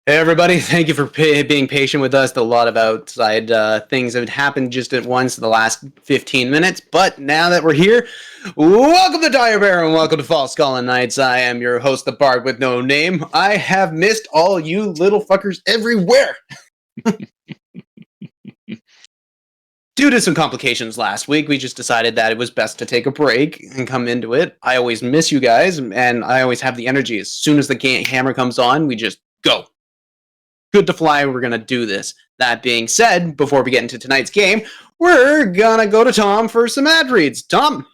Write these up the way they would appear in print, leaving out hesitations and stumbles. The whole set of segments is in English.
Hey everybody, thank you for being patient with us. A lot of outside things have happened just at once in the last 15 minutes, but now that we're here, welcome to Dire Bear and welcome to Falskallan Nights. I am your host, the Bard with no name. I have missed all you little fuckers everywhere. Due to some complications last week, we just decided that it was best to take a break and come into it. I always miss you guys, and I always have the energy. As soon as the hammer comes on, we just go. Good to fly, we're going to do this. That being said, before we get into tonight's game, we're going to go to Tom for some ad reads. Tom?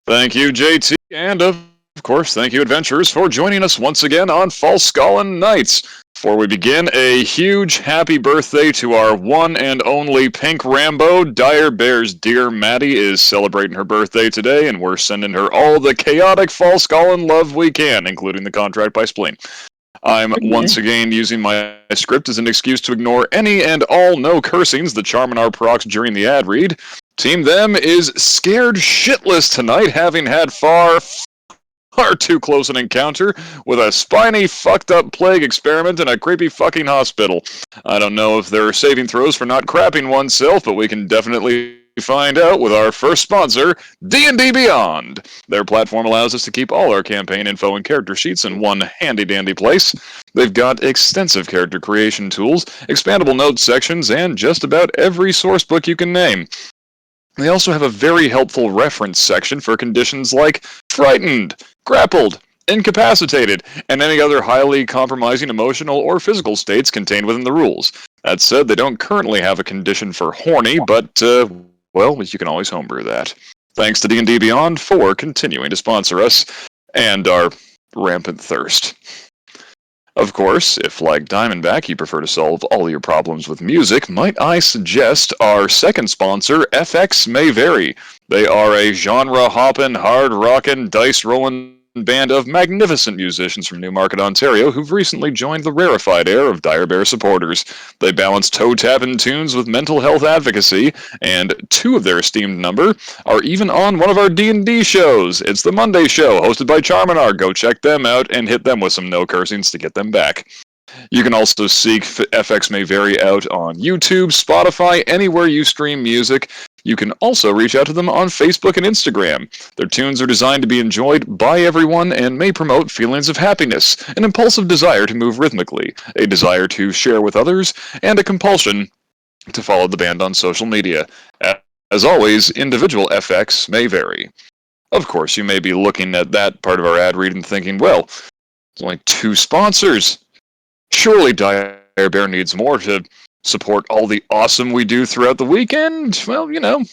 Thank you, JT, and of course, thank you, adventurers, for joining us once again on Falskallan Nights. Before we begin, a huge happy birthday to our one and only Pink Rambo. Dire Bear's dear Maddie is celebrating her birthday today, and we're sending her all the chaotic Falskallan love we can, including the contract by Spleen. I'm once again using my script as an excuse to ignore any and all no cursings that Charminar procs during the ad read. Team Them is scared shitless tonight, having had far too close an encounter with a spiny, fucked up plague experiment in a creepy fucking hospital. I don't know if there are saving throws for not crapping oneself, but we can definitely find out with our first sponsor, D&D Beyond. Their platform allows us to keep all our campaign info and character sheets in one handy-dandy place. They've got extensive character creation tools, expandable notes sections, and just about every source book you can name. They also have a very helpful reference section for conditions like frightened, grappled, incapacitated, and any other highly compromising emotional or physical states contained within the rules. That said, they don't currently have a condition for horny, but, well, you can always homebrew that. Thanks to D&D Beyond for continuing to sponsor us, and our rampant thirst. Of course, if like Diamondback you prefer to solve all your problems with music, might I suggest our second sponsor, FX May Vary. They are a genre-hoppin', hard-rockin', dice-rollin' band of magnificent musicians from Newmarket, Ontario, who've recently joined the rarefied air of Dire Bear supporters. They balance toe-tapping tunes with mental health advocacy, and two of their esteemed number are even on one of our D&D shows. It's the Monday Show, hosted by Charminar. Go check them out and hit them with some no cursings to get them back. You can also seek FX May Vary out on YouTube, Spotify, anywhere you stream music. You can also reach out to them on Facebook and Instagram. Their tunes are designed to be enjoyed by everyone and may promote feelings of happiness, an impulsive desire to move rhythmically, a desire to share with others, and a compulsion to follow the band on social media. As always, individual FX may vary. Of course, you may be looking at that part of our ad read and thinking, well, there's only 2 sponsors. Surely Dire Bear needs more to support all the awesome we do throughout the weekend. Well, you know,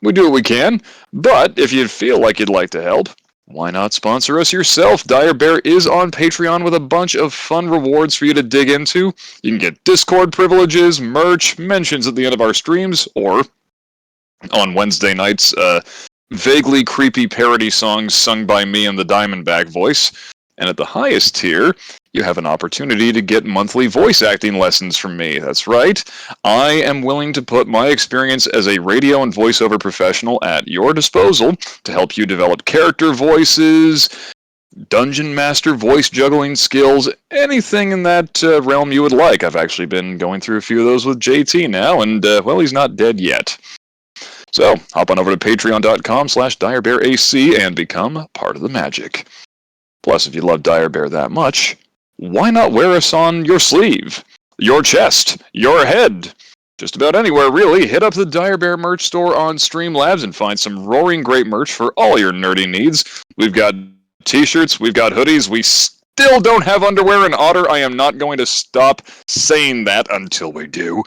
we do what we can. But if you feel like you'd like to help, why not sponsor us yourself? Dire Bear is on Patreon with a bunch of fun rewards for you to dig into. You can get Discord privileges, merch, mentions at the end of our streams, or on Wednesday nights, vaguely creepy parody songs sung by me in the Diamondback voice. And at the highest tier, you have an opportunity to get monthly voice acting lessons from me. That's right. I am willing to put my experience as a radio and voiceover professional at your disposal to help you develop character voices, dungeon master voice juggling skills, anything in that realm you would like. I've actually been going through a few of those with JT now, and, well, he's not dead yet. So, hop on over to patreon.com/DireBearAC and become part of the magic. Plus, if you love Dire Bear that much, why not wear us on your sleeve, your chest, your head? Just about anywhere, really. Hit up the Dire Bear merch store on Streamlabs and find some roaring great merch for all your nerdy needs. We've got t-shirts, we've got hoodies, we still don't have underwear in Otter. I am not going to stop saying that until we do.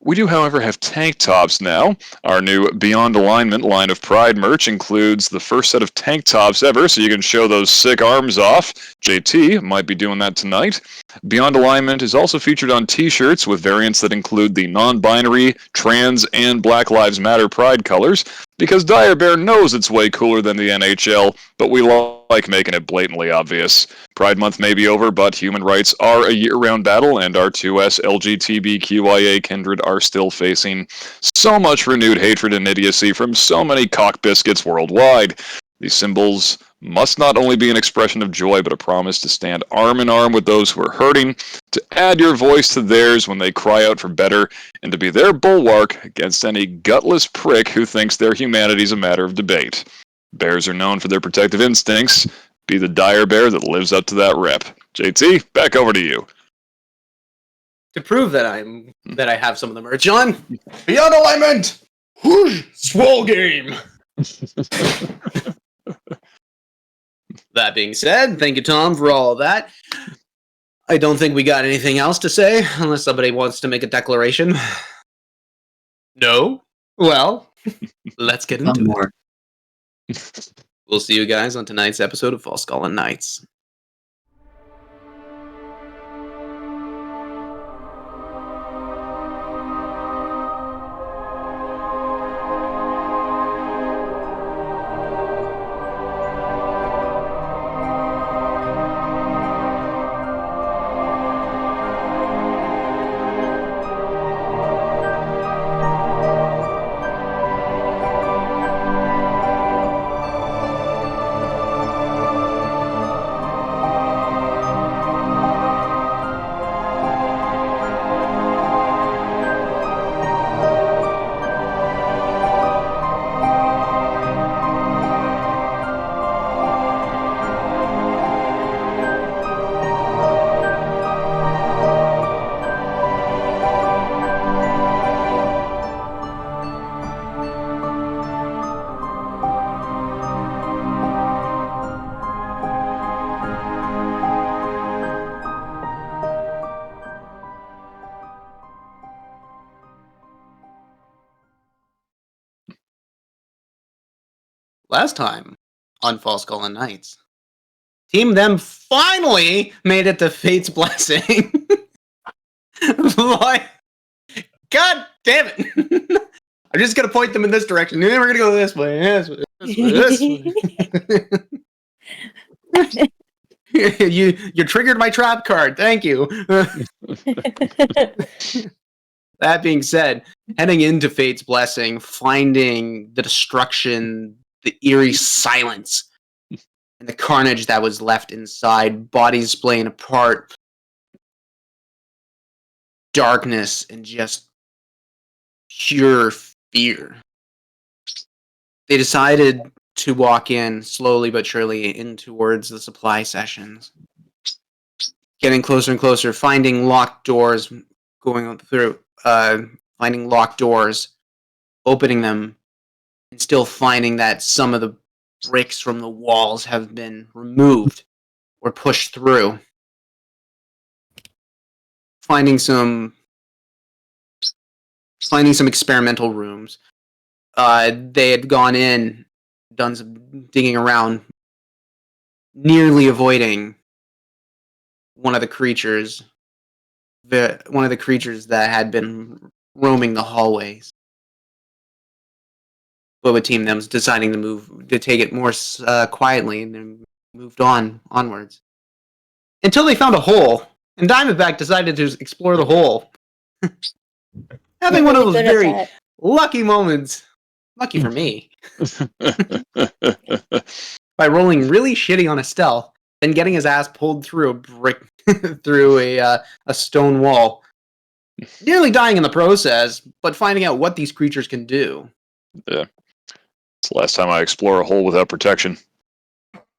We do, however, have tank tops now. Our new Beyond Alignment line of Pride merch includes the first set of tank tops ever, so you can show those sick arms off. JT might be doing that tonight. Beyond Alignment is also featured on t-shirts with variants that include the non-binary, trans, and Black Lives Matter Pride colors, because Dire Bear knows it's way cooler than the NHL, but we like making it blatantly obvious. Pride Month may be over, but human rights are a year-round battle, and our 2S LGBTQIA kindred are still facing so much renewed hatred and idiocy from so many cock biscuits worldwide. These symbols must not only be an expression of joy, but a promise to stand arm in arm with those who are hurting, to add your voice to theirs when they cry out for better, and to be their bulwark against any gutless prick who thinks their humanity is a matter of debate. Bears are known for their protective instincts. Be the dire bear that lives up to that rep. JT, back over to you. To prove that I have some of the merch on, beyond alignment, whoosh, swole game. That being said, thank you, Tom, for all of that. I don't think we got anything else to say, unless somebody wants to make a declaration. No? Well, let's get into it. We'll see you guys on tonight's episode of Falskallan Nights. Last time on Falskallan Nights, Team Them finally made it to Fate's Blessing. Like, God damn it. I'm just going to point them in this direction. Then we're going to go this way. This way. You triggered my trap card. Thank you. That being said, heading into Fate's Blessing, finding the destruction, the eerie silence, and the carnage that was left inside, bodies splaying apart, darkness, and just pure fear. They decided to walk in slowly but surely in towards the supply sessions. Getting closer and closer, finding locked doors, going through, finding locked doors, opening them, and still finding that some of the bricks from the walls have been removed or pushed through. Finding some experimental rooms. They had gone in, done some digging around, nearly avoiding one of the creatures that had been roaming the hallways. But with Team Them's deciding to take it more quietly, and then moved onwards. Until they found a hole, and Diamondback decided to explore the hole. Having one of those very lucky moments. Lucky for me. By rolling really shitty on a stealth, then getting his ass pulled through a brick, through a stone wall. Nearly dying in the process, but finding out what these creatures can do. Yeah. It's the last time I explore a hole without protection.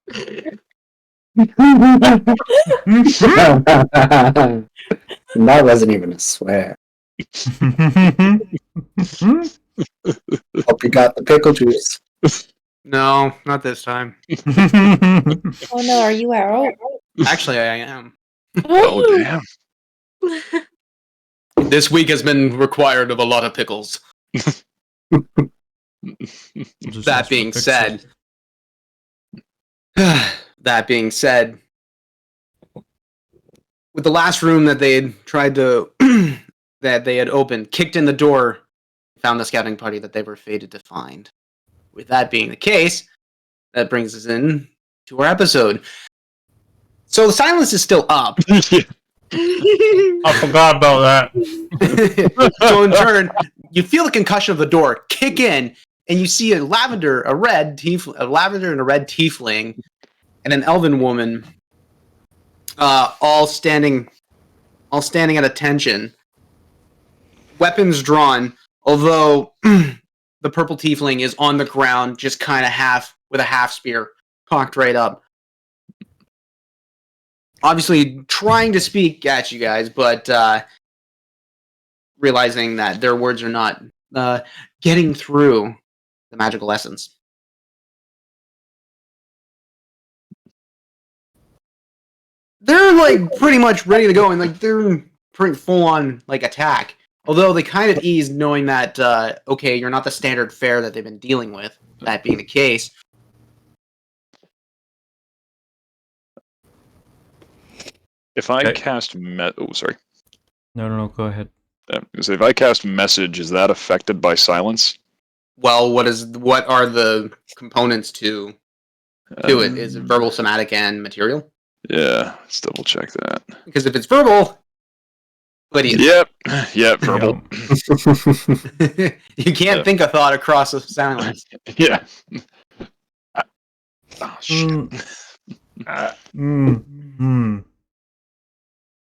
That wasn't even a swear. Hope you got the pickle juice. No, not this time. Oh no, are you out? Actually, I am. Oh, damn. This week has been required of a lot of pickles. That being said, with the last room that they had tried to, that they had opened, kicked in the door, found the scouting party that they were fated to find. With that being the case, that brings us in to our episode. So the silence is still up. I forgot about that. So in turn, you feel the concussion of the door kick in, and you see a lavender and a red tiefling, and an elven woman, all standing at attention, weapons drawn. Although the purple tiefling is on the ground, just kind of with a half spear cocked right up. Obviously trying to speak at you guys, but realizing that their words are not getting through the magical essence. They're like pretty much ready to go, and like they're pretty full on like attack. Although they kind of ease knowing that okay, you're not the standard fare that they've been dealing with. That being the case. If I Okay. cast sorry. No, go ahead. So if I cast message, is that affected by silence? Well, what are the components to it? Is it verbal, somatic, and material? Yeah, let's double check that. Because if it's verbal, idiot. Yep, verbal. You can't think a thought across a silence. Yeah. Oh, shit. I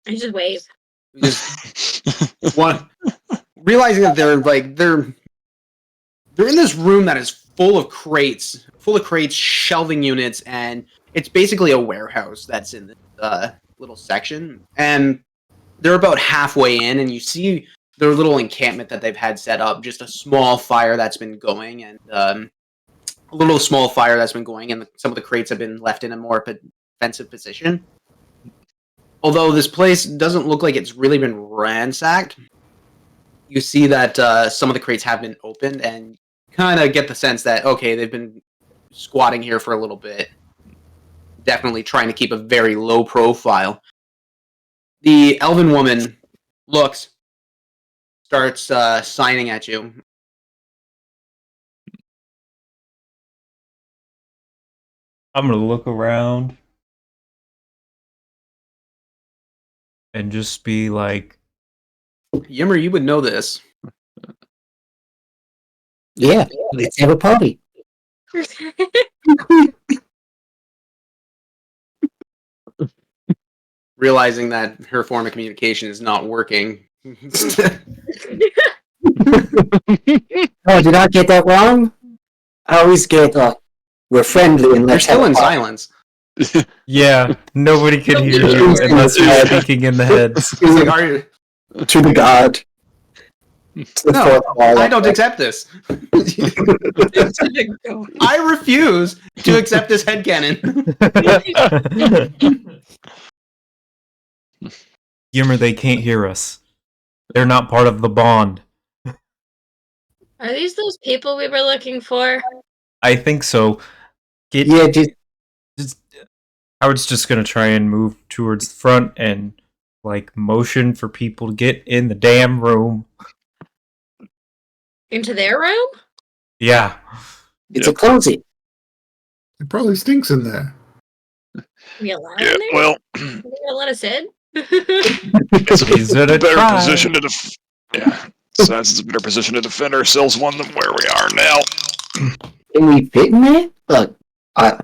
just wave. Just realizing that they're in this room that is full of crates, shelving units, and it's basically a warehouse that's in this little section. And they're about halfway in, and you see their little encampment that they've had set up. Just a small fire that's been going, and and some of the crates have been left in a more defensive position. Although this place doesn't look like it's really been ransacked, you see that some of the crates have been opened, and kind of get the sense that, okay, they've been squatting here for a little bit. Definitely trying to keep a very low profile. The elven woman starts signing at you. I'm gonna look around and just be like, Yimmer, you would know this. Yeah, let's have a party. Realizing that her form of communication is not working. Oh, did I get that wrong? I always get we're friendly and You're let's still have in a party. silence. yeah, nobody can hear Yeah. you unless you're speaking in the heads. He's like, are you? To the god. To the No, fourth wall. I don't accept this. I refuse to accept this headcanon. Yimmer, they can't hear us. They're not part of the bond. Are these those people we were looking for? I think so. Yeah, just Howard's just gonna try and move towards the front and like motion for people to get in the damn room. Into their room? Yeah. it's a cozy. It probably stinks in there. We allowed Yeah, in there? well, They gonna let us in? it's He's a gonna better try. position to it's a better position to defend ourselves than where we are now. Can we fit in there? Look, I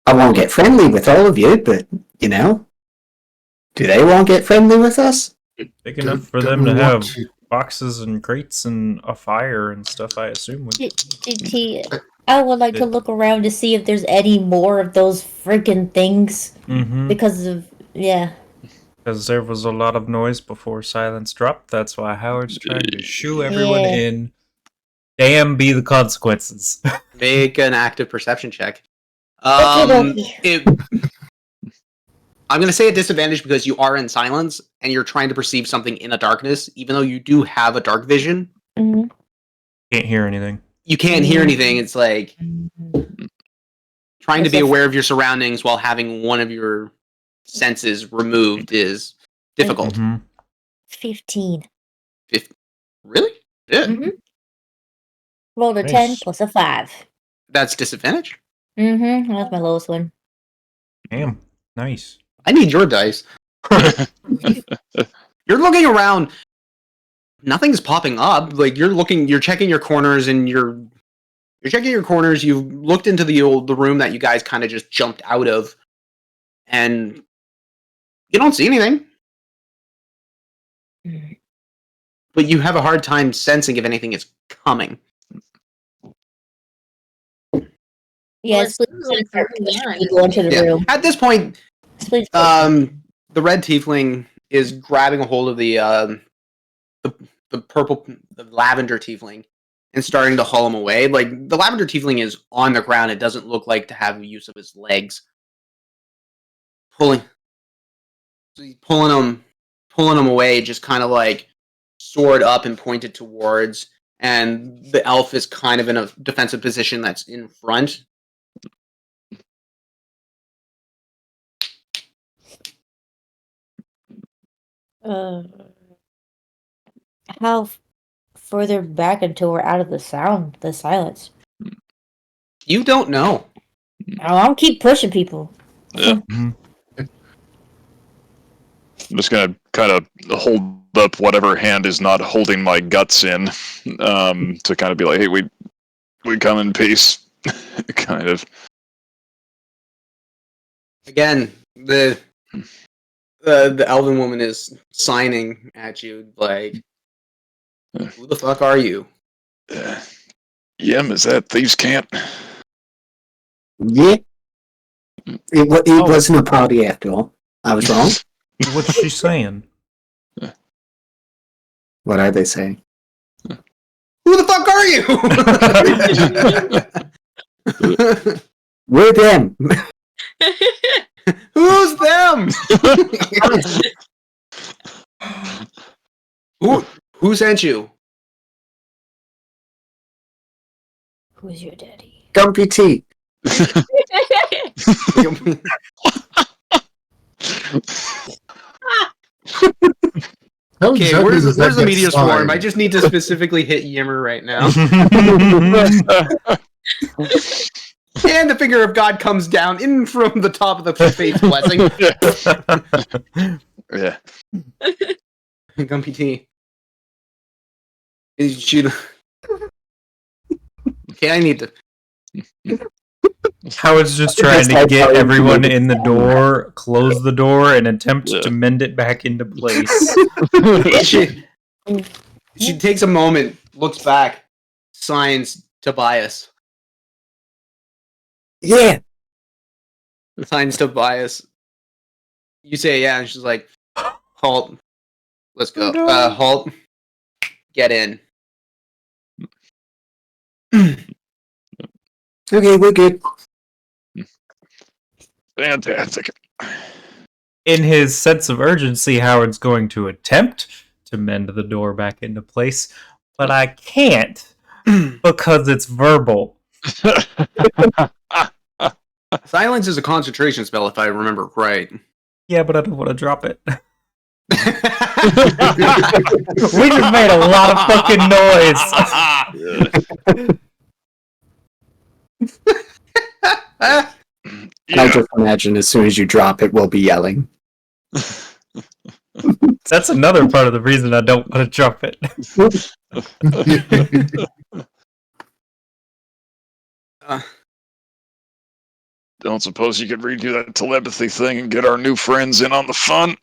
won't get friendly with all of you, but, you know, do they want to get friendly with us? Big enough for Don't them to we have want to- boxes and crates and a fire and stuff, I assume. I would like to look around to see if there's any more of those freaking things. Mm-hmm. Because of, yeah. Because there was a lot of noise before silence dropped. That's why Howard's trying to shoo everyone Yeah. in. Damn be the consequences. Make an active perception check. Okey-dokey. I'm going to say a disadvantage because you are in silence and you're trying to perceive something in the darkness, even though you do have a dark vision. Mhm. Can't hear anything. You can't hear anything. It's like trying to be aware of your surroundings while having one of your senses removed is difficult. Mhm. 15. Really? Yeah. Mm-hmm. Rolled a Nice. 10 plus a 5. That's disadvantage. Mm-hmm. That's my lowest one. Damn. Nice. I need your dice. You're looking around. Nothing's popping up. Like you're checking your corners and you're You're checking your corners. You've looked into the room that you guys kind of just jumped out of, and you don't see anything. But you have a hard time sensing if anything is coming. Yes, Well, it please. seems like something's on. We go into the room. At this point, Please. the red tiefling is grabbing a hold of the lavender tiefling and starting to haul him away. Like, the lavender tiefling is on the ground. It doesn't look like to have use of his legs. Pulling him away, just kind of like sword up and pointed towards, and the elf is kind of in a defensive position that's in front. How further back until we're out of the silence? You don't know. I'll keep pushing people. Yeah. Mhm. I'm just gonna kind of hold up whatever hand is not holding my guts in, to kind of be like, hey, we come in peace, kind of. Again, the elven woman is signing at you like, who the fuck are you? Yem, is that Thieves' Cant? Yeah. It wasn't a party after all. I was wrong. What's she saying? What are they saying? Who the fuck are you? We're them. Who's them? Who sent you? Who's your daddy? Gumpy T. How Okay, exactly where's does that the get meteor signed? swarm? I just need to specifically hit Yimmer right now. And the finger of God comes down in from the top of the faith blessing. Yeah. Gumpy T. Shoot. Okay, I need to. Howard's just trying to get everyone in the door, close the door, and attempt Yeah. to mend it back into place. She takes a moment, looks back, signs Tobias. Yeah. Signs Tobias. You say yeah, and she's like, halt. Let's go. No. Halt. Get in. Okay, we're good. Fantastic. In his sense of urgency, Howard's going to attempt to mend the door back into place, but I can't because it's verbal. Silence is a concentration spell, if I remember right. Yeah, but I don't want to drop it. We We just made a lot of fucking noise. I Yeah. just imagine as soon as you drop it, we'll be yelling. That's another part of the reason I don't want to drop it. Don't suppose you could redo that telepathy thing and get our new friends in on the fun?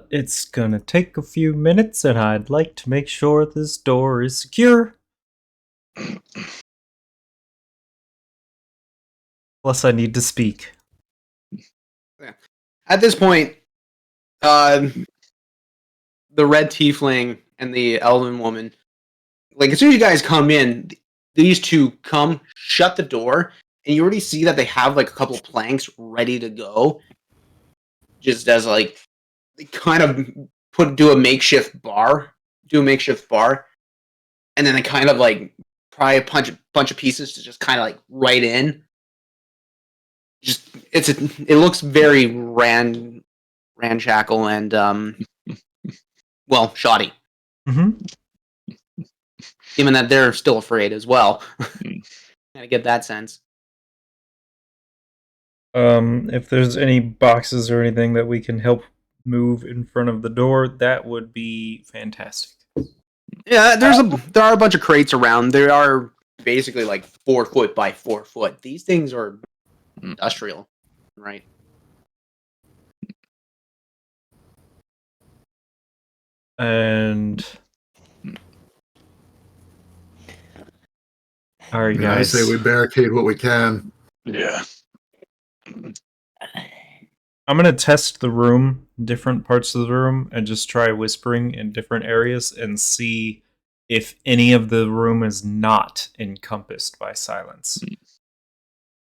It's gonna take a few minutes, and I'd like to make sure this door is secure. Plus, I need to speak. At this point, the red tiefling and the elven woman, like, as soon as you guys come in, these two come, shut the door, and you already see that they have like a couple planks ready to go, just as like they kind of do a makeshift bar, and then they kind of like pry a bunch of pieces to just kind of like right in. Just it looks very ramshackle and well, shoddy. Mm-hmm. Even that they're still afraid as well. I get that sense. If there's any boxes or anything that we can help move in front of the door, that would be fantastic. Yeah, there are a bunch of crates around. There are basically like 4 foot by 4 foot. These things are industrial, right? And all right, I guys. say we barricade what we can. Yeah. I'm gonna test the room, different parts of the room, and just try whispering in different areas and see if any of the room is not encompassed by silence.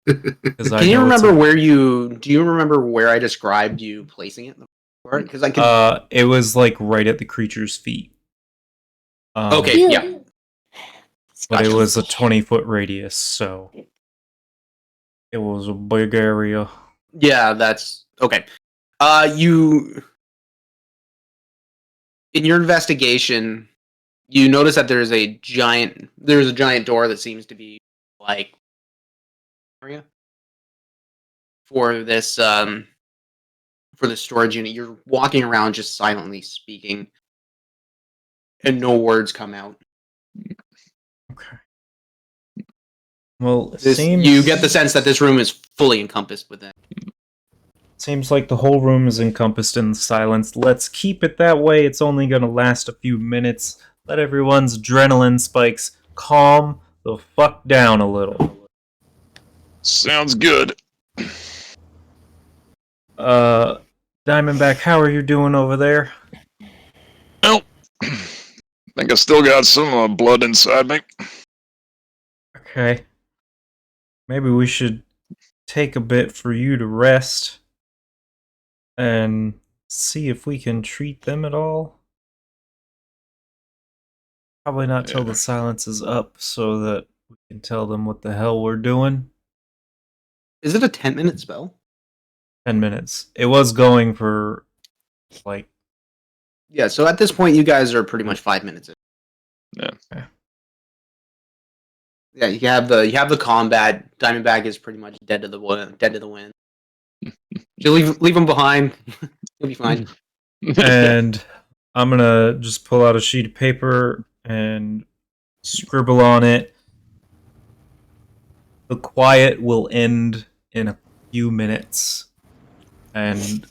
Can you remember where do you remember where I described you placing it? Because I could. It was like right at the creature's feet. Okay, yeah. But Gotcha. it was a 20-foot radius, so it was a big area. Yeah, that's okay. You in your investigation, you notice that there's a giant door that seems to be like area for this storage unit. You're walking around just silently speaking, and no words come out. Okay. Well, You get the sense that this room is fully encompassed within. Seems like the whole room is encompassed in silence. Let's keep it that way. It's only going to last a few minutes. Let everyone's adrenaline spikes calm the fuck down a little. Sounds good. Diamondback, how are you doing over there? Well, think I still got some blood inside me. Okay. Maybe we should take a bit for you to rest and see if we can treat them at all. Probably not till the silence is up so that we can tell them what the hell we're doing. Is it a 10-minute spell? 10 minutes. It was going for like... Yeah, so at this point you guys are pretty much 5 minutes in. Yeah. Okay. Yeah, you have the combat. Diamondback is pretty much dead to the wind. You leave him behind. He'll be fine. And I'm gonna just pull out a sheet of paper and scribble on it. The quiet will end in a few minutes, and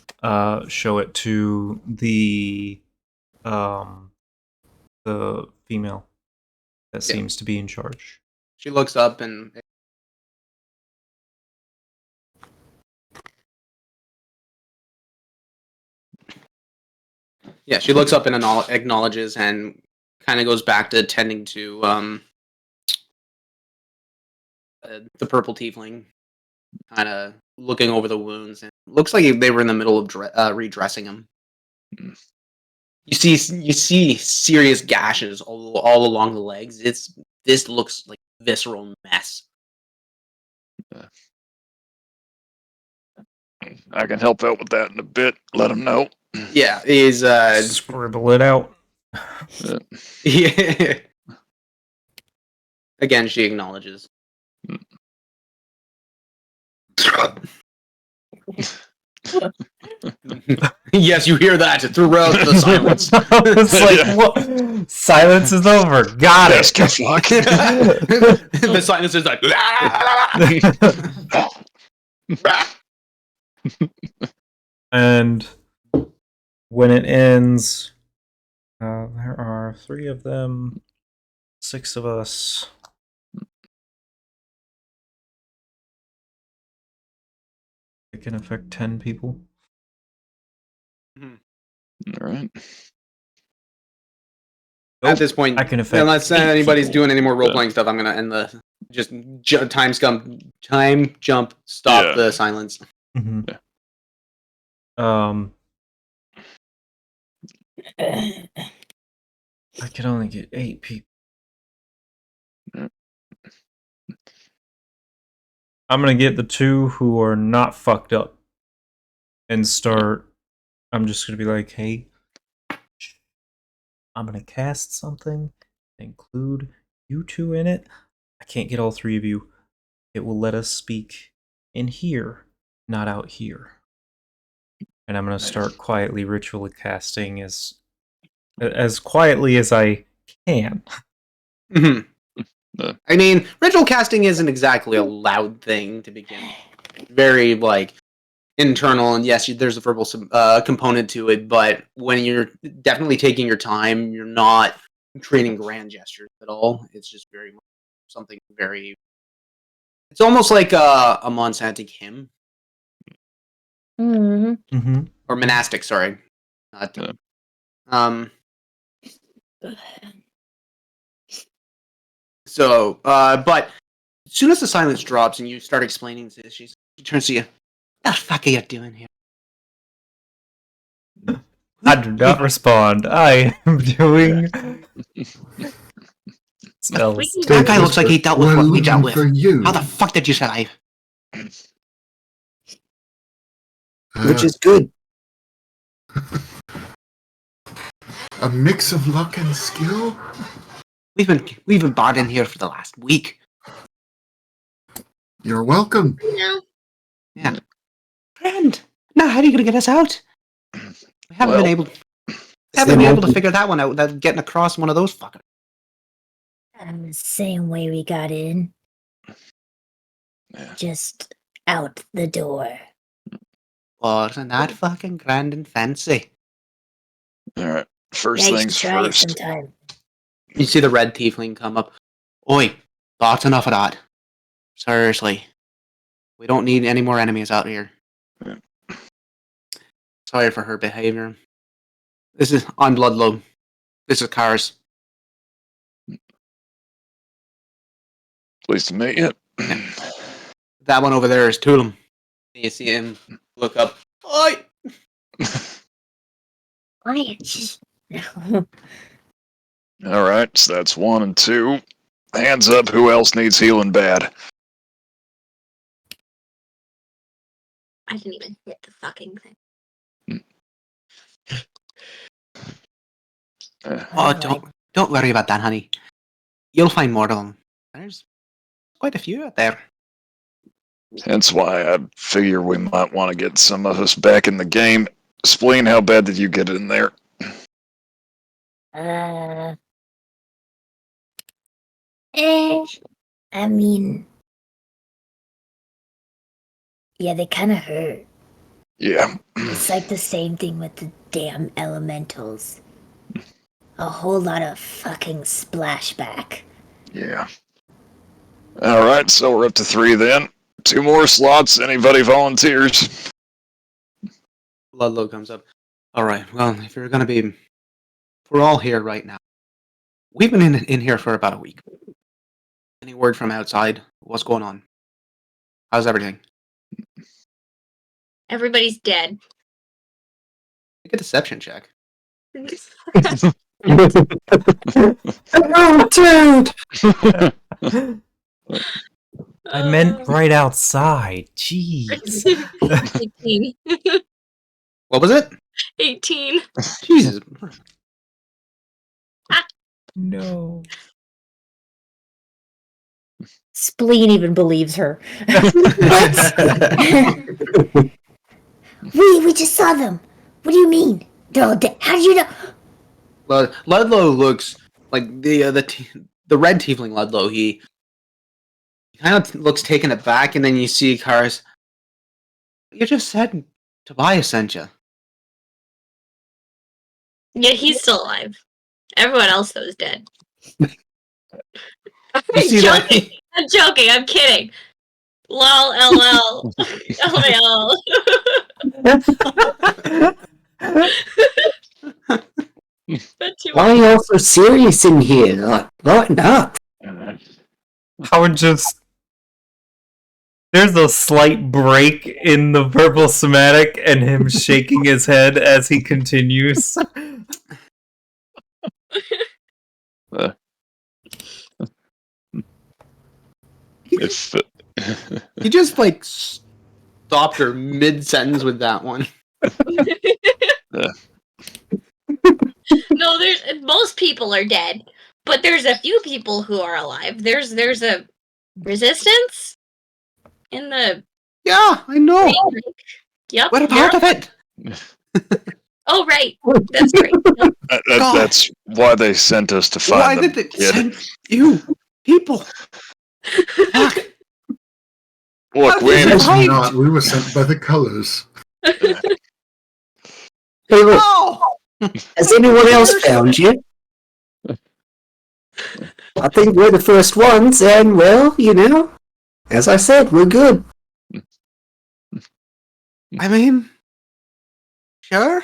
show it to the female that seems to be in charge. She looks up and she looks up and acknowledges and kind of goes back to tending to the purple tiefling, kind of looking over the wounds, and looks like they were in the middle of redressing him. You see serious gashes all along the legs. This looks like a visceral mess. I can help out with that in a bit. Let him know. Yeah, he's scribble it out. Yeah. Again, she acknowledges. Yes, you hear that throughout the silence. It's like, what? Silence is over. Got it. The silence is like. And when it ends, there are 3 of them, 6 of us. It can affect 10 people. All right. At this point, I can affect unless 8 anybody's people. doing any more role playing stuff, I'm gonna end the time jump. Stop the silence. Mm-hmm. I can only get 8 people. I'm gonna get the 2 who are not fucked up and start. I'm just gonna be like, hey, I'm gonna cast something, include you 2 in it. I can't get all 3 of you. It will let us speak in here, not out here. And I'm gonna start quietly ritually casting as quietly as I can. Mm-hmm. I mean, ritual casting isn't exactly a loud thing to begin with. Very, like, internal, and yes, there's a verbal component to it, but when you're definitely taking your time, you're not training grand gestures at all. It's just very much something very... It's almost like a Monsantic hymn. Mm-hmm. Or monastic, sorry. Not, So, but as soon as the silence drops and you start explaining this, she turns to you. What the fuck are you doing here? I do not respond. I am doing spells. That guy looks like he dealt with We're what we dealt looking with. for you. How the fuck did you survive? Which is good. A mix of luck and skill? We've been barred in here for the last week. You're welcome. No. Yeah. Friend, now how are you gonna get us out? We haven't been able to figure that one out without getting across one of those fuckers. The same way we got in. Yeah. Just out the door. Wasn't that fucking grand and fancy? Alright, first Yeah, you things should try it first. sometime. You see the red tiefling come up. Oi, that's enough of that. Seriously. We don't need any more enemies out here. Yeah. Sorry for her behavior. This is on Bloodlow. This is Cars. Pleased to meet you. That one over there is Tulum. You see him look up. Oi! Quiet. Alright, so that's 1 and 2. Hands up, who else needs healing bad? I didn't even hit the fucking thing. Oh, don't worry about that, honey. You'll find more of them. There's quite a few out there. Hence why I figure we might want to get some of us back in the game. Spleen, how bad did you get in there? I mean, yeah, they kind of hurt. Yeah. It's like the same thing with the damn elementals. A whole lot of fucking splashback. Yeah. Alright, so we're up to 3 then. 2 more slots. Anybody volunteers? Ludlow comes up. Alright, well, if we're all here right now. We've been in here for about a week. Any word from outside? What's going on? How's everything? Everybody's dead. Make a deception check. Oh, dude! I meant right outside. Jeez. 18. What was it? 18. Jesus. No. Spleen even believes her. We just saw them. What do you mean? They're all dead. How did you know? Well, Ludlow looks like the red tiefling Ludlow. He kind of looks taken aback, and then you see Cars. You just said Tobias sent you. Yeah, he's still alive. Everyone else though is dead. You I'm see joking. that? I'm joking. I'm kidding. Lol, LL, LOL. Why are you all so serious in here? Like, lighten up. I would just... There's a slight break in the verbal somatic and him shaking his head as he continues. If You just like stopped her mid sentence with that one. No, there's most people are dead, but there's a few people who are alive. There's a resistance in the. Yeah, I know. Yep. We're a part of it. Oh right, that's great. Yep. that's why they sent us to Why find did them. they send you? People. Fuck. Look, we This ain't is It's right. not. We were sent by the colors. Hey, look, Oh. has anyone else found you? I think we're the first ones, and well, as I said, we're good. I mean, sure.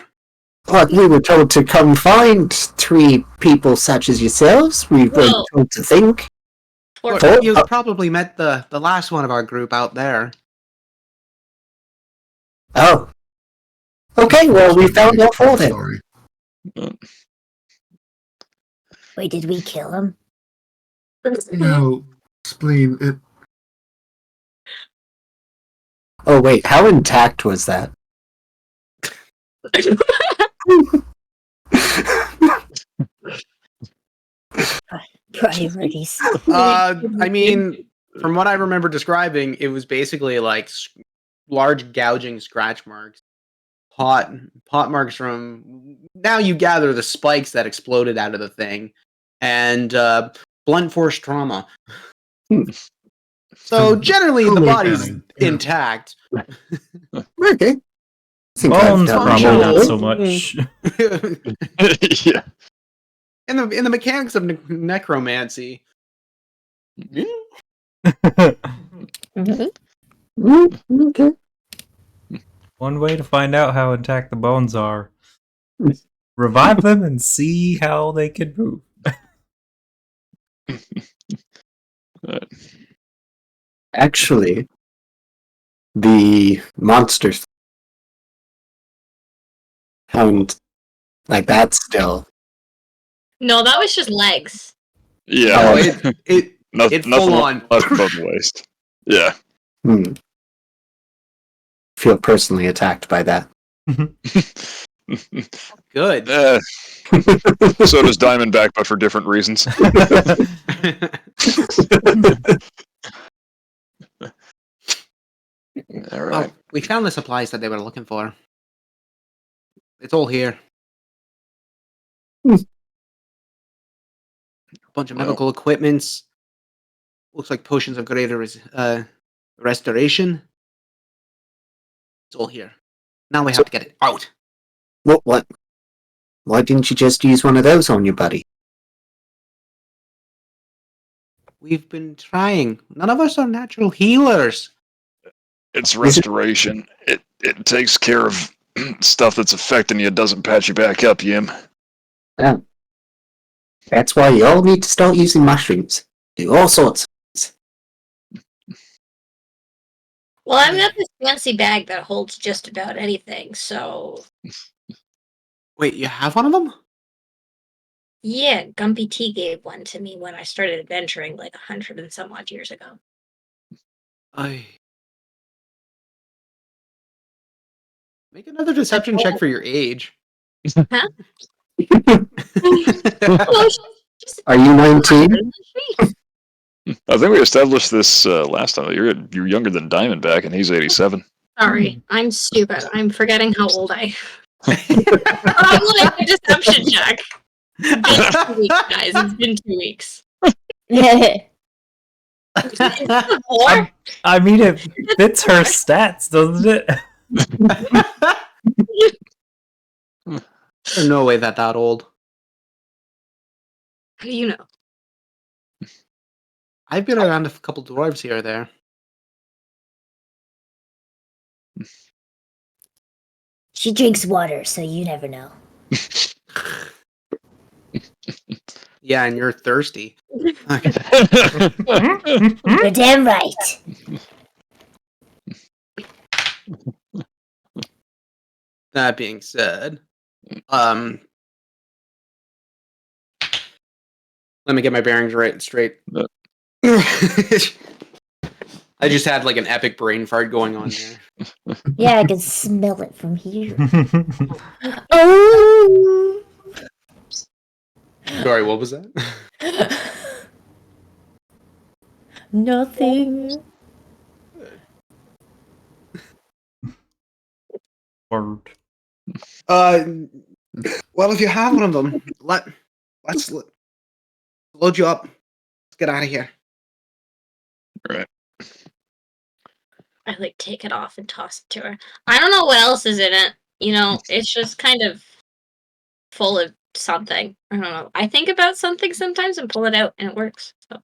But we were told to come find 3 people such as yourselves. We were Whoa. told to think. Poor Look, you probably met the last one of our group out there. Oh. Okay, well, we found out for them. Sorry. Wait, did we kill him? No, spleen. It. Oh, wait, how intact was that? Priorities. I mean, from what I remember describing, it was basically like large gouging scratch marks, pot marks from. Now you gather the spikes that exploded out of the thing, and blunt force trauma. So generally, the Cooler body's banning, yeah. intact. Okay. Think Bones I've probably done not my so job. much. yeah. in the mechanics of necromancy. Okay. One way to find out how intact the bones are: revive them and see how they can move. Actually, the monsters found like that still. No, that was just legs. Yeah. Oh, like, it nothing full on. left above the waist. Yeah. Feel personally attacked by that. Good. So does Diamondback, but for different reasons. All right. Well, we found the supplies that they were looking for. It's all here. Hmm. A bunch of medical equipments. Looks like potions of greater restoration. It's all here. Now we have to get it out. What? Why didn't you just use one of those on your buddy? We've been trying. None of us are natural healers. It's restoration. It takes care of stuff that's affecting you. It doesn't patch you back up, Yim. Yeah. That's why you all need to start using mushrooms. Do all sorts. Well, I've got this fancy bag that holds just about anything, so Wait, you have one of them? yeah, Gumpy T gave one to me when I started adventuring like 100 and some odd years ago. Make another deception check for your age. Huh? Oh, Are you 19? I think we established this last time. You're younger than Diamondback, and he's 87. Sorry, I'm stupid. I'm forgetting how old I am. I'm like a deception check. It's been 2 weeks, guys. It's been 2 weeks. More? I mean, it fits her stats, doesn't it? There's no way that old. How do you know? I've been around a couple dwarves here or there. She drinks water, so you never know. Yeah, and you're thirsty. You're damn right. That being said, let me get my bearings straight. I just had like an epic brain fart going on there. Yeah, I can smell it from here. Oh! Sorry, what was that? Nothing. Word. Well, if you have one of them, let's load you up. get out of here. Right. I like take it off and toss it to her. I don't know what else is in it. You know, it's just kind of full of something. I don't know. I think about something sometimes and pull it out and it works. So.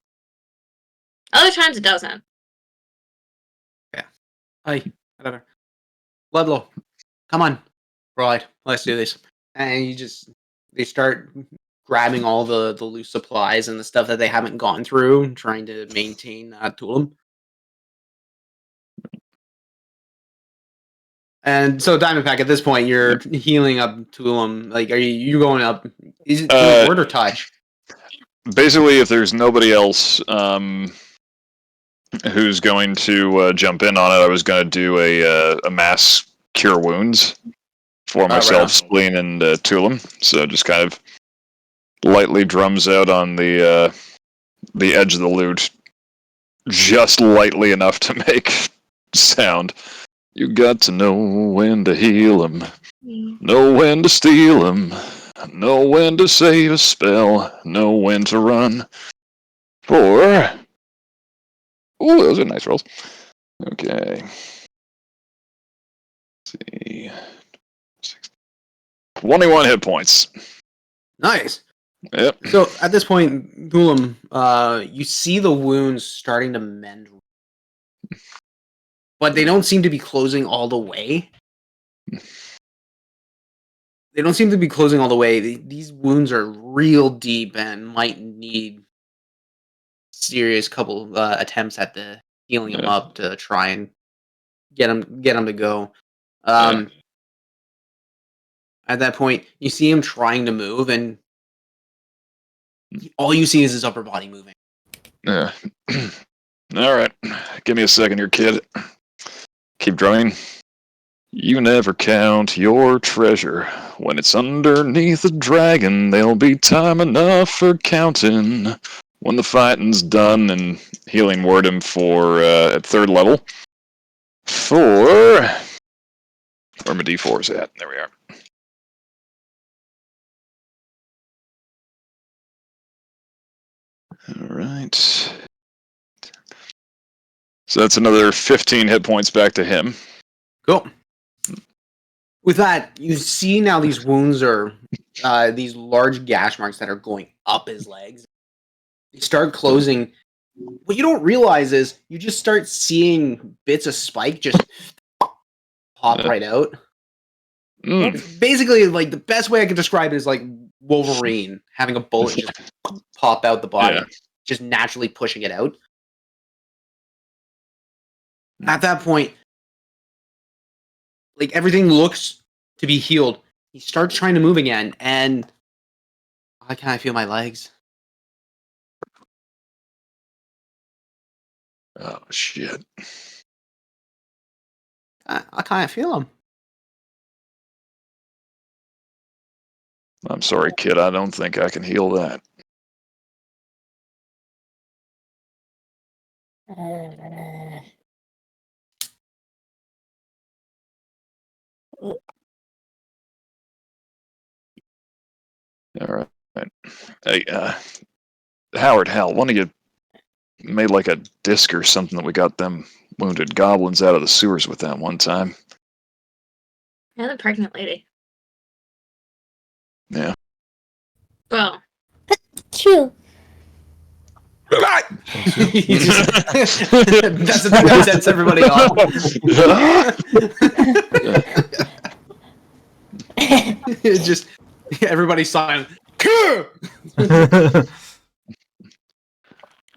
Other times it doesn't. Hi, whatever. Ludlow, come on. Right, let's do this. And they start grabbing all the loose supplies and the stuff that they haven't gone through, trying to maintain Tulum. And so, Diamondback, at this point, you're healing up Tulum. Like, are you going up? Is it word or touch? Basically, if there's nobody else who's going to jump in on it, I was going to do a mass cure wounds for myself, right. spleen, and Tulum. So just kind of lightly drums out on the edge of the loot, just lightly enough to make sound. You got to know when to heal 'em, know when to steal 'em, know when to save a spell, know when to run. For... Ooh, those are nice rolls. Okay. Let's see. 21 hit points. Nice. Yep. So at this point, Tulum, you see the wounds starting to mend, but they don't seem to be closing all the way. They don't seem to be closing all the way. These wounds are real deep and might need serious couple attempts at the healing them up to try and get them to go. At that point, you see him trying to move, and all you see is his upper body moving. Yeah. All right. Give me a second here, kid. Keep drumming. You never count your treasure. When it's underneath a dragon, there'll be time enough for counting. When the fighting's done, and healing word him for at 3rd level. Where my D4's at? There we are. All right. So that's another 15 hit points back to him. Cool. With that, you see now these wounds are these large gash marks that are going up his legs. They start closing. What you don't realize is you just start seeing bits of spike just pop right out. It's basically, like, the best way I could describe it is like Wolverine having a bullet just pop out the body, just naturally pushing it out. At that point, like, everything looks to be healed. He starts trying to move again, and I kind of feel my legs. Oh, shit. I kind of feel them. I'm sorry, kid. I don't think I can heal that. All right. Hey, Howard, Hal, one of you made like a disc or something that we got them wounded goblins out of the sewers with that one time. Yeah, the pregnant lady. Yeah. Well. True. That's the thing that sets everybody off. It's just everybody's silent.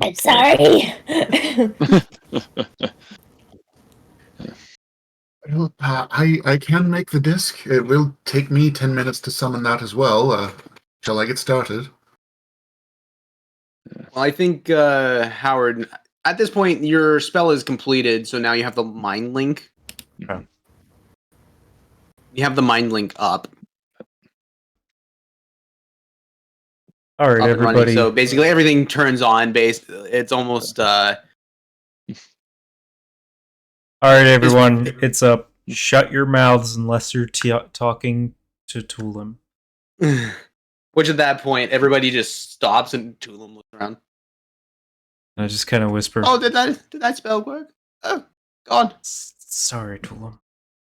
I'm sorry. Well, I can make the disc. It will take me 10 minutes to summon that as well. Shall I get started? Well, I think, Howard, at this point, your spell is completed, so now you have the mind link. Okay. You have the mind link up. All right, Up and running. everybody. So basically, everything turns on. It's almost. All right, everyone. It's up. Shut your mouths unless you're talking to Tulum. Which at that point, everybody just stops and Tulum looks around. And I just kind of whisper, Oh, did that spell work? Oh, God. Sorry, Tulum.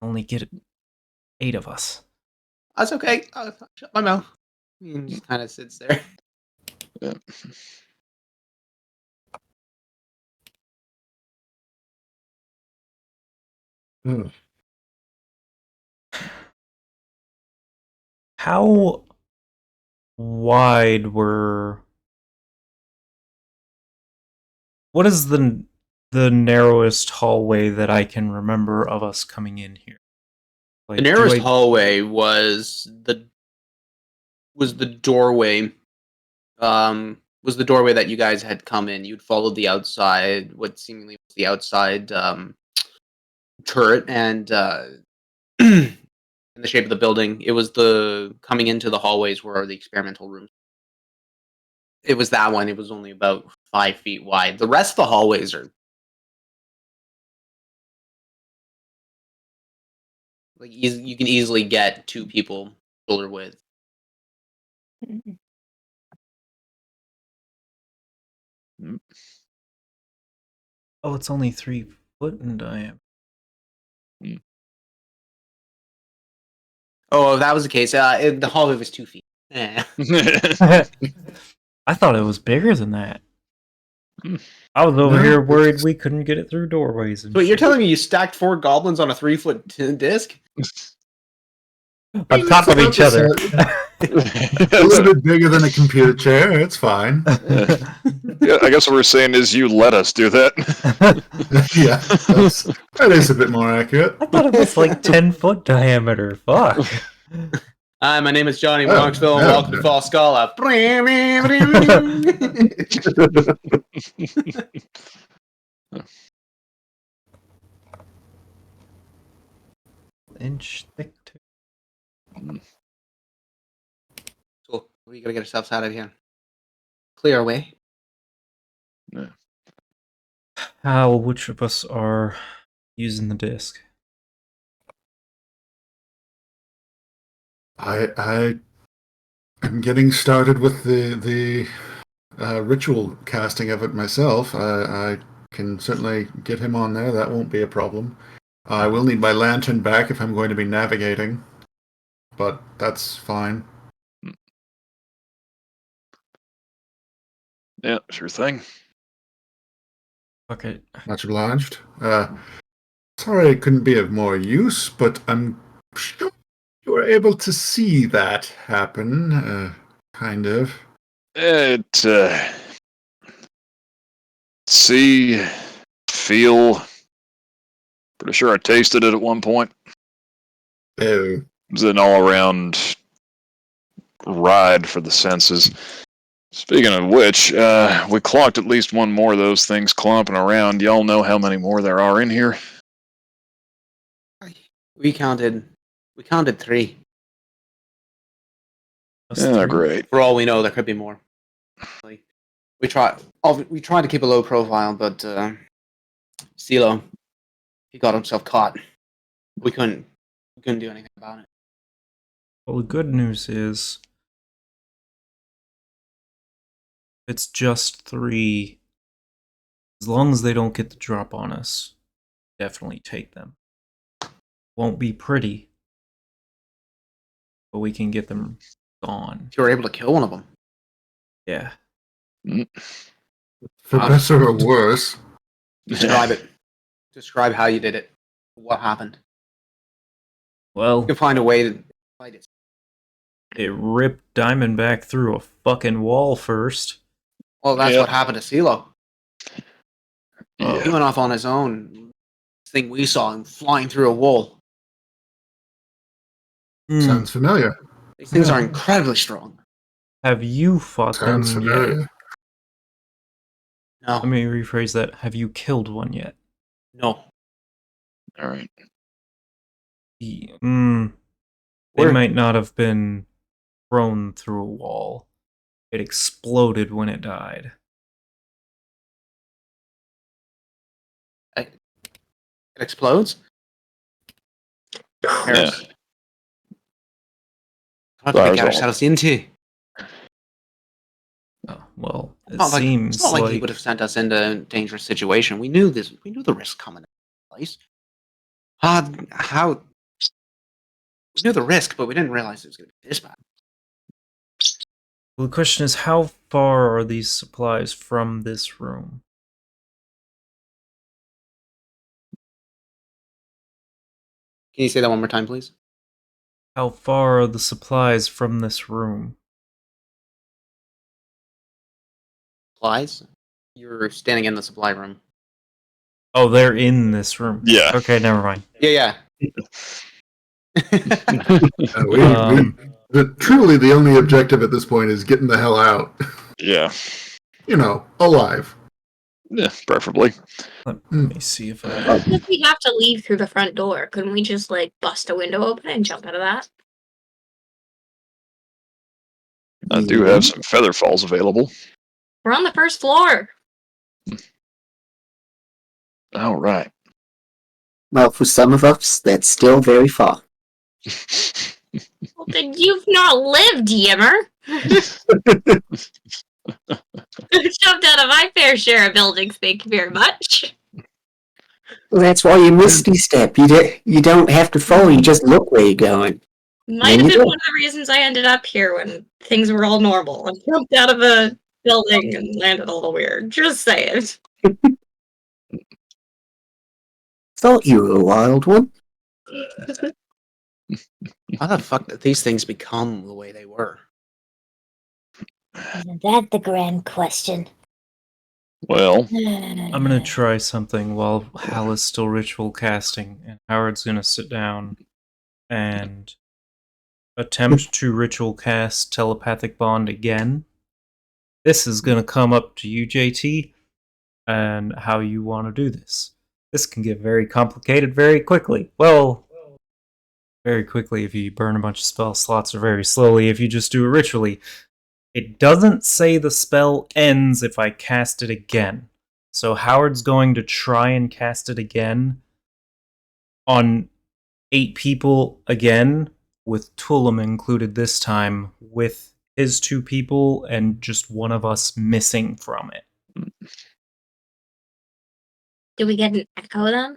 Only get 8 of us. That's okay. I'll shut my mouth. And just kind of sits there. Yeah. Hmm. How wide were... What is the narrowest hallway that I can remember of us coming in here? Like, The do nearest I- hallway was the doorway. Was the doorway that you guys had come in. You'd followed the outside, what seemingly was the outside turret, and in the shape of the building. It was the coming into the hallways where the experimental rooms. It was that one. It was only about 5 feet wide. The rest of the hallways are like you can easily get 2 people shoulder width. Oh, it's only 3 foot in diameter. Oh, if that was the case, the hallway was 2 feet. Eh. I thought it was bigger than that. Hmm. I was over No, here worried it's- we couldn't get it through doorways. And So you're shit. telling me you stacked 4 goblins on a 3-foot disc? On top of It's each other. a little bit bigger than a computer chair. It's fine. Yeah, I guess what we're saying is you let us do that. Yeah, that is a bit more accurate. I thought it was like 10-foot diameter. Fuck. Hi, my name is Johnny Oh, Marksville, and no, welcome to no. Falskallan. Inch thick. So we gotta get ourselves out of here. Clear away. How? Which of us are using the disc? I am getting started with the ritual casting of it myself. I can certainly get him on there. That won't be a problem. I will need my lantern back if I'm going to be navigating, but that's fine. Yeah, sure thing. Fuck it. Much obliged. Sorry I couldn't be of more use, but I'm sure you were able to see that happen, kind of. It, see, feel, pretty sure I tasted it at one point. Oh, It was an all-around ride for the senses. Speaking of which, we clocked at least one more of those things clomping around. Y'all know how many more there are in here? We counted 3. Us Yeah, 3? great. For all we know, there could be more. Like, we tried to keep a low profile, but CeeLo, he got himself caught. We couldn't do anything about it. Well, the good news is it's just 3. As long as they don't get the drop on us, definitely take them. Won't be pretty, but we can get them gone. If you were able to kill one of them. Yeah. for better or worse. Describe it. Describe how you did it. What happened? Well, You can find a way to fight it. it ripped Diamondback through a fucking wall first. Well, that's Yep. what happened to CeeLo. Yeah. He went off on his own. Thing we saw him flying through a wall. Sounds familiar. These things are incredibly strong. Have you fought Sounds them yet? familiar. No, Let me rephrase that. Have you killed one yet? no. All right. They Where- might not have been thrown through a wall. It exploded when it died. It explodes. Harris. What did we Fire's get all- ourselves into? Oh, well, it It's seems not like he like would have sent us into a dangerous situation. We knew this. We knew the risk coming in place. How? We knew the risk, but we didn't realize it was going to be this bad. well, the question is, how far are these supplies from this room? Can you say that one more time, please? How far are the supplies from this room? Supplies? You're standing in the supply room. Oh, they're in this room. Yeah. Okay, never mind. Yeah. Truly, the only objective at this point is getting the hell out. Yeah. Alive. Yeah, preferably. Let me see if I. What if we have to leave through the front door? Couldn't we just like bust a window open and jump out of that? I do have some feather falls available. We're on the first floor. All right. Well, for some of us, that's still very far. Well, then you've not lived, Yimmer. I've jumped out of my fair share of buildings, thank you very much. Well, that's why you misty step. You don't have to fall. You just look where you're going. Might have been one of the reasons I ended up here when things were all normal. I jumped out of a building and landed a little weird. Just saying. Thought you were a wild one. How the fuck did these things become the way they were? Isn't that the grand question? Well, I'm gonna try something while Hal is still ritual casting, and Howard's gonna sit down and attempt to ritual cast telepathic bond again. This is gonna come up to you, JT, and how you want to do this. This can get very complicated very quickly. Well, very quickly if you burn a bunch of spell slots, or very slowly if you just do it ritually. It doesn't say the spell ends if I cast it again. So Howard's going to try and cast it again on 8 people again, with Tullum included this time, with his 2 people and just one of us missing from it. Do we get an echo then?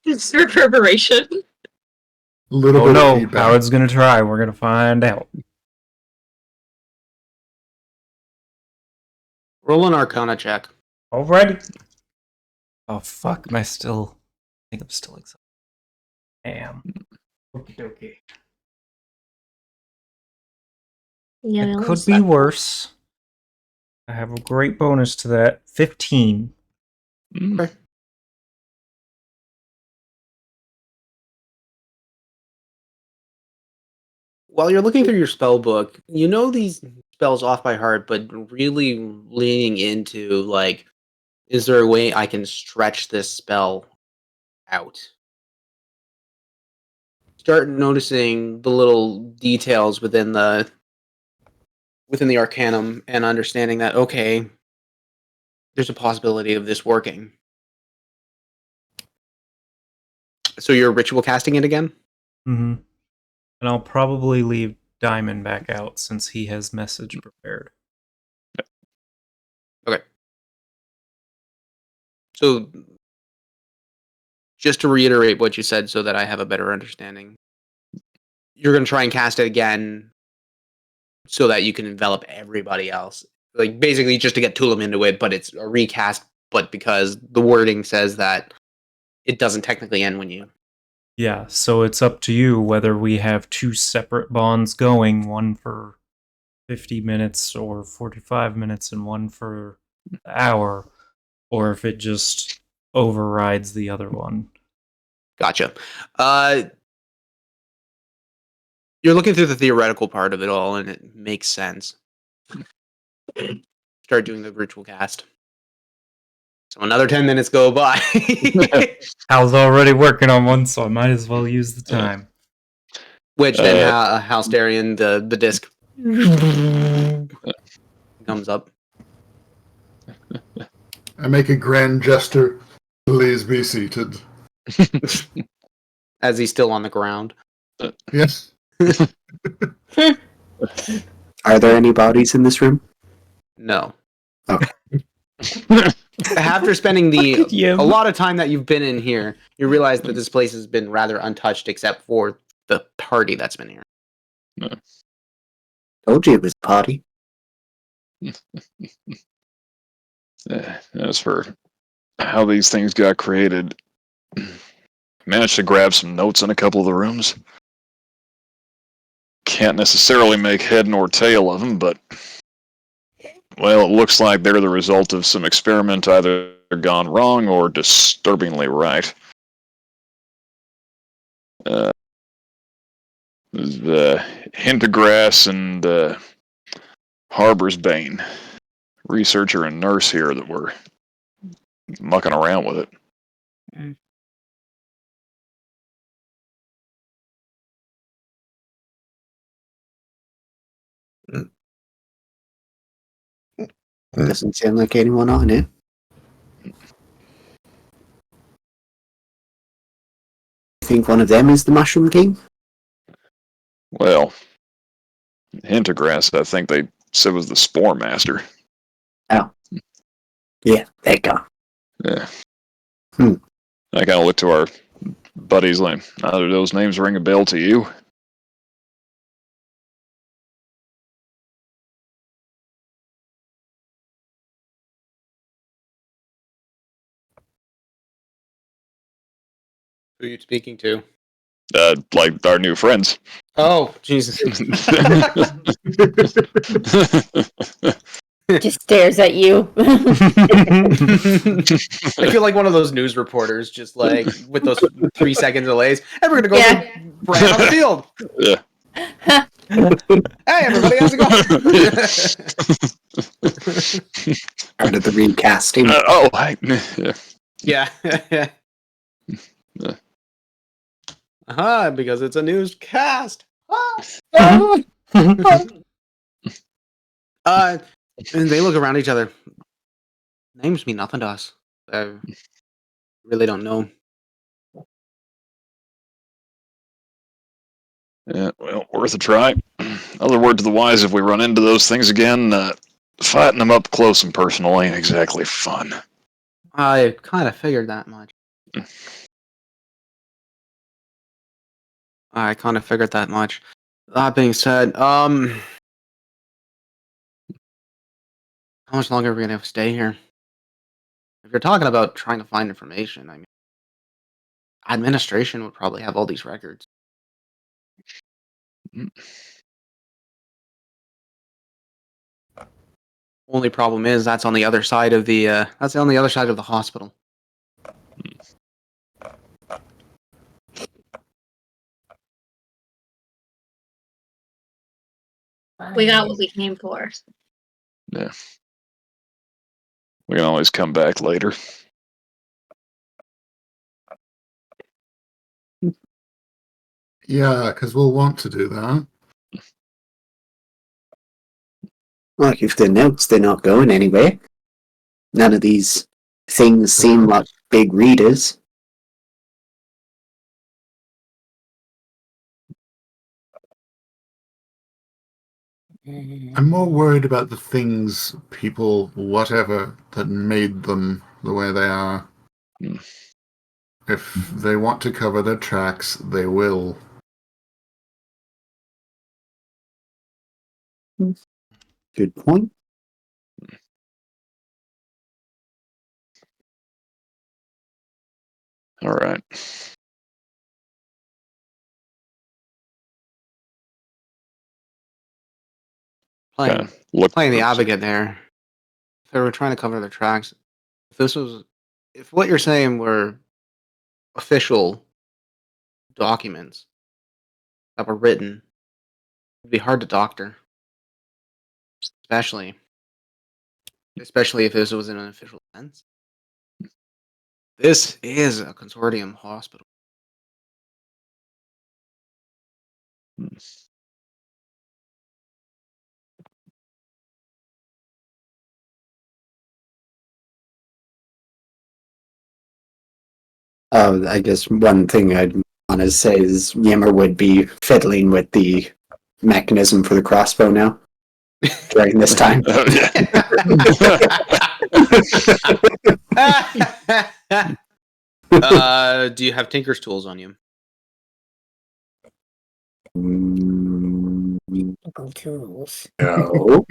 It's reverberation. Little Oh bit of no, feedback. Howard's gonna try. We're gonna find out. Roll an Arcana check. Alrighty. Oh fuck, I think I'm still excited. Damn. Okie dokie. Yeah, It could be worse. I have a great bonus to that. 15. Okay. While you're looking through your spell book, you know these spells off by heart, but really leaning into, like, is there a way I can stretch this spell out? Start noticing the little details within the Arcanum and understanding that, okay, there's a possibility of this working. So you're ritual casting it again? Mm-hmm. And I'll probably leave Diamondback out since he has message prepared. Okay. So, just to reiterate what you said so that I have a better understanding, you're going to try and cast it again so that you can envelop everybody else. Like, basically just to get Tullum into it, but it's a recast, but because the wording says that it doesn't technically end when you... Yeah, so it's up to you whether we have 2 separate bonds going, one for 50 minutes or 45 minutes and one for an hour, or if it just overrides the other one. Gotcha. You're looking through the theoretical part of it all, and it makes sense. Start doing the ritual cast. So another 10 minutes go by. Hal's already working on one, so I might as well use the time. Which then Halsterian, the disc comes up. I make a grand gesture. Please be seated. As he's still on the ground. Yes. Are there any bodies in this room? No. Okay. After spending Look at a you. lot of time that you've been in here, you realize that this place has been rather untouched except for the party that's been here. Told you it was a party. As for how these things got created, managed to grab some notes in a couple of the rooms. Can't necessarily make head nor tail of them, but well, it looks like they're the result of some experiment either gone wrong or disturbingly right. The Hintergrass and Harbor's Bane, researcher and nurse here that were mucking around with it. Doesn't sound like anyone on it. Think one of them is the Mushroom King? Well, Hintergrass, I think they said was the Spore Master. Yeah, that guy. Yeah. Hmm. I kind of look to our buddies like, either those names ring a bell to you? Who are you speaking to? Like our new friends. Oh, Jesus. Just stares at you. I feel like one of those news reporters, just like with those 3-second delays. And we're gonna go Yeah. to Brad on the field. Yeah. Hey, everybody, how's it going? Part of the recasting. Yeah. Because it's a newscast. And they look around each other. Names mean nothing to us. I really don't know. Yeah, well, worth a try. Other word to the wise, if we run into those things again, fighting them up close and personal ain't exactly fun. I kind of figured that much. That being said, how much longer are we gonna stay here? If you're talking about trying to find information, I mean, administration would probably have all these records. Only problem is that's on the other side of the hospital. We got what we came for. Yeah. We can always come back later. Yeah, because we'll want to do that. Like, if they're notes, they're not going anywhere. None of these things seem like big readers. I'm more worried about the things, people, whatever, that made them the way they are. If they want to cover their tracks, they will. Good point. All right. Playing the advocate there. If they were trying to cover their tracks, if what you're saying were official documents that were written, it'd be hard to doctor. Especially if this was in an official sense. This is a consortium hospital. I guess one thing I'd want to say is Yimmer would be fiddling with the mechanism for the crossbow now. during this time. Do you have Tinker's tools on you? Tentacle tools. No.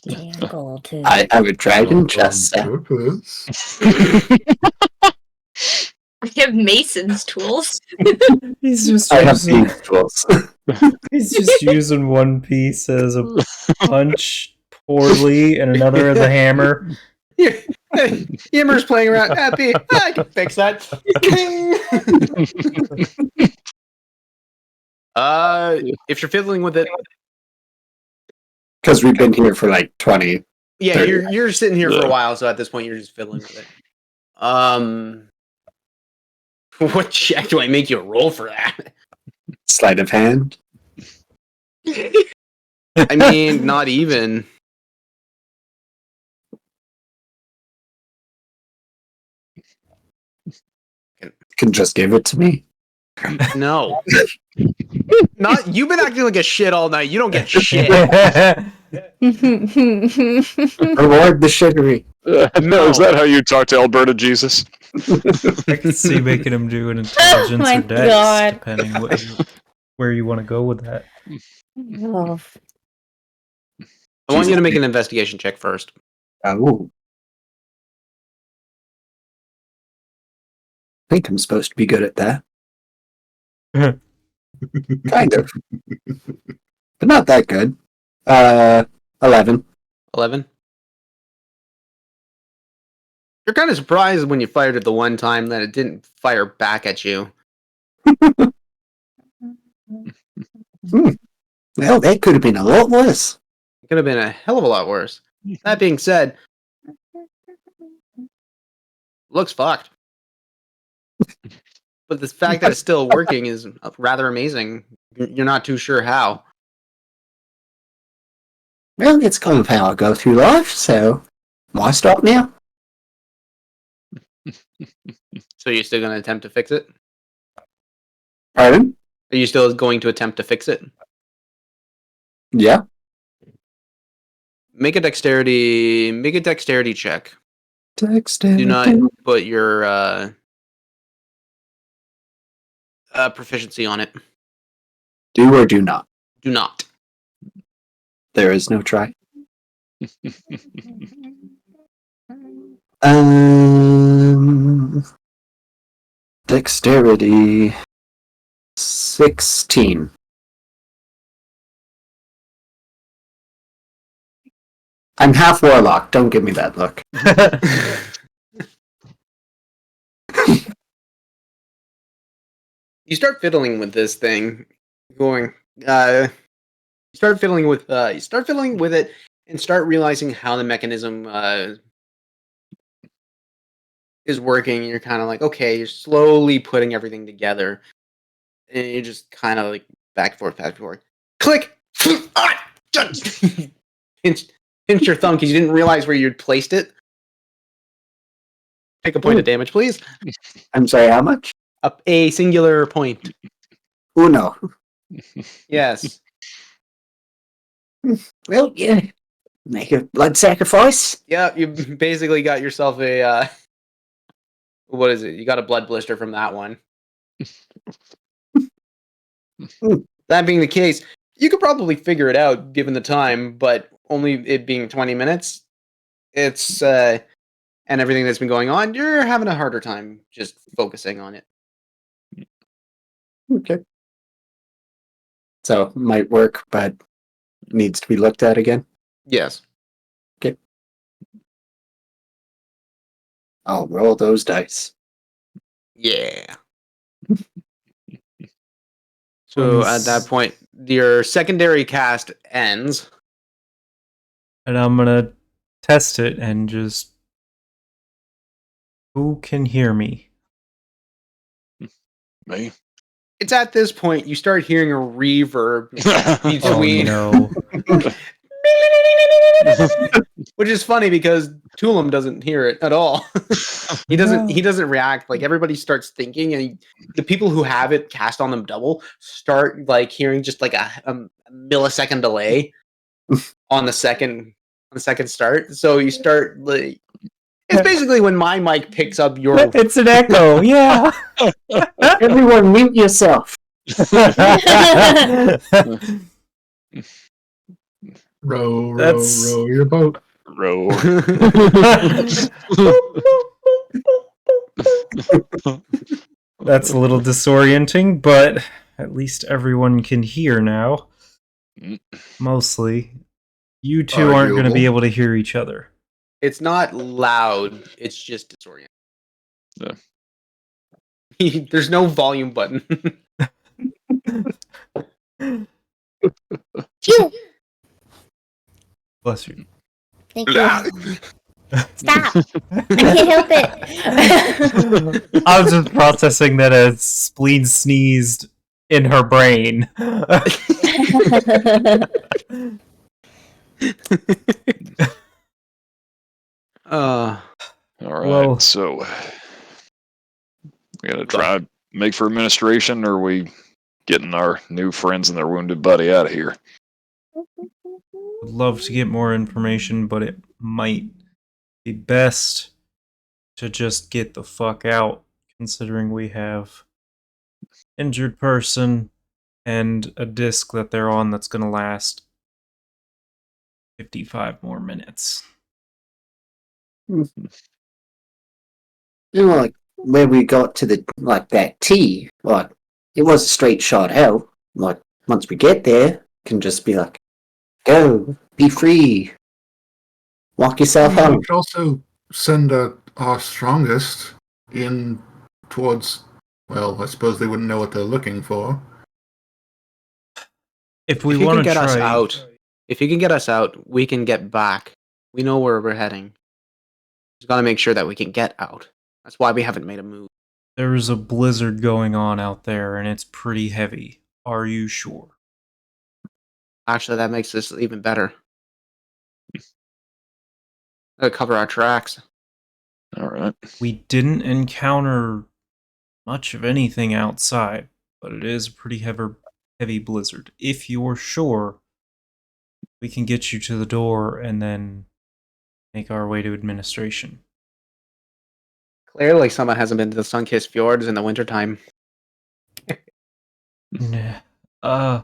Tentacle tools. I have a dragon On chest set. purpose. I have Mason's tools. He's just I have using, these tools. he's just using one piece as a punch poorly and another as a hammer. Yimmer's playing around. Happy. I can fix that. If you're fiddling with it, Because we've been here for like 20. yeah, 30. you're sitting here for Yeah. a while, so at this point you're just fiddling with it. What check do I make you roll for that? Sleight of hand. I mean, not even. Can just give it to me. No. Not you've been acting like a shit all night. You don't get shit. Reward the shittery. No, is that how you talk to Alberta Jesus? I can see making him do an intelligence my or dex, God. depending where you want to go with that. Oh, I want you to make an investigation check first. Oh. I think I'm supposed to be good at that. Kind of. But not that good. 11. 11. You're kind of surprised when you fired it the one time that it didn't fire back at you. Well, that could have been a lot worse. It could have been a hell of a lot worse. That being said, looks fucked. But the fact that it's still working is rather amazing. You're not too sure how. Well, it's kind of how I go through life, so why stop now? So you're still going to attempt to fix it? Pardon? Are you still going to attempt to fix it? Yeah. Make a dexterity check. Dexterity. Do not put your proficiency on it. Do or do not. Do not. There is no try. Dexterity 16. I'm half warlock. Don't give me that look. You start fiddling with this thing, going. You start fiddling with it, and start realizing how the mechanism is working. You're kind of like, okay, you're slowly putting everything together, and you're just kind of like back and forth. Click. pinch your thumb because you didn't realize where you'd placed it. Take a point of damage, please. I'm sorry, how much? Up a singular point. Uno. Yes. Well, yeah. Make a blood sacrifice. Yeah, you basically got yourself a what is it? You got a blood blister from that one. That being the case, you could probably figure it out given the time, but only it being 20 minutes. It's and everything that's been going on, you're having a harder time just focusing on it. Okay. So, might work, but needs to be looked at again. Yes. I'll roll those dice. Yeah. So at that point, your secondary cast ends. And I'm gonna test it and just... Who can hear me? Me? It's at this point you start hearing a reverb Oh between, no. which is funny because Tulum doesn't hear it at all. He doesn't react. Like everybody starts thinking, and the people who have it cast on them double start like hearing just like a millisecond delay. on the second start. So you start like it's basically when my mic picks up your. It's an echo, yeah. Everyone mute yourself. Row, That's- row your boat. Row. That's a little disorienting, but at least everyone can hear now. Mostly. You two aren't going to be Arguable. able to hear each other. It's not loud. It's just disorienting. Yeah. There's no volume button. Phew. Bless you. Thank you. Stop. I can't help it. I was just processing that as Spleen sneezed in her brain. All right, Well- so we gotta try make for administration, or are we getting our new friends and their wounded buddy out of here? Would love to get more information, but it might be best to just get the fuck out, considering we have injured person and a disc that they're on that's going to last 55 more minutes. You know, like where we got to the that T, like it was a straight shot out. Like once we get there, can just be like, go, be free, walk yourself We home. could also send our strongest in towards. Well, I suppose they wouldn't know what they're looking for. If we If you want can to get try, us out, if you can get us out, we can get back. We know where we're heading. Just gotta make sure that we can get out. That's why we haven't made a move. there's a blizzard going on out there, and it's pretty heavy. Are you sure? Actually, that makes this even better. Gotta cover our tracks. All right. We didn't encounter much of anything outside, but it is a pretty heavy blizzard. If you're sure, we can get you to the door and then make our way to administration. Clearly, someone hasn't been to the Sun-Kissed Fjords in the wintertime. Nah.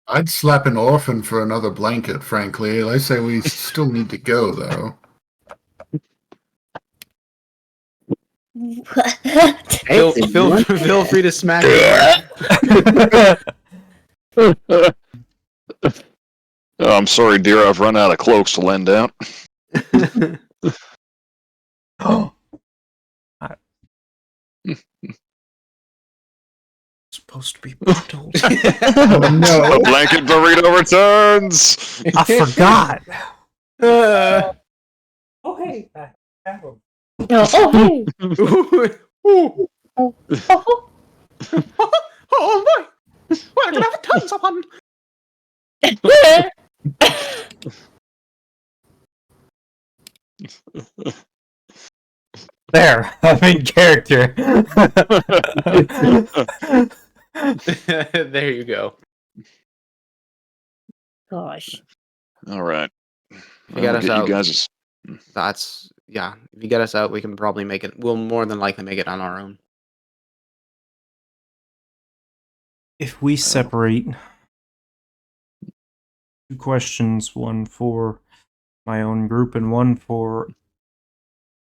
I'd slap an orphan for another blanket, frankly. I say we still need to go, though. Feel free to smack it. Oh, I'm sorry, dear. I've run out of cloaks to lend out. Supposed to be bundled. Oh, no. The blanket burrito returns. I forgot. Oh, hey. Oh, Oh my! We're gonna have tons of fun. There, I'm in character. There you go. gosh. All right. You got us get out. You guys. That's yeah. If you get us out, we can probably make it. We'll more than likely make it on our own. If we separate, 2 questions, one for my own group and one for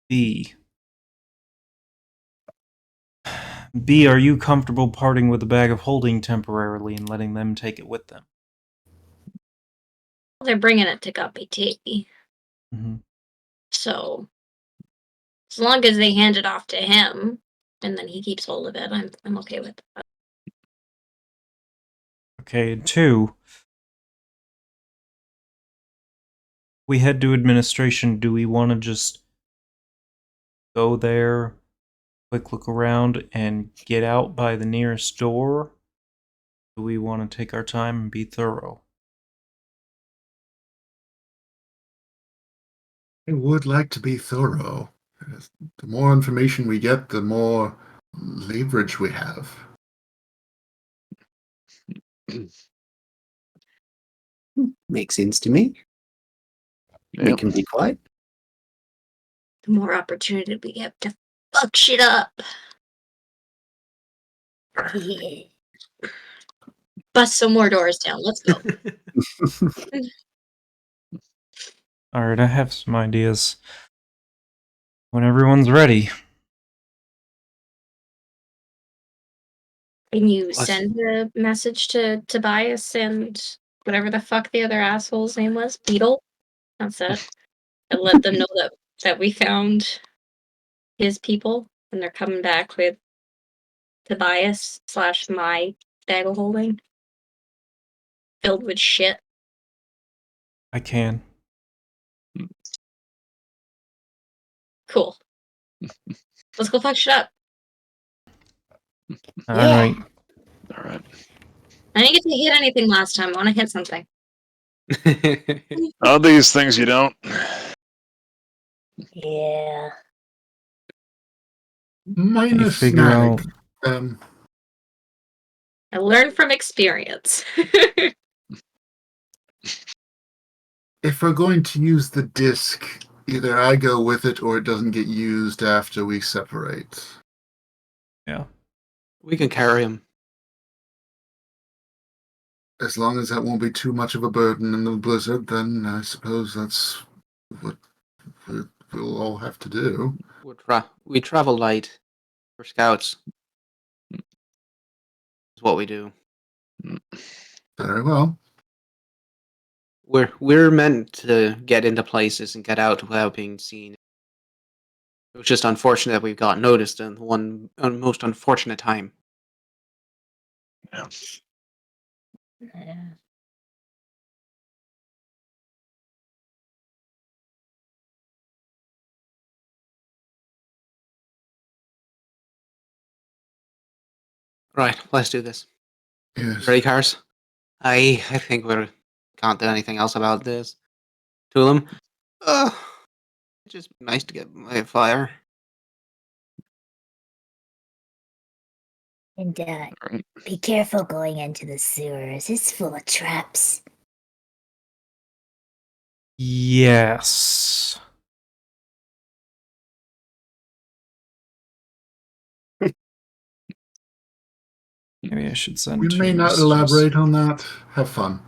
B. B, are you comfortable parting with the bag of holding temporarily and letting them take it with them? They're bringing it to Guppy T. Mm-hmm. So, as long as they hand it off to him, and then he keeps hold of it, I'm okay with that. Okay, and 2, we head to administration. Do we want to just go there, quick look around, and get out by the nearest door? Do we want to take our time and be thorough? I would like to be thorough. The more information we get, the more leverage we have. Makes sense to me. We Yep. can be quiet. The more opportunity we get to fuck shit up. Yeah. Bust some more doors down. Let's go. Alright, I have some ideas. When everyone's ready. Can you Let's- send a message to Tobias and whatever the fuck the other asshole's name was? Beetle? That's it. And let them know that we found his people and they're coming back with Tobias / my bag of holding filled with shit. I can. Cool. Let's go fuck shit up. Alright. All right. I didn't get to hit anything last time. I want to hit something. Oh, these things you don't. Yeah. Minus figure snag. out- I learned from experience. If we're going to use the disc, either I go with it or it doesn't get used after we separate. Yeah. We can carry him. As long as that won't be too much of a burden in the blizzard, then I suppose that's what we'll all have to do. We travel light for scouts. Is what we do. Very well. We're meant to get into places and get out without being seen. It was just unfortunate that we got noticed in one most unfortunate time. Yeah. Yeah. Right, let's do this. Yes. Ready, cars? I think we can't do anything else about this. Two of them. It's just nice to get my fire. And Right. be careful going into the sewers. It's full of traps. Yes. Maybe I should send We two may not messages. elaborate on that. Have fun.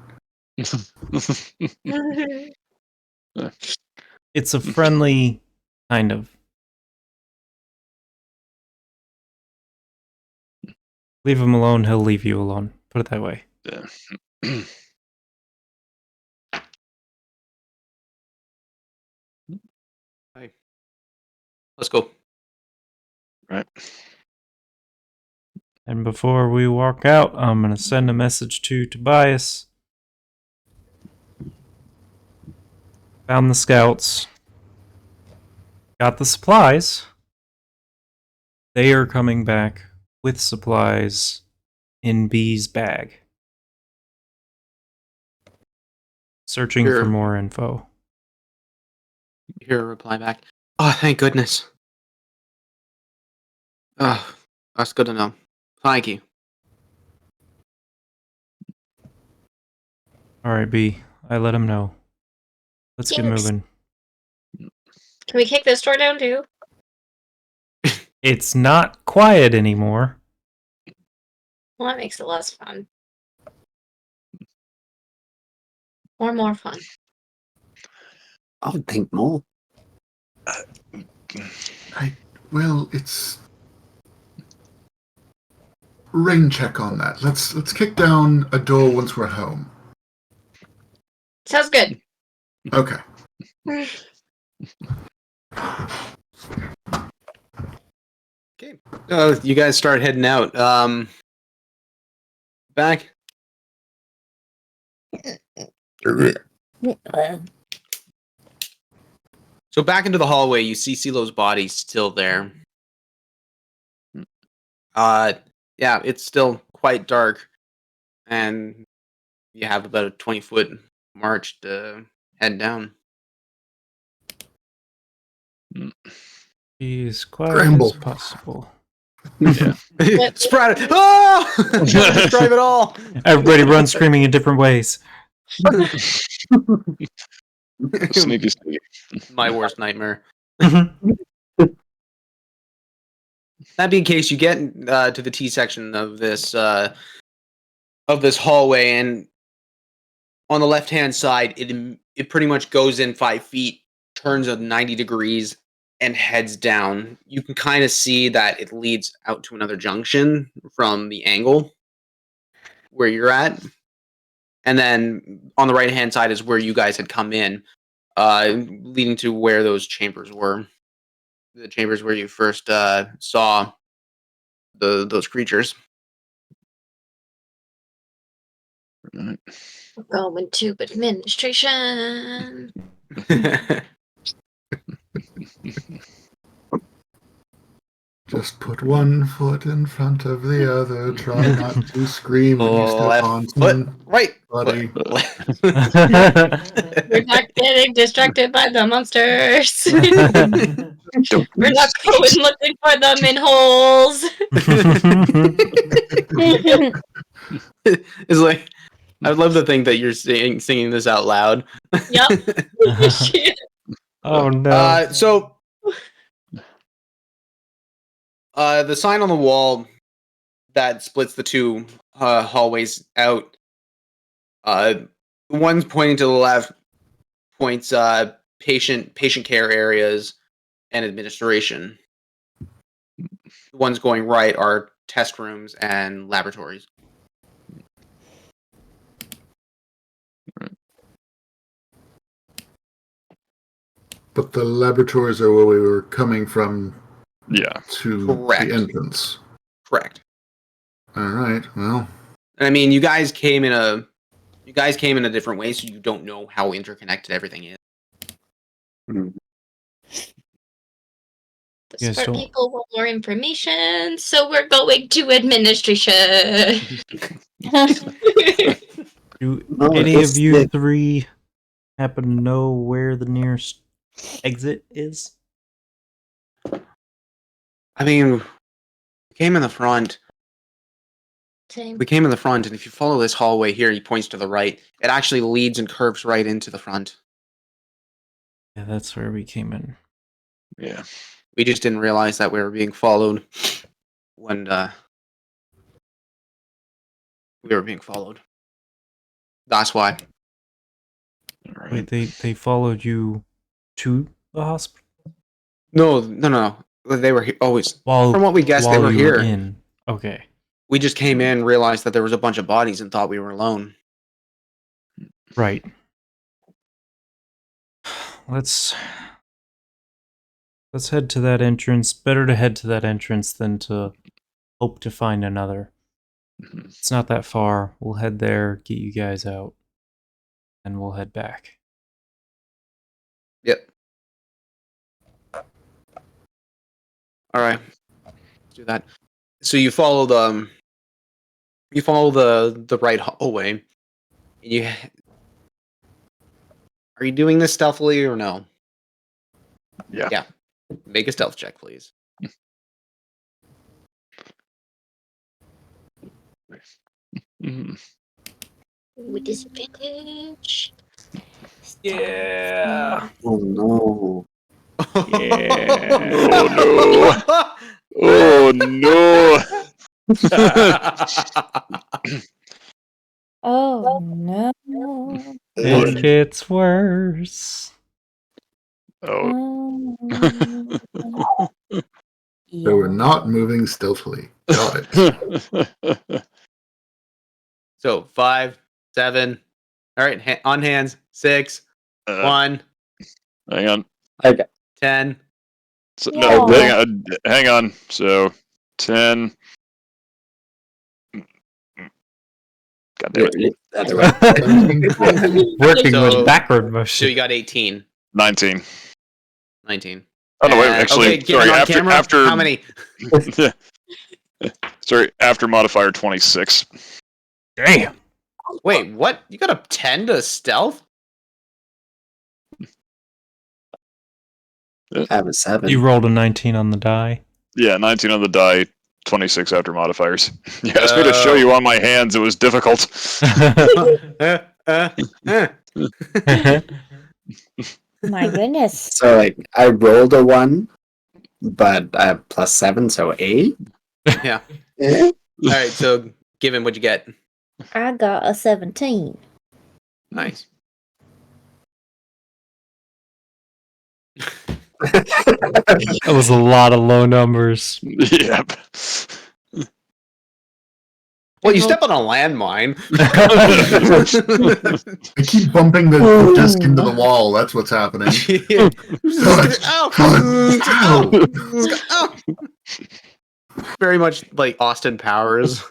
It's a friendly kind of. Leave him alone, he'll leave you alone. Put it that way. Yeah. Let's go. Right. And before we walk out, I'm going to send a message to Tobias. Found the scouts. Got the supplies. They are coming back with supplies in B's bag. Searching Sure. for more info. Here, reply back. Oh, thank goodness. Oh, that's good to know. Thank you. Alright, B. I let him know. Let's get Thanks. moving. Can we kick this door down too? It's not quiet anymore. Well, that makes it less fun. Or more fun. I would think more. Well, it's rain check on that. Let's kick down a door once we're home. Sounds good. Okay. Okay. You guys start heading out. Back. So back into the hallway, you see CeeLo's body still there. Yeah, it's still quite dark, and you have about a 20-foot march to head down. Be as quiet Scramble. as possible. Yeah. Sprout it! Oh! Describe it all. Everybody runs screaming in different ways. Sneaky, sneaky. My worst nightmare. Mhm. That being the case, you get to the T section of this hallway, and on the left hand side, it pretty much goes in 5 feet, turns at 90 degrees, and heads down. You can kind of see that it leads out to another junction from the angle where you're at, and then on the right hand side is where you guys had come in, leading to where those chambers were. The chambers where you first saw those creatures. Right. Going to administration. Just put one foot in front of the other. Try not to scream when you step on Left foot, some right buddy. foot. We're not getting distracted by the monsters. We're not going looking for them in holes. It's like, I would love to think that you're singing this out loud. Yep. Shit. Oh no. So, the sign on the wall that splits the two hallways out, the one's pointing to the left points patient care areas and administration. The ones going right are test rooms and laboratories. But the laboratories are where we were coming from Yeah. to Correct. the entrance. Correct. All right. Well, I mean, you guys came in a different way, so you don't know how interconnected everything is. The You guys smart don't- people want more information, so we're going to administration. Do Oh, any it's of you the- three happen to know where the nearest exit is? I mean, we came in the front. Same. We came in the front, and if you follow this hallway here, he points to the right. It actually leads and curves right into the front. Yeah, that's where we came in. Yeah. We just didn't realize that we were being followed when we were being followed. That's why. All right. Wait, they followed you to the hospital? No. They were always. While, From what we guessed, they while were you here. in. Okay. We just came in, realized that there was a bunch of bodies, and thought we were alone. Right. Let's head to that entrance. Better to head to that entrance than to hope to find another. Mhm. It's not that far. We'll head there, get you guys out, and we'll head back. Yep. All right. Let's do that. So you follow the right hallway. And you are you doing this stealthily or no? Yeah. Yeah. Make a stealth check, please. Mhm. With disadvantage. Yeah. Oh no. Oh no! Oh no. It gets worse. Oh. Oh. they were not moving stealthily. Got it. So 5, 7. All right, on hands. 6, 1, Hang on. 10. So, no, Yeah. hang on. So 10. God damn it. Working So- with backward So motion. you got 18, 19. 19. Oh no, wait. And- Actually, okay, get sorry. it on After camera? after How many? sorry. After modifier 26. Damn. Wait, what? You got a 10 to stealth? I have a 7. You rolled a 19 on the die. Yeah, 19 on the die. 26 after modifiers. You asked me to show you on my hands. It was difficult. My goodness. So like I rolled a 1, but I have +7, so 8. Yeah. Eh? All right. So, give him what you get. I got a 17. Nice. That was a lot of low numbers. Yep. Well, you step on a landmine. I keep bumping the disc into the wall. That's what's happening. Ow! Very much like Austin Powers.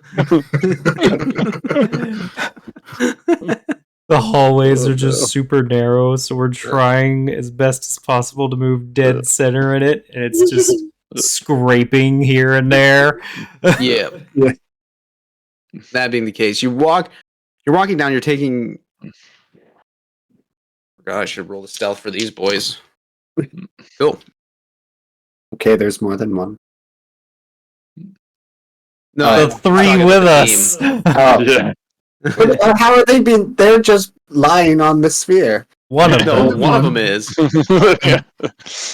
The hallways are just super narrow, so we're trying as best as possible to move dead center in it, and it's just scraping here and there. Yeah. Yeah. That being the case, you're walking down, you're taking. God, I should roll the stealth for these boys. Cool. Okay, there's more than one. No, The I'm 3 talking with about the us. Oh, Yeah. but how are they being? They're just lying on the sphere. One of No, them. one of them is. Yeah.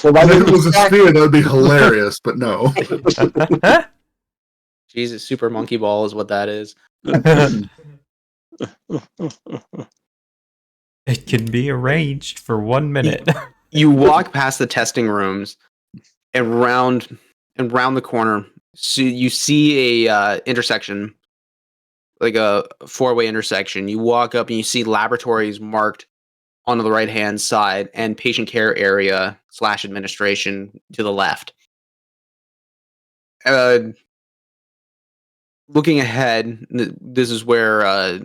Well, why If didn't it was a you sphere, that would be hilarious, but no. Jesus, super monkey ball is what that is. It can be arranged for 1 minute. You walk past the testing rooms and round the corner. So you see a intersection, like a 4-way intersection. You walk up and you see laboratories marked on the right hand side and patient care area / administration to the left. Looking ahead, this is where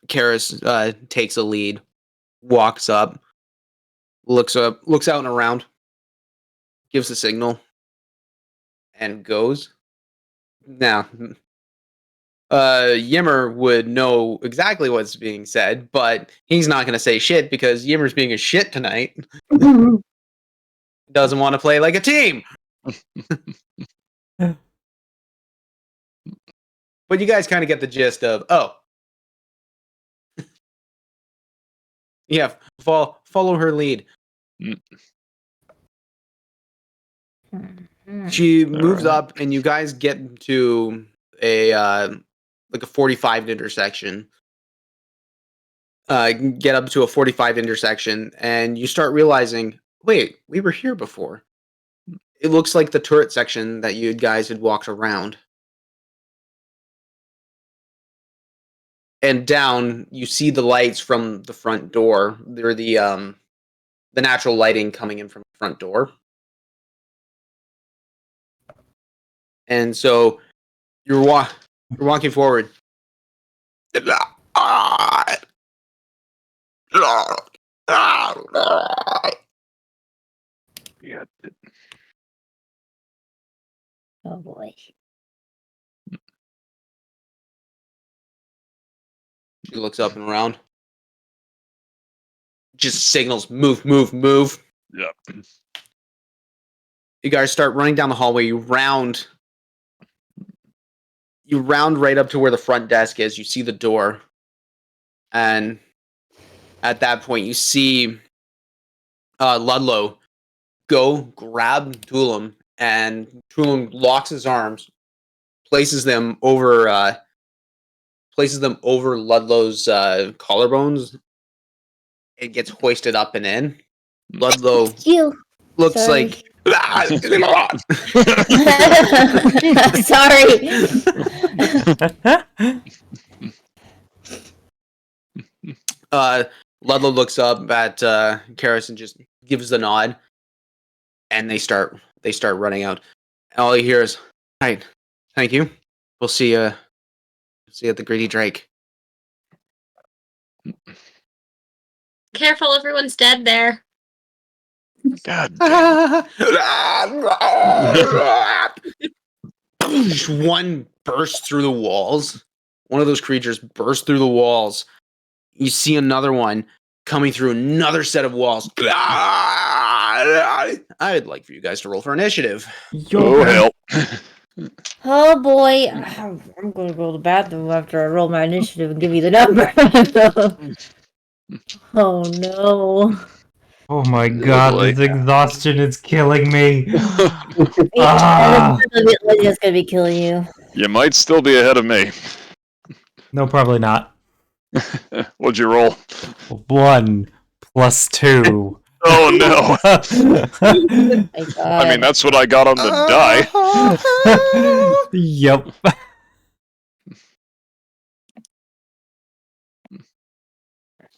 Karis takes a lead, walks up, looks out and around, gives a signal, and goes. Now, Yimmer would know exactly what's being said, but he's not going to say shit because Yimmer's being a shit tonight. Doesn't want to play like a team. But you guys kind of get the gist of, yeah, follow her lead. She moves up, and you guys get to a like a 45 intersection. Get up to a 45 intersection, and you start realizing, wait, we were here before. It looks like the turret section that you guys had walked around. And down, you see the lights from the front door. They're the natural lighting coming in from the front door. And so you're walking forward. Yeah. Oh boy. She looks up and around. Just signals, move, move, move. Yep. You guys start running down the hallway. You round right up to where the front desk is. You see the door. And at that point, you see Ludlow go grab Tulum, and Tulum locks his arms, places them over Ludlow's collarbones. It gets hoisted up and in. Ludlow You. looks Sorry. like Sorry. Ludlow looks up at Karis and just gives the nod, and they start running out. All you hear is, "Right, thank you. We'll see you at the Greedy Drake." Careful, everyone's dead there. God damn. One bursts through the walls. One of those creatures bursts through the walls. You see another one coming through another set of walls. I'd like for you guys to roll for initiative. Oh, hell. Oh boy. I'm gonna go to the bathroom after I roll my initiative and give you the number. Oh no. Oh my Oh, god, boy. this exhaustion is killing me. Ah. Ah! Lydia's gonna be killing you. You might still be ahead of me. No, probably not. What'd you roll? 1 plus 2. Oh no! Oh my god. I mean, that's what I got on the die. Yep.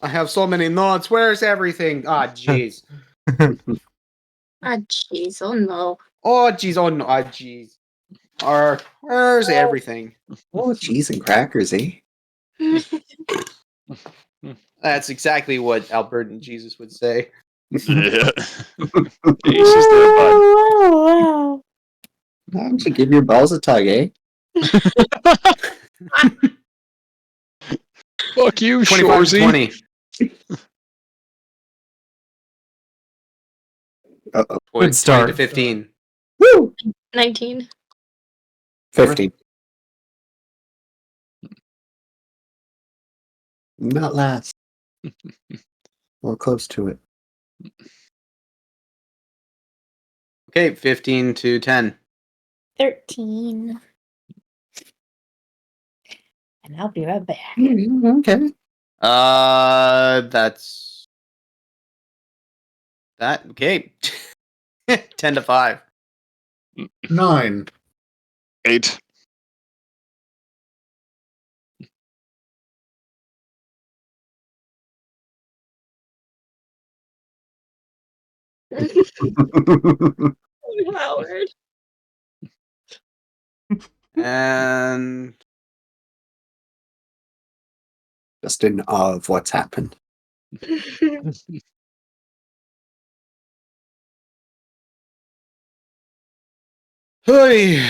I have so many notes. Where's everything? Ah, jeez. Ah, jeez. Oh no. Oh, jeez. Oh, no. Ah, jeez. Where's everything? Oh, cheese and crackers, eh? That's exactly what Albert and Jesus would say. Yeah. Jesus there, bud. Wow. Why don't you give your balls a tug, eh? Fuck you, 25 to Shorzy. 20. Uh-oh. 20 start. to 15. Woo! 19. 50. Not last. Or close to it. Okay, 15 to 10. 13. And I'll be right back. Okay. That's that. Okay. 10 to 5. 9. 8. Howard. And Just in awe of what's happened. hey.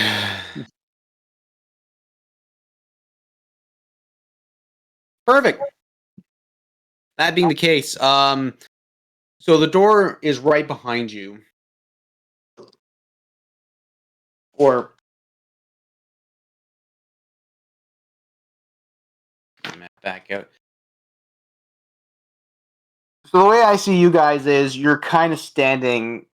Perfect. That being the case, so the door is right behind you. Or back out. So the way I see you guys is you're kind of standing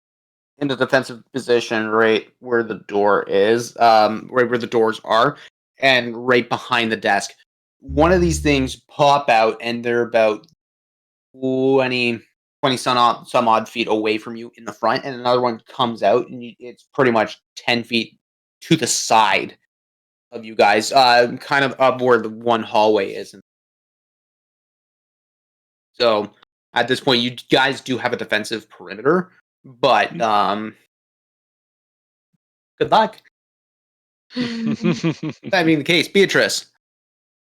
in the defensive position right where the door is, right where the doors are, and right behind the desk. One of these things pop out, and they're about 20 some odd feet away from you in the front, and another one comes out, and it's pretty much 10 feet to the side of you guys, kind of up where the one hallway is. So at this point, you guys do have a defensive perimeter, but good luck. That being the case, Beatrice,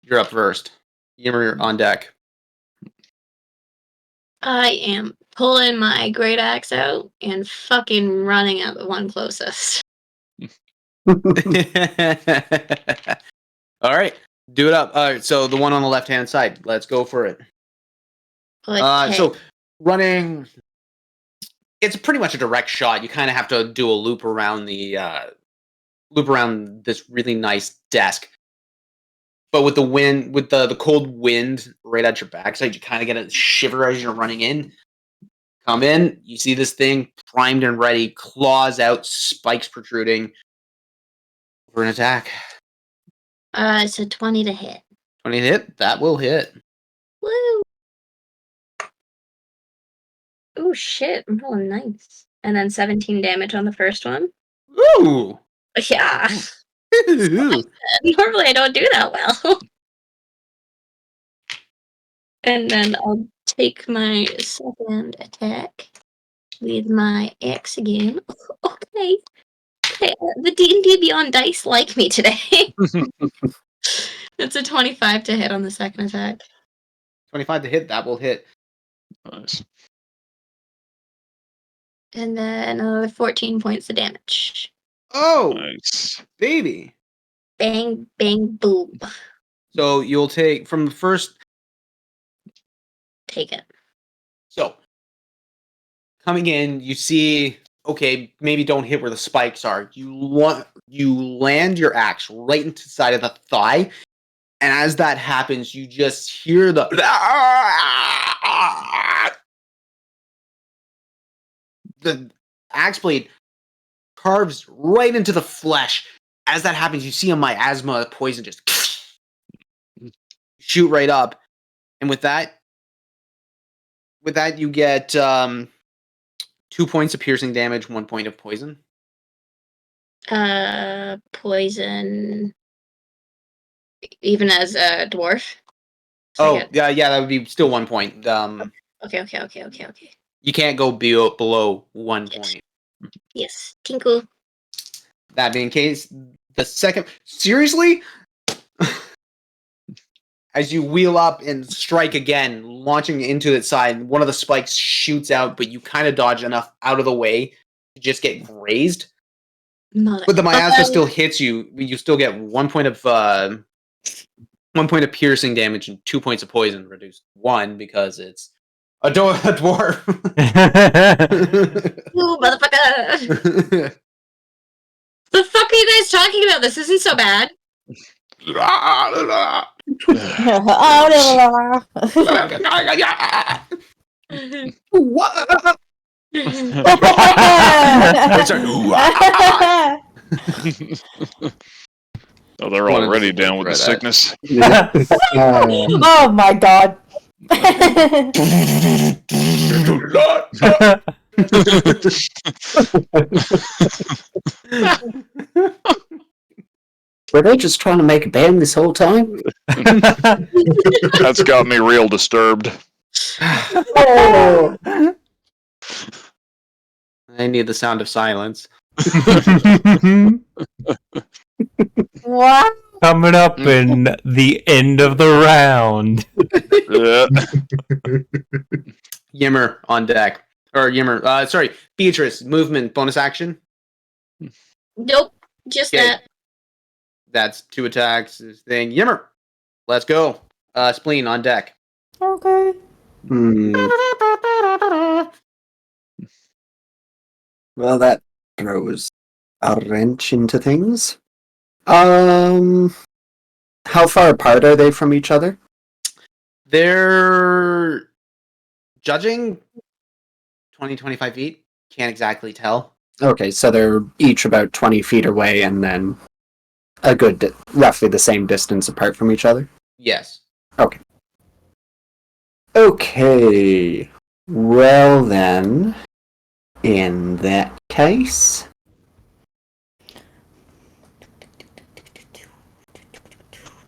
you're up first. You're on deck. I am pulling my great axe out and fucking running at the one closest. All right, do it up. All right, so the one on the left-hand side. Let's go for it. Okay. So running, it's pretty much a direct shot. You kind of have to do a loop around this really nice desk. But with the wind, with the cold wind right at your backside, you kind of get a shiver as you're running in. Come in, you see this thing primed and ready, claws out, spikes protruding for an attack. It's a 20 to hit. 20 to hit, that will hit. Woo! Oh shit, I'm rolling nice. And then 17 damage on the first one. Ooh! Yeah. Ooh. Normally I don't do that well. And then I'll take my second attack with my axe again. Okay. The D&D Beyond dice like me today. It's a 25 to hit on the second attack. 25 to hit, that will hit. Nice. And then another 14 points of damage. Oh, Nice. baby. Bang, bang, boom. So you'll take from the first. Take it. So coming in, you see. Okay, maybe don't hit where the spikes are. You land your axe right into the side of the thigh, and as that happens, you just hear the the axe blade carves right into the flesh. As that happens, you see a miasma poison just shoot right up, and with that you get 2 points of piercing damage, 1 point of poison. Poison. Even as a dwarf. Oh, yeah, that would be still 1 point. Okay. You can't go below 1 point. Yes, tinkle. That being case, the second... Seriously? As you wheel up and strike again, launching into its side, one of the spikes shoots out, but you kind of dodge enough out of the way to just get grazed. But the miasma still hits you. You still get 1 point of 1 point of piercing damage and 2 points of poison reduced. 1 because it's a dwarf. Ooh, motherfucker! The fuck are you guys talking about? This isn't so bad. Oh, they're already down with the sickness. Oh my god. Were they just trying to make a band this whole time? That's got me real disturbed. Oh. I need the sound of silence. What? Coming up in the end of the round. Yimmer on deck. Or Yimmer, sorry, Beatrice, movement, bonus action. Nope, just Okay. that. That's 2 attacks. This thing. Yimmer, let's go. Spleen on deck. Okay. Well, that throws a wrench into things. How far apart are they from each other? They're judging 20-25 feet. Can't exactly tell. Okay, so they're each about 20 feet away and then a good, roughly the same distance apart from each other? Yes. Okay. Well then, in that case...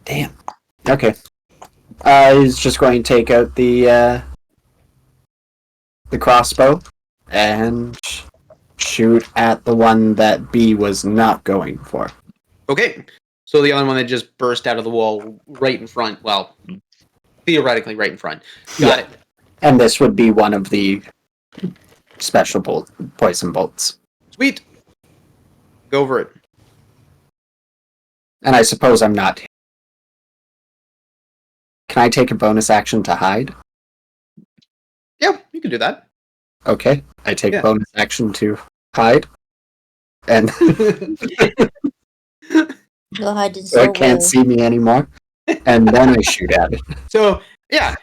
Damn. Okay. He's just going to take out the crossbow and shoot at the one that B was not going for. Okay. So the other one that just burst out of the wall right in front. Well, theoretically right in front. Got it. And this would be one of the special poison bolts. Sweet. Go over it. And I suppose I'm not... Can I take a bonus action to hide? Yeah, you can do that. Okay, I take Yeah. bonus action to hide. And Go hide in so it can't see me anymore. And then I shoot at it. So, yeah.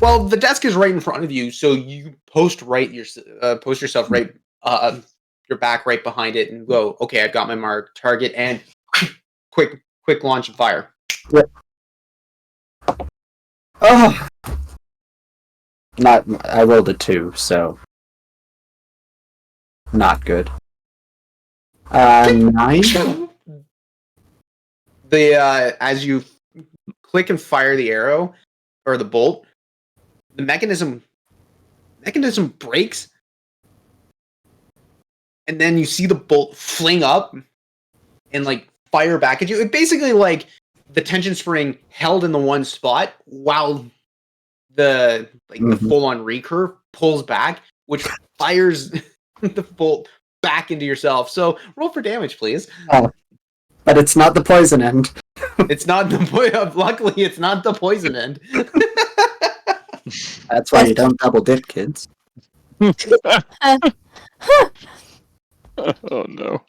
Well, the desk is right in front of you, so you post yourself right, your back right behind it, and go. Okay, I've got my mark, target, and quick launch and fire. Oh, I rolled a 2, so not good. 9. As you click and fire the arrow or the bolt, the mechanism breaks, and then you see the bolt fling up and fire back at you. It basically the tension spring held in the one spot while the full on recurve pulls back, which fires the bolt back into yourself. So roll for damage, please. But it's not the poison end. It's not the luckily it's not the poison end. That's why you don't double dip, kids. Oh no.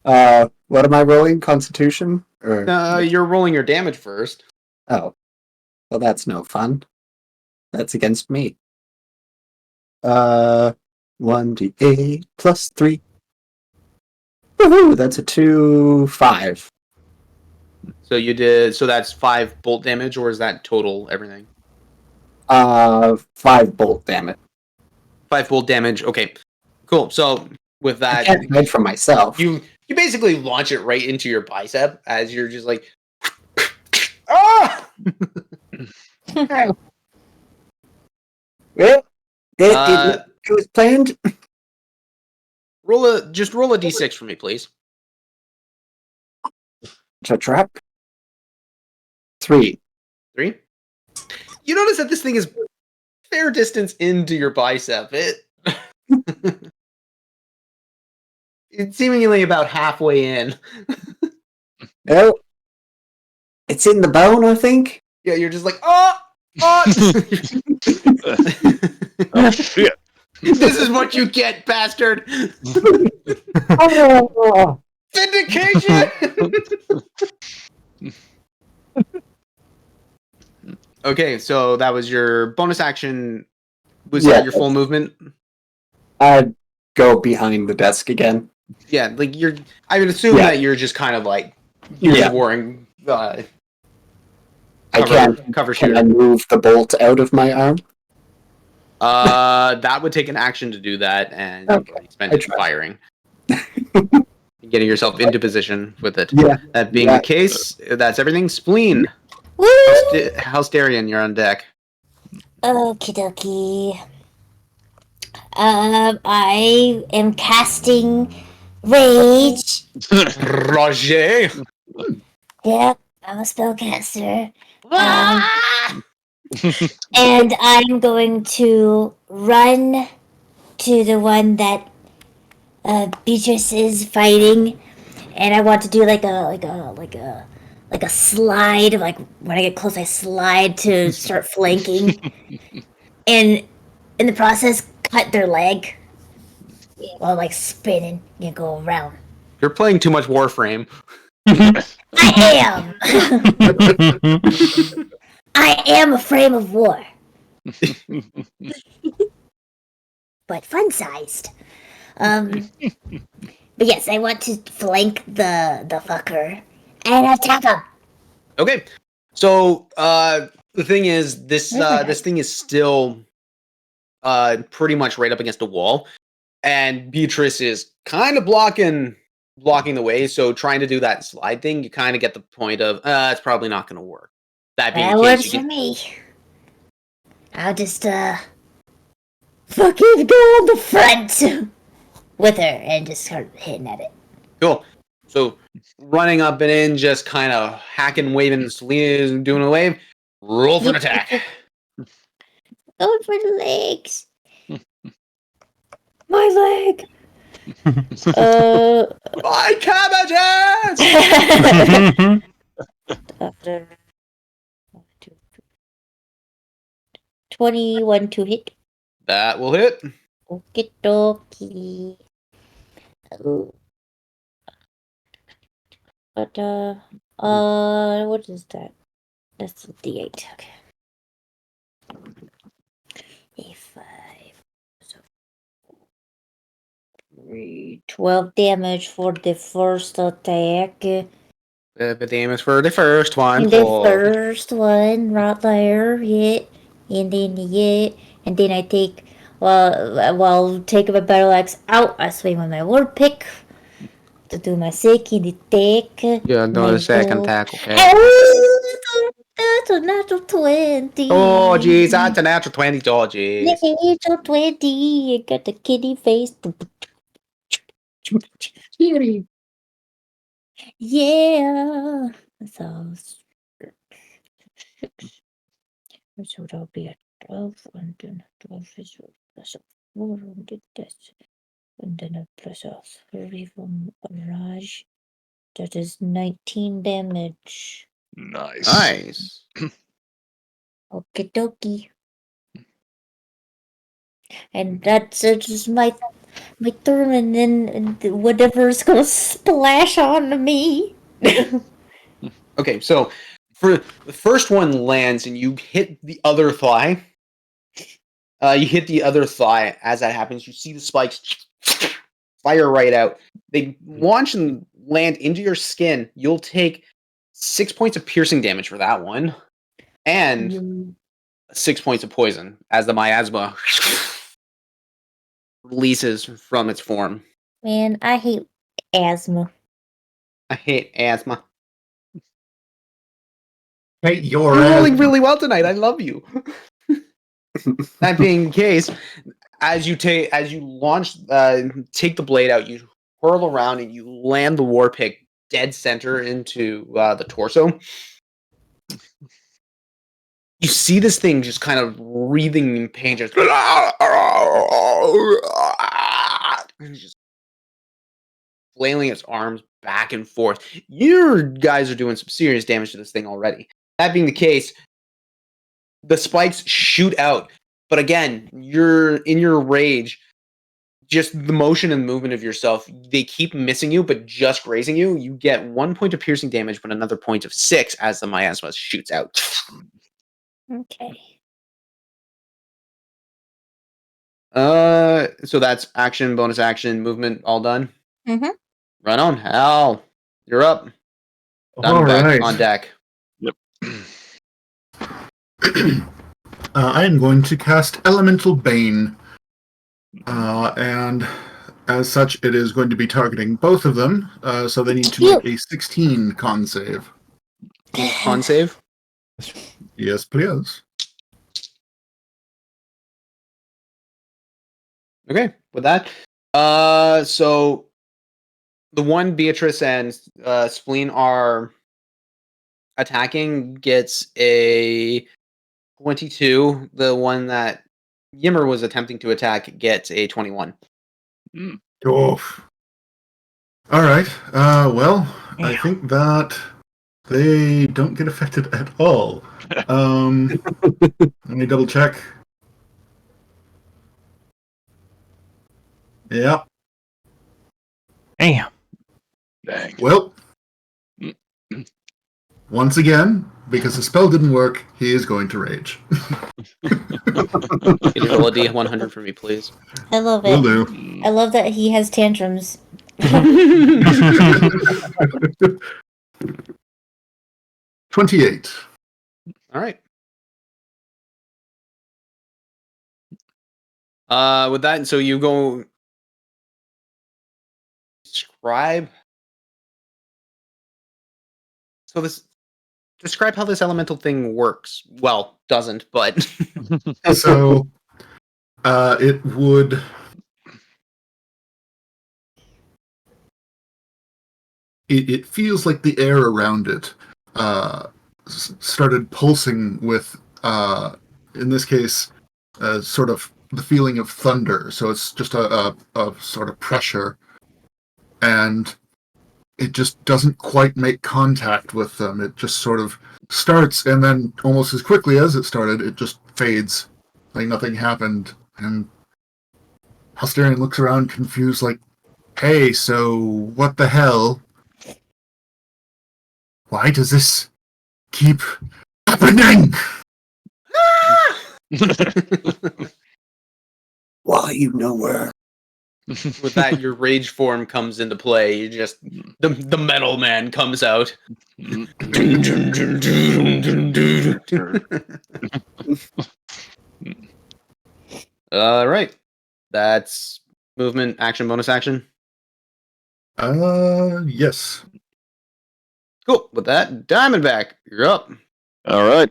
What am I rolling? Constitution? Or You're rolling your damage first. oh, well, that's no fun. That's against me. 9 1d8 plus 3. Woohoo! That's a 2, 5. So that's 5 bolt damage, or is that total everything? 5 bolt damage. 5 bolt damage. Okay, cool. So with I that, can't hide from myself. you basically launch it right into your bicep as you're just like, ah! Well, it was planned. roll a d6 for me, please. To trap. 3. 3. You notice that this thing is fair distance into your bicep. It's seemingly about halfway in. Oh, it's in the bone, I think. Yeah, you're just like, oh! Oh, shit. This is what you get, bastard! Oh, Vindication! Okay, so that was your bonus action. Was that your full movement? I'd go behind the desk again. Yeah, like I would assume that you're just kind of like you're just wearing I can't. cover Can shield. I move the bolt out of my arm? That would take an action to do that, and you Okay, can spend I it tried. firing. Getting yourself into position with it. Yeah. That being the case, that's everything. Spleen. Woo! Halsterian, you're on deck. Okie dokie. I am casting Rage. Roger. Yep, I'm a spellcaster. And I'm going to run to the one that Beatrice is fighting, and I want to do like a slide. Like when I get close, I slide to start flanking, and in the process, cut their leg while like spinning. You go around. You're playing too much Warframe. I am. I am a frame of war, but fun-sized. But yes, I want to flank the fucker and attack him. Okay. So the thing is, this thing is still pretty much right up against a wall, and Beatrice is kind of blocking the way. So trying to do that slide thing, you kind of get the point of it's probably not going to work. That being That the works case, for me. I'll just fucking go on the front with her and just start hitting at it. cool. So running up and in, just kind of hacking, waving, doing a wave. Roll for an attack. Going for the legs. My leg. My cabbages! After 21 to hit. That will hit. Okie dokie. But what is that? That's a D8. Okay. A5. So 12 damage for the first attack. The damage for the first one. The first one, right there, yeah. And then I take, while taking my battle axe out, I swing with my war pick to do my second attack. Yeah, no, the second attack, okay. Oh, that's a natural 20. Oh, jeez, that's a natural 20. Oh, jeez. Natural 20. I got the kitty face. Yeah. So that'll be a 12, and then 12 is plus a 4, and then a plus a 3 from Raj. That is 19 damage. Nice. Nice. Okie dokie. And that's just my turn, and then whatever's gonna splash onto me. Okay, so for the first one lands and you hit the other thigh, You hit the other thigh. As that happens, you see the spikes fire right out. They launch and land into your skin. You'll take 6 points of piercing damage for that one, and 6 points of poison as the miasma releases from its form. Man, I hate asthma. I hate asthma. Hey, You're rolling really well tonight. I love you. That being the case, as you launch, take the blade out, you whirl around and you land the war pick dead center into the torso. You see this thing just kind of breathing in pain, just flailing its arms back and forth. You guys are doing some serious damage to this thing already. That being the case, the spikes shoot out, but again, you're in your rage. Just the motion and movement of yourself, they keep missing you, but just grazing you. You get 1 point of piercing damage, but another point of 6 as the miasma shoots out. Okay. So that's action, bonus action, movement, all done. Mhm. Run on, Hal. You're up. All Diamondback right. on deck. Yep. I am going to cast Elemental Bane. And as such, it is going to be targeting both of them. So they need to make a 16 con save. Con save. Yes, please. Okay, with that. So the one Beatrice and Spleen are attacking gets a 22. The one that Yimmer was attempting to attack gets a 21. Oof. All right. Well, I think that they don't get affected at all. Let me double check. Yeah. Damn. Dang. Well, once again, because the spell didn't work, he is going to rage. Can you roll a D100 for me, please? I love Will it. do. I love that he has tantrums. 28. All right. With that, so you go describe. So describe how this elemental thing works. Well, doesn't, but So, it would. It feels like the air around it started pulsing with, in this case, sort of the feeling of thunder. So it's just a sort of pressure, and it just doesn't quite make contact with them. It just sort of starts, and then almost as quickly as it started, it just fades, like nothing happened. And Husterian looks around confused, like, "Hey, so what the hell? Why does this keep happening?" Why you nowhere? with that, your rage form comes into play. You just the metal man comes out. All right, that's movement, action, bonus action. Yes. Cool. With that, Diamondback, you're up. All right.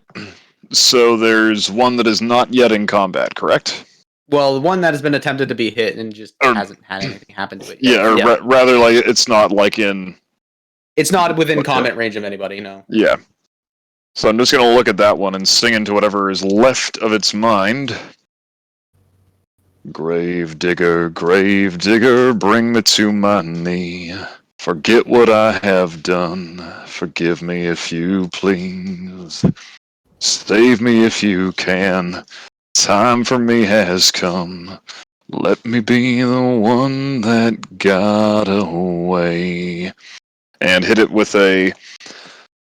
So there's one that is not yet in combat, correct? Well, the one that has been attempted to be hit and just Or- hasn't had anything happen to it Yeah, yet. or rather, like it's not like in. It's not within Okay. combat range of anybody, no. Yeah. So I'm just gonna look at that one and sing into whatever is left of its mind. Grave digger, bring me to my knee. Forget what I have done. Forgive me if you please. Save me if you can. Time for me has come. Let me be the one that got away. And hit it with a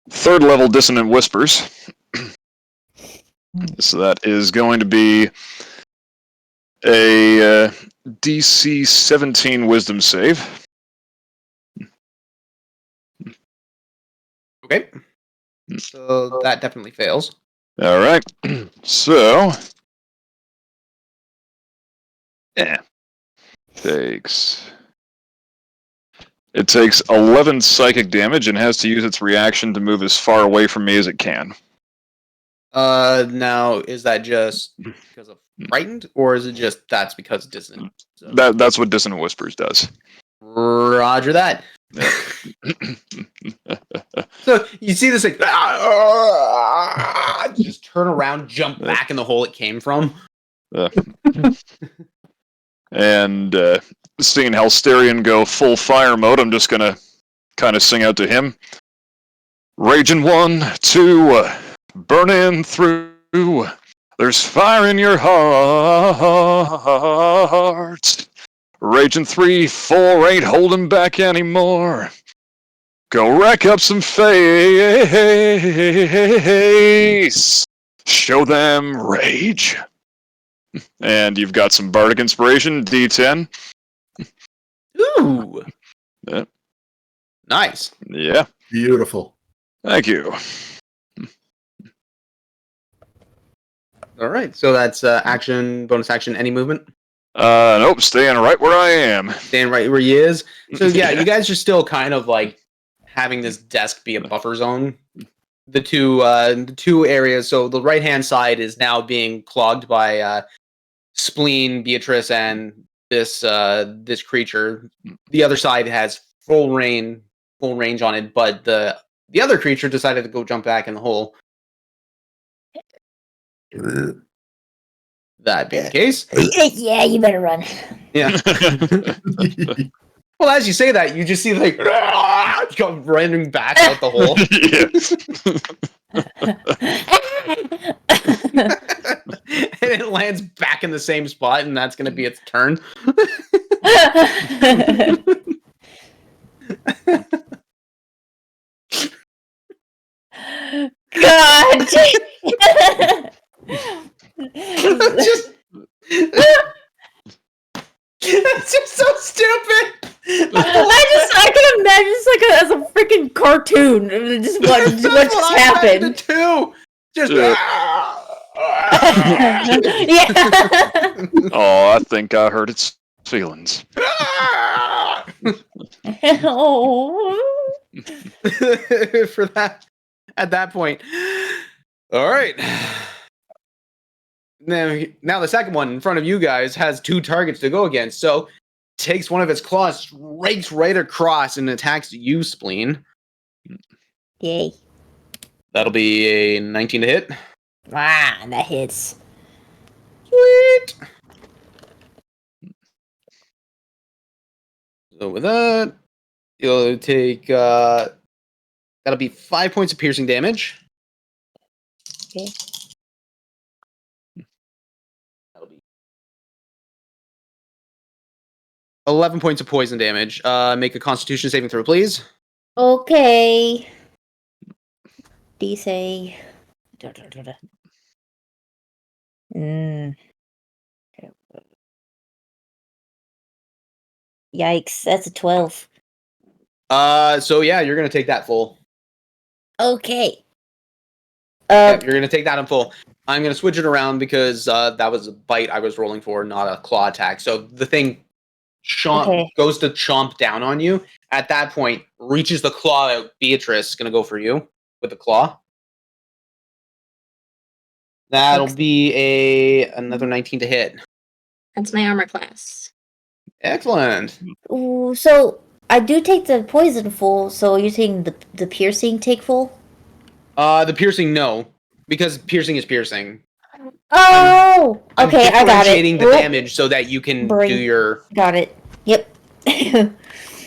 3rd level Dissonant Whispers. So that is going to be a DC 17 Wisdom save. Okay. So that definitely fails. All right. So, it takes 11 psychic damage and has to use its reaction to move as far away from me as it can. Now is that just because of frightened, or is it just that's because dissonant? So, That's what Dissonant Whispers does. Roger that. So you see this like just turn around, jump back in the hole it came from. And seeing Helsterian go full fire mode, I'm just gonna kind of sing out to him. Raging 1, 2, burning through. There's fire in your heart. Raging 3, 4, ain't holding back anymore. Go rack up some face. Show them rage. And you've got some bardic inspiration, D10. Ooh. Yeah. Nice. Yeah. Beautiful. Thank you. All right. So that's action, bonus action, any movement. Nope, staying right where I am. Staying right where he is. So yeah, you guys are still kind of like having this desk be a buffer zone. The two areas. So the right hand side is now being clogged by Spleen, Beatrice, and this creature. The other side has full range on it, but the other creature decided to go jump back in the hole. That being the case, Yeah, you better run. yeah. Well, as you say that, you just see like go running back out the hole. And it lands back in the same spot, and that's going to be its turn. God. It's just so stupid. I can imagine it's like as a freaking cartoon. Just what just happened. Too. Just. Yeah. Oh, I think I hurt its feelings. Oh. For that, at that point. All right. Now the second one in front of you guys has two targets to go against. So takes one of its claws, rakes right across, and attacks you, Spleen. Yay. That'll be a 19 to hit. Ah, that hits. Sweet. So with that, you'll take that'll be 5 points of piercing damage. Okay. That'll be 11 points of poison damage. Make a Constitution saving throw, please. Okay. DC. Yikes, that's a 12. So yeah, you're gonna take that full. Okay. Yeah, you're gonna take that in full. I'm gonna switch it around because that was a bite I was rolling for, not a claw attack. So the thing goes to chomp down on you. At that point, reaches the claw out. Beatrice is gonna go for you with the claw. That'll be another 19 to hit. That's my armor class. Excellent. Ooh, so I do take the poison full, so you're taking the piercing take full? The piercing, no, because piercing is piercing. Oh, okay, I got it. Differentiating the damage so that you can do your. Got it. Yep.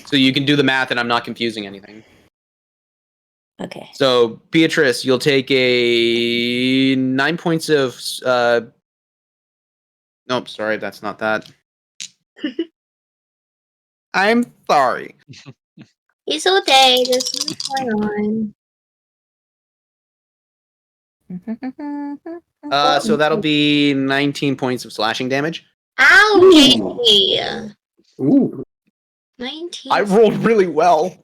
So you can do the math, and I'm not confusing anything. Okay. So Beatrice, you'll take a 9 points of. Nope, sorry, that's not that. I'm sorry. It's okay. Just going on. So that'll be 19 points of slashing damage. Ow, Ooh. JT. Ooh. 19. I rolled really well.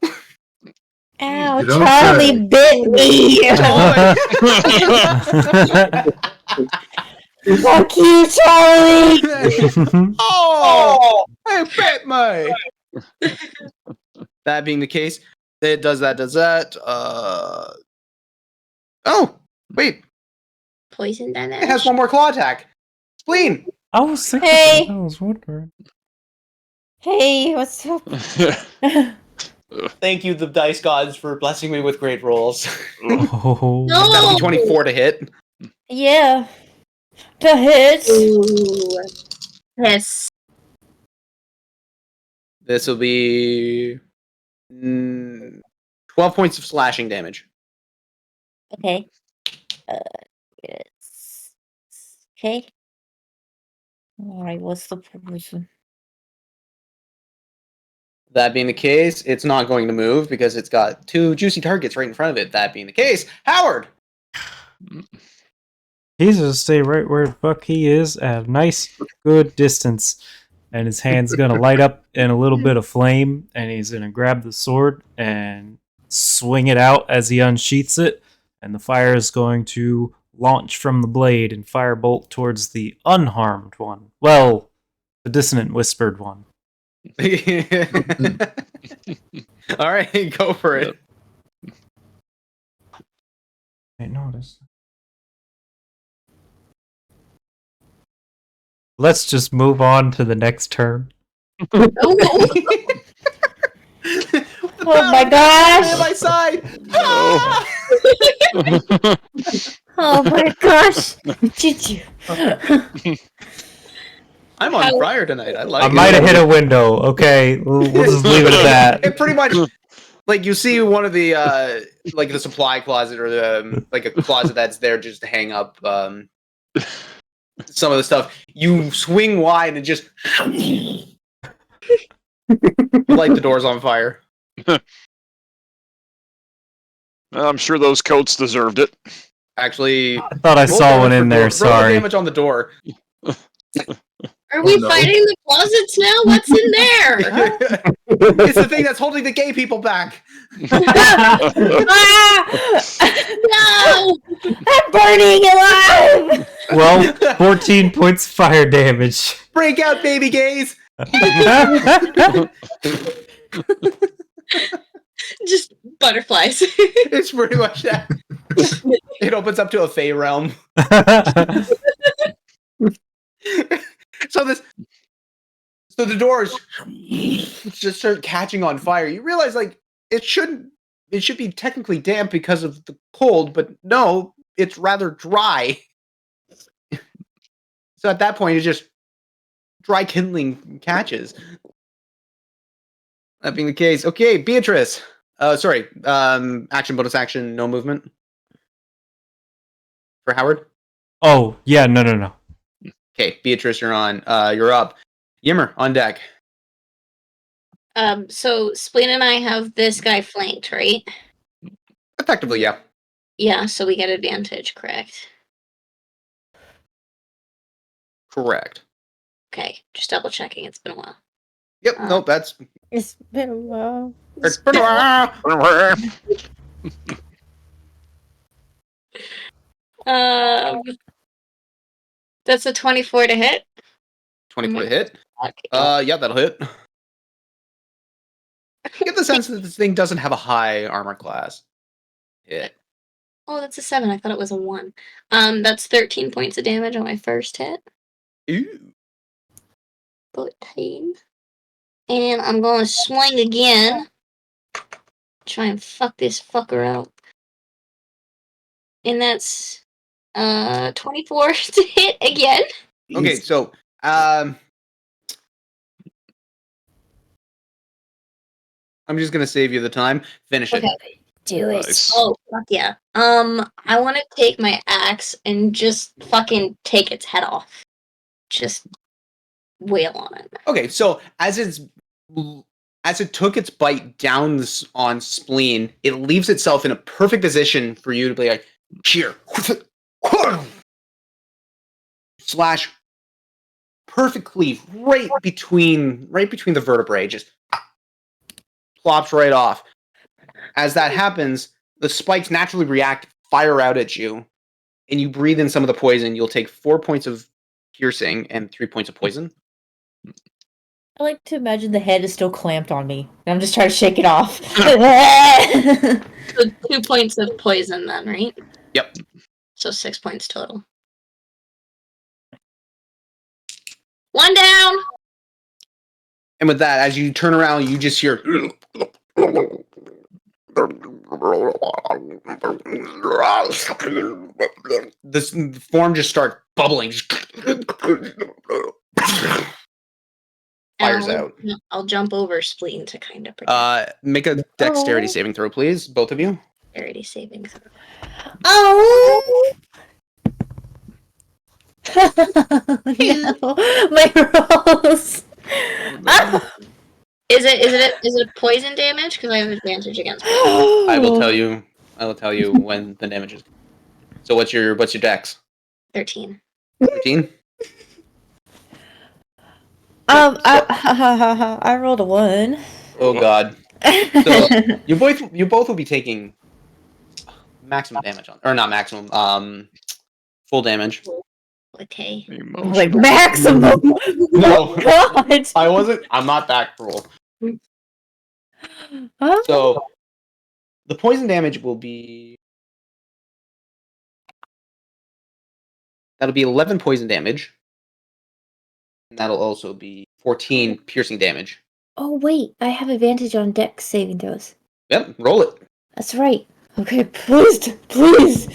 Ow, You don't Charlie say. bit me. Fuck you, Charlie. Oh, I bit me. That being the case, it does that. Oh, wait. Poison damage. It has one more claw attack. Spleen. I was thinking. Hey. I was wondering. Hey, what's up? Thank you, the dice gods, for blessing me with great rolls. Oh. That'll No. be 24 to hit. Yeah. The hits. Ooh. Yes. This will be 12 points of slashing damage. Okay. Yes. Okay. Alright, what's the proposal? That being the case, it's not going to move because it's got two juicy targets right in front of it. That being the case, Howard! He's gonna stay right where the fuck he is at a nice, good distance. And his hand's gonna light up in a little bit of flame, and he's gonna grab the sword and swing it out as he unsheaths it, and the fire is going to launch from the blade and firebolt towards the unharmed one. Well, the dissonant whispered one. Alright, go for it. Wait, no, it is. Let's just move on to the next turn. Oh my gosh! On my side! Oh. Oh my gosh! Did you? I'm on fire tonight. I like I it. might have hit a window. Okay, we'll just leave it at that. It pretty much, like, you see one of the, like, the supply closet or the, like, a closet that's there just to hang up, some of the stuff. You swing wide and just light the doors on fire. I'm sure those coats deserved it. Actually, I thought I roll saw damage one for in there. roll Sorry. damage on the door. Are we no. fighting the closets now? What's in there? It's the thing that's holding the gay people back. Ah! No! I'm burning alive! Well, 14 points of fire damage. Break out, baby gays. Just butterflies. It's pretty much that. It opens up to a Fey realm. So the doors just start catching on fire. You realize, like, it should be technically damp because of the cold, but no, it's rather dry. So at that point, it's just dry kindling catches. That being the case, okay, Beatrice. Sorry, action, bonus action, no movement for Howard. Oh, yeah, no. Okay, Beatrice, you're on. You're up. Yimmer on deck. So Spleen and I have this guy flanked, right? Effectively, yeah. Yeah, so we get advantage, correct? Correct. Okay, just double checking. It's been a while. Yep. Nope. That's. It's been a while. It's been a while. That's a 24 to hit. 24 to hit. Okay. Yeah, that'll hit. You get the sense that this thing doesn't have a high armor class. Hit. Oh, that's a 7. I thought it was a 1. That's 13 points of damage on my first hit. Ooh. 14. And I'm gonna swing again. Try and fuck this fucker out. And that's 24 to hit again. Okay, so I'm just gonna save you the time. Finish it. Okay. Do it. Nice. Oh, fuck yeah. I want to take my axe and just fucking take its head off. Just wail on it. Okay, so as it took its bite down on Spleen, it leaves itself in a perfect position for you to be like, here, slash, perfectly right between the vertebrae, just plops right off. As that happens, the spikes naturally react, fire out at you, and you breathe in some of the poison. You'll take 4 points of piercing and 3 points of poison. I like to imagine the head is still clamped on me, and I'm just trying to shake it off. So 2 points of poison then, right? Yep. So 6 points total. 1 down! And with that, as you turn around, you just hear this form just start bubbling. Fires out. I'll jump over Spleen to kind of protect. Make a dexterity saving throw, please, both of you. Dexterity saving throw. Oh! No, my rolls. Is it poison damage? Because I have advantage against poison. I will tell you when the damage is. So what's your dex? 13. 13? I rolled a 1. Oh god. So you both will be taking maximum damage on, or not maximum, full damage. Okay. Like maximum. No, God. I'm not that cruel. Huh? So the poison damage will be. That'll be 11 poison damage. And that'll also be 14 piercing damage. Oh wait, I have advantage on dex saving throws. Yep, roll it. That's right. Okay, please.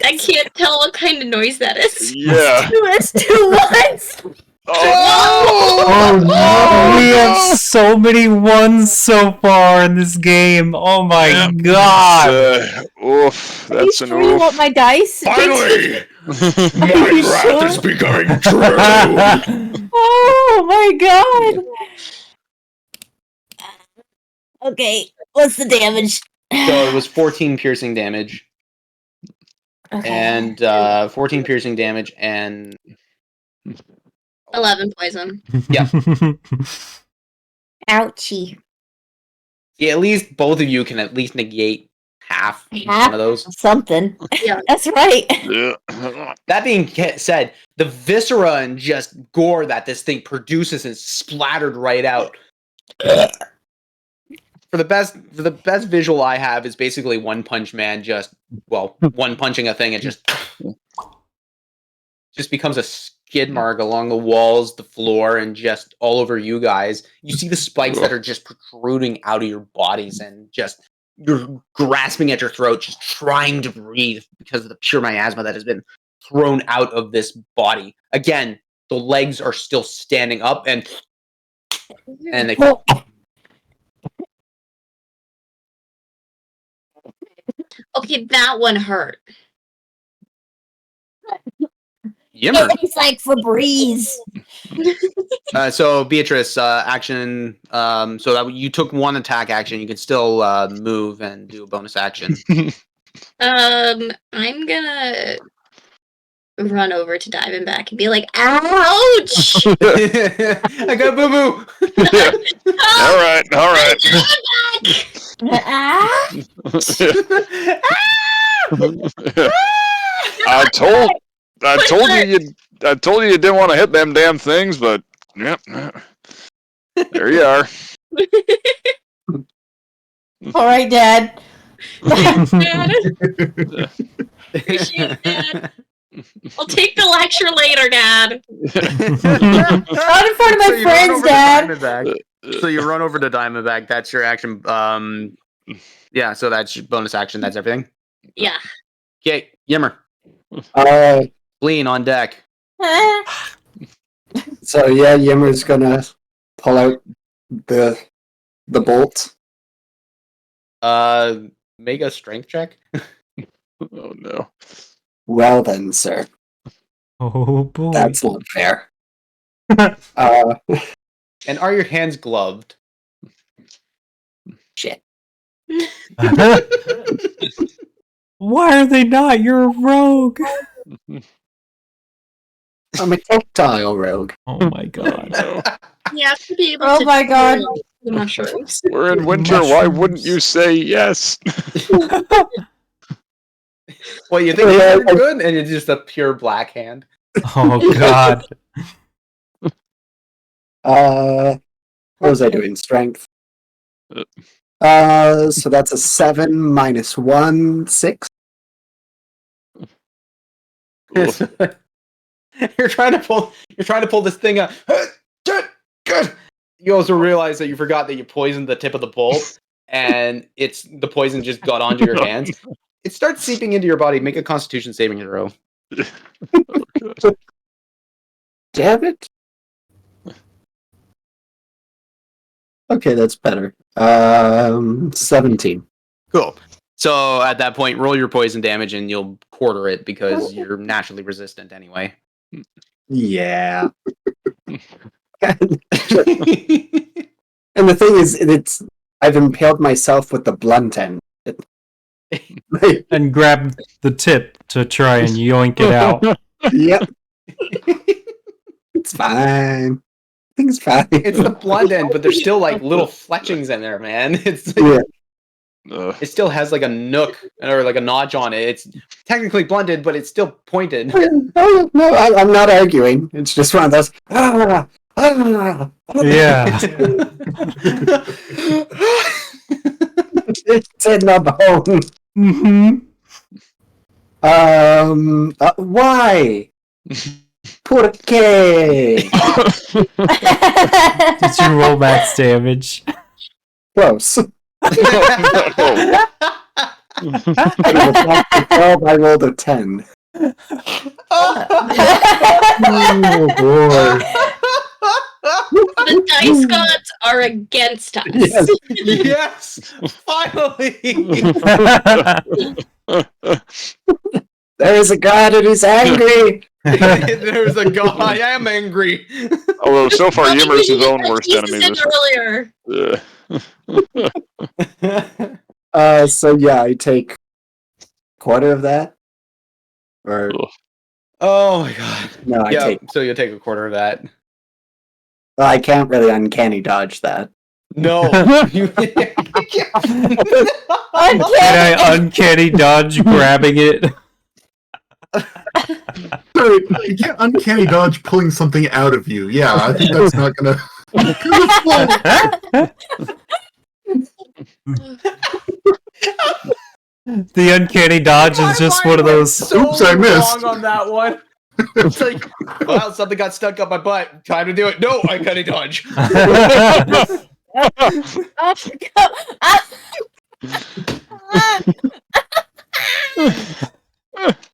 I can't tell what kind of noise that is. Yeah. It's 2 ones. Oh no! We have so many ones so far in this game. Oh my god! Oof, Are you that's an sure you want oof. my dice? Finally, my you wrath sure? is becoming true. Oh my god. Okay, what's the damage? So it was 14 piercing damage. Okay. And 14 piercing damage and 11 poison. Yeah. Ouchie. yeah, at least both of you can at least negate half each Half? one of those. Something. Yeah. That's right. Yeah. That being said, the viscera and just gore that this thing produces is splattered right out. For the best visual I have is basically One Punch Man one punching a thing and just becomes a skid mark along the walls, the floor, and just all over you guys. You see the spikes that are just protruding out of your bodies and just you're grasping at your throat, just trying to breathe because of the pure miasma that has been thrown out of this body. Again, the legs are still standing up and they Okay, that one hurt. Yimmer. It's like Febreze. So Beatrice, action. So that you took one attack action. You can still move and do a bonus action. I'm gonna run over to Diamondback and be like, "Ouch!" I got boo boo. All right. Ah! I told you you didn't want to hit them damn things, but yep. There you are. All right, Dad. Appreciate it, Dad. I'll take the lecture later, Dad. Not in front of my friends, Dad. So you run over to Diamondback. That's your action. Yeah. So that's your bonus action. That's everything. Yeah. Okay, Yimmer. Alright, Spleen on deck. so yeah, Yimmer's gonna pull out the bolt. Make a strength check. Oh no. Well then, sir. Oh boy. That's not fair. And are your hands gloved? Shit. Why are they not? You're a rogue. I'm a tactile rogue. Oh my god. No. You have to be able Oh to my god. chew the mushrooms. We're in winter. Why wouldn't you say yes? Well, you think you're good, and it's just a pure black hand. Oh god. What was I doing? Strength. So that's a 7 minus 1, 6. You're trying to pull this thing up. Good. You also realize that you forgot that you poisoned the tip of the bolt, and the poison just got onto your hands. It starts seeping into your body. Make a Constitution saving throw. Damn it. Okay, that's better. 17. Cool. So at that point, roll your poison damage, and you'll quarter it because you're naturally resistant anyway. Yeah. And the thing is, I've impaled myself with the blunt end. And grab the tip to try and yoink it out. Yep. It's fine. Things fine. It's the blunt end, but there's still like little fletchings in there, man. It's It still has like a nook or like a notch on it. It's technically blunted, but it's still pointed. No, I'm not arguing. It's just one of those. Yeah. It's in the bone. Why? ¿Por qué? Did you roll max damage? Close. Oh, I rolled a 10. Oh boy. The dice gods are against us. Yes. Yes, finally. There is a god and he's angry. There's a god. I am angry. Although so far Well, Ymir's his we own had worst Jesus enemy. in Yeah. earlier. So yeah, I take quarter of that. Or Oh my god. no, I Yeah, take. so you'll take a quarter of that. Well, I can't really uncanny dodge that. No. You- Can I uncanny dodge grabbing it? Sorry, you can't uncanny dodge pulling something out of you. Yeah, I think that's not gonna. The uncanny dodge is just one of those. So Oops, I missed. wrong on that one. It's like, well, something got stuck up my butt. Time to do it. No, I cut a dodge.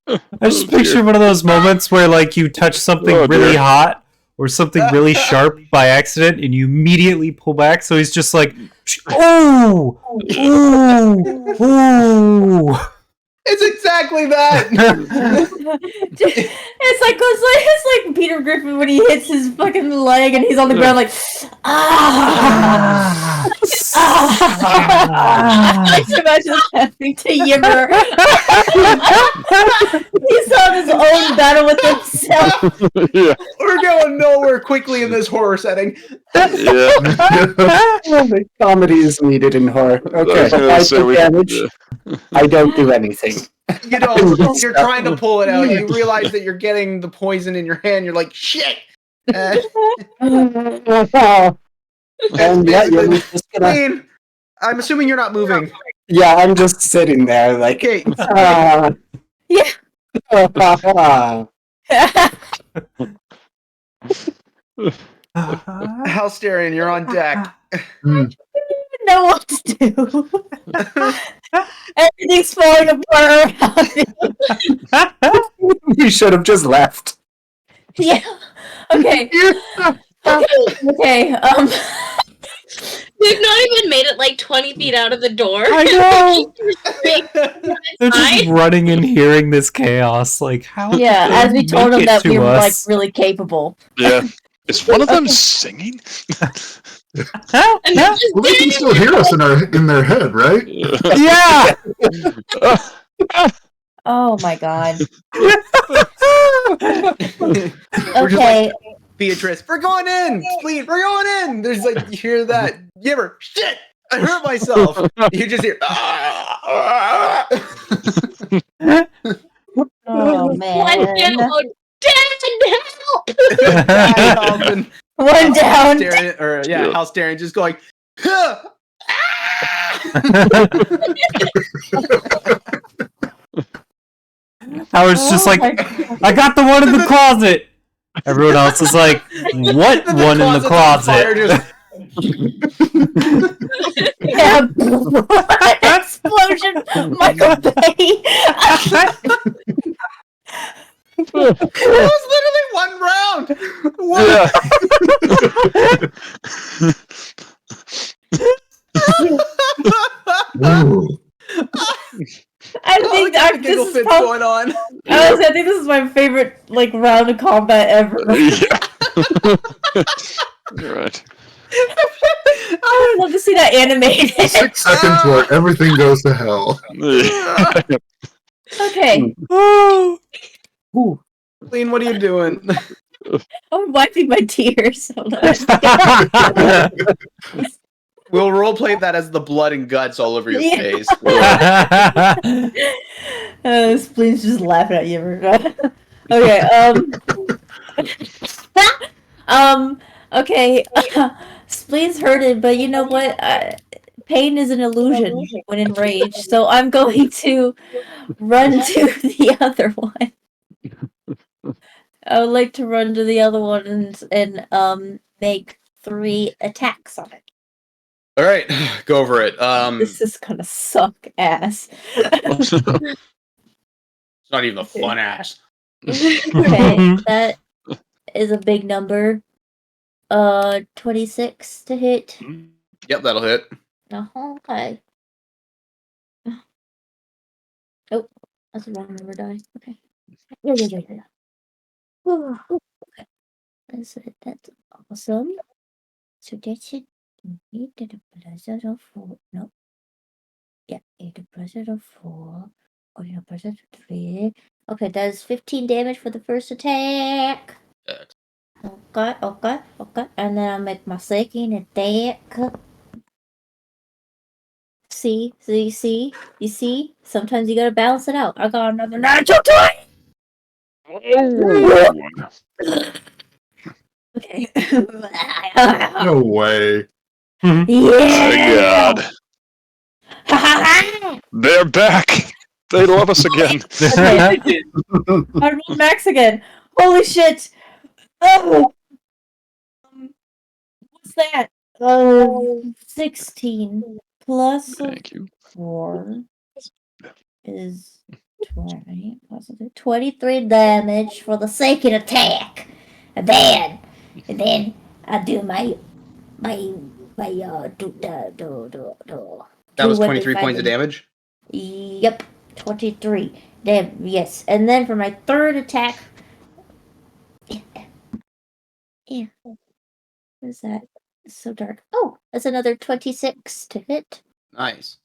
I just picture one of those moments where, like, you touch something Oh, really dear. hot or something really sharp by accident, and you immediately pull back. So he's just like, "Ooh, ooh, ooh." It's exactly that. It's like Peter Griffin when he hits his fucking leg and he's on the ground like ah. I just imagine this happening to Yimmer. He's on his own battle with himself. Yeah. We're going nowhere quickly in this horror setting. Yeah. The comedy is needed in horror. Okay, was gonna I say take damage. I don't do anything. You know, you're trying to pull it out. You realize that you're getting the poison in your hand. You're like, shit. And yeah, you're just I gonna. mean, I'm assuming you're not moving. Yeah, I'm just sitting there like. Okay. Yeah. Halsterian, you're on deck. Know what to do. Everything's falling apart around me. You should have just left. Yeah. Okay. Okay. We've not even made it like 20 feet out of the door. I know. They're just Hi. running and hearing this chaos. Like, how? Yeah, did as they we told make them it that to we were like us? really capable. Yeah. Is one of them singing? And they're just Well, they can still hear us in their head, right? Yeah. Oh my god. We're just Okay. like, Beatrice, we're going in! Spleen, we're going in! There's like, you hear that. You ever, shit! I hurt myself! You just hear, Oh One man. down, Dad, help! Dad helping. One down. Staring, or yeah, Hal staring, just going, "Huh! Howard's just like, my God. I got the one in the closet. Everyone else is like, what The one in the closet's on fire, closet? Yeah. Explosion. Michael Bay. It was literally one round! Ooh. I think the this giggle is fit's probably, going on. honestly, I think this is my favorite like round of combat ever. You're right. I would love to see that animated. 6 seconds where everything goes to hell. Okay. Lean, what are you doing? I'm wiping my tears. Hold on. We'll roleplay that as the blood and guts all over your Yeah. face. Spleen's just laughing at you. Okay. Okay. Spleen's hurted, but you know what? Pain is an illusion when enraged. So I'm going to run to the other one. I would like to run to the other one and make 3 attacks on it. All right, go over it. This is gonna suck ass. It's not even a fun ass. Okay, that is a big number. 26 to hit. Yep, that'll hit. Okay. Oh, that's the wrong number die. Okay. Yeah. Whew, okay. That's awesome. So that's it. You did a blizzard of 4. No. Yeah, you did a blizzard of 4. Or you know, blizzard of 3. Okay, that's 15 damage for the first attack. Okay. And then I'll make my second attack. See? You see? Sometimes you gotta balance it out. I got another natural 20! Okay. No way. Yeah! God. They're back. They love us again. Okay. I rolled max again. Holy shit! Oh! What's that? 16 plus Thank you. 4 is 20 plus 23 damage for the second attack. And then I do my That was 23 points of damage? Yep, 23. Yes, and then for my third attack. Yeah. What is that? It's so dark. Oh, that's another 26 to hit. Nice.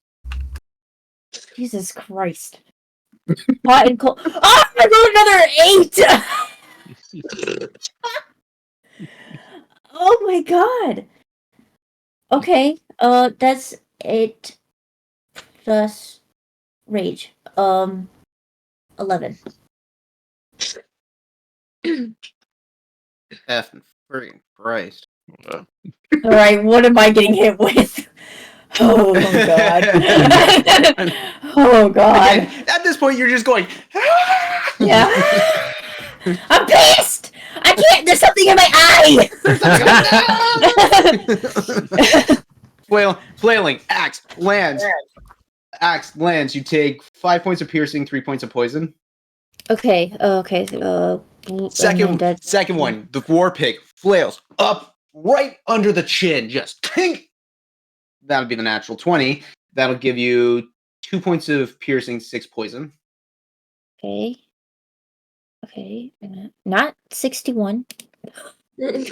Jesus Christ. Hot and cold. Oh, I rolled another 8! Oh my god. Okay, that's 8 plus rage. 11. F freaking Christ. Alright, what am I getting hit with? Oh god. Oh god. Again, at this point, you're just going. Yeah. I'm pissed! I can't, there's something in my eye! Flailing. Axe lands. You take 5 points of piercing, 3 points of poison. Okay. Second one, the war pig flails up right under the chin, just tink. That'll be the natural 20. That'll give you 2 points of piercing, 6 poison. Okay. Not 61. Oh,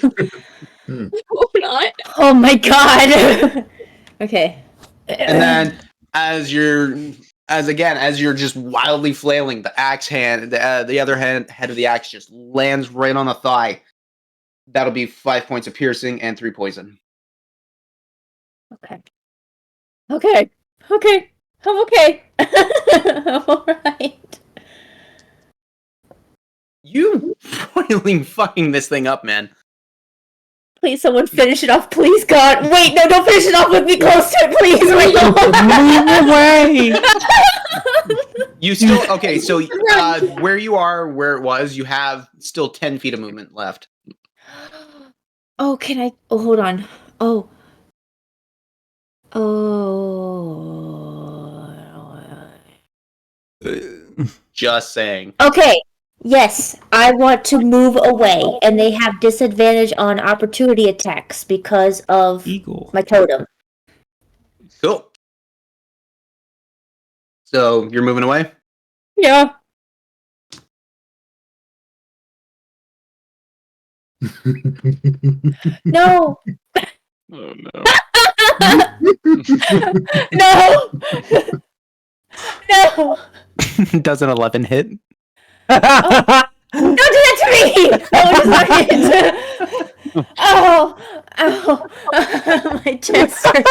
not. Oh my god! Okay. And then, as you're as you're just wildly flailing, the axe hand, the other head of the axe just lands right on the thigh. That'll be 5 points of piercing and 3 poison. Okay. Okay. Okay. I'm okay. I'm alright. You roiling fucking this thing up, man. Please, someone finish it off, please, God. Wait, no, don't finish it off with me close to it, please. Wait, no. Move away! You still okay? So where you are, where it was, you have still 10 feet of movement left. Oh, can I? Oh, hold on. Oh. Oh. Just saying. Okay. Yes, I want to move away, and they have disadvantage on opportunity attacks because of Eagle. my totem. Cool. So you're moving away? Yeah. No. Oh no. No. No. Does an 11 hit? Don't do that to me! That was not it! Oh! Ow! My chest hurts.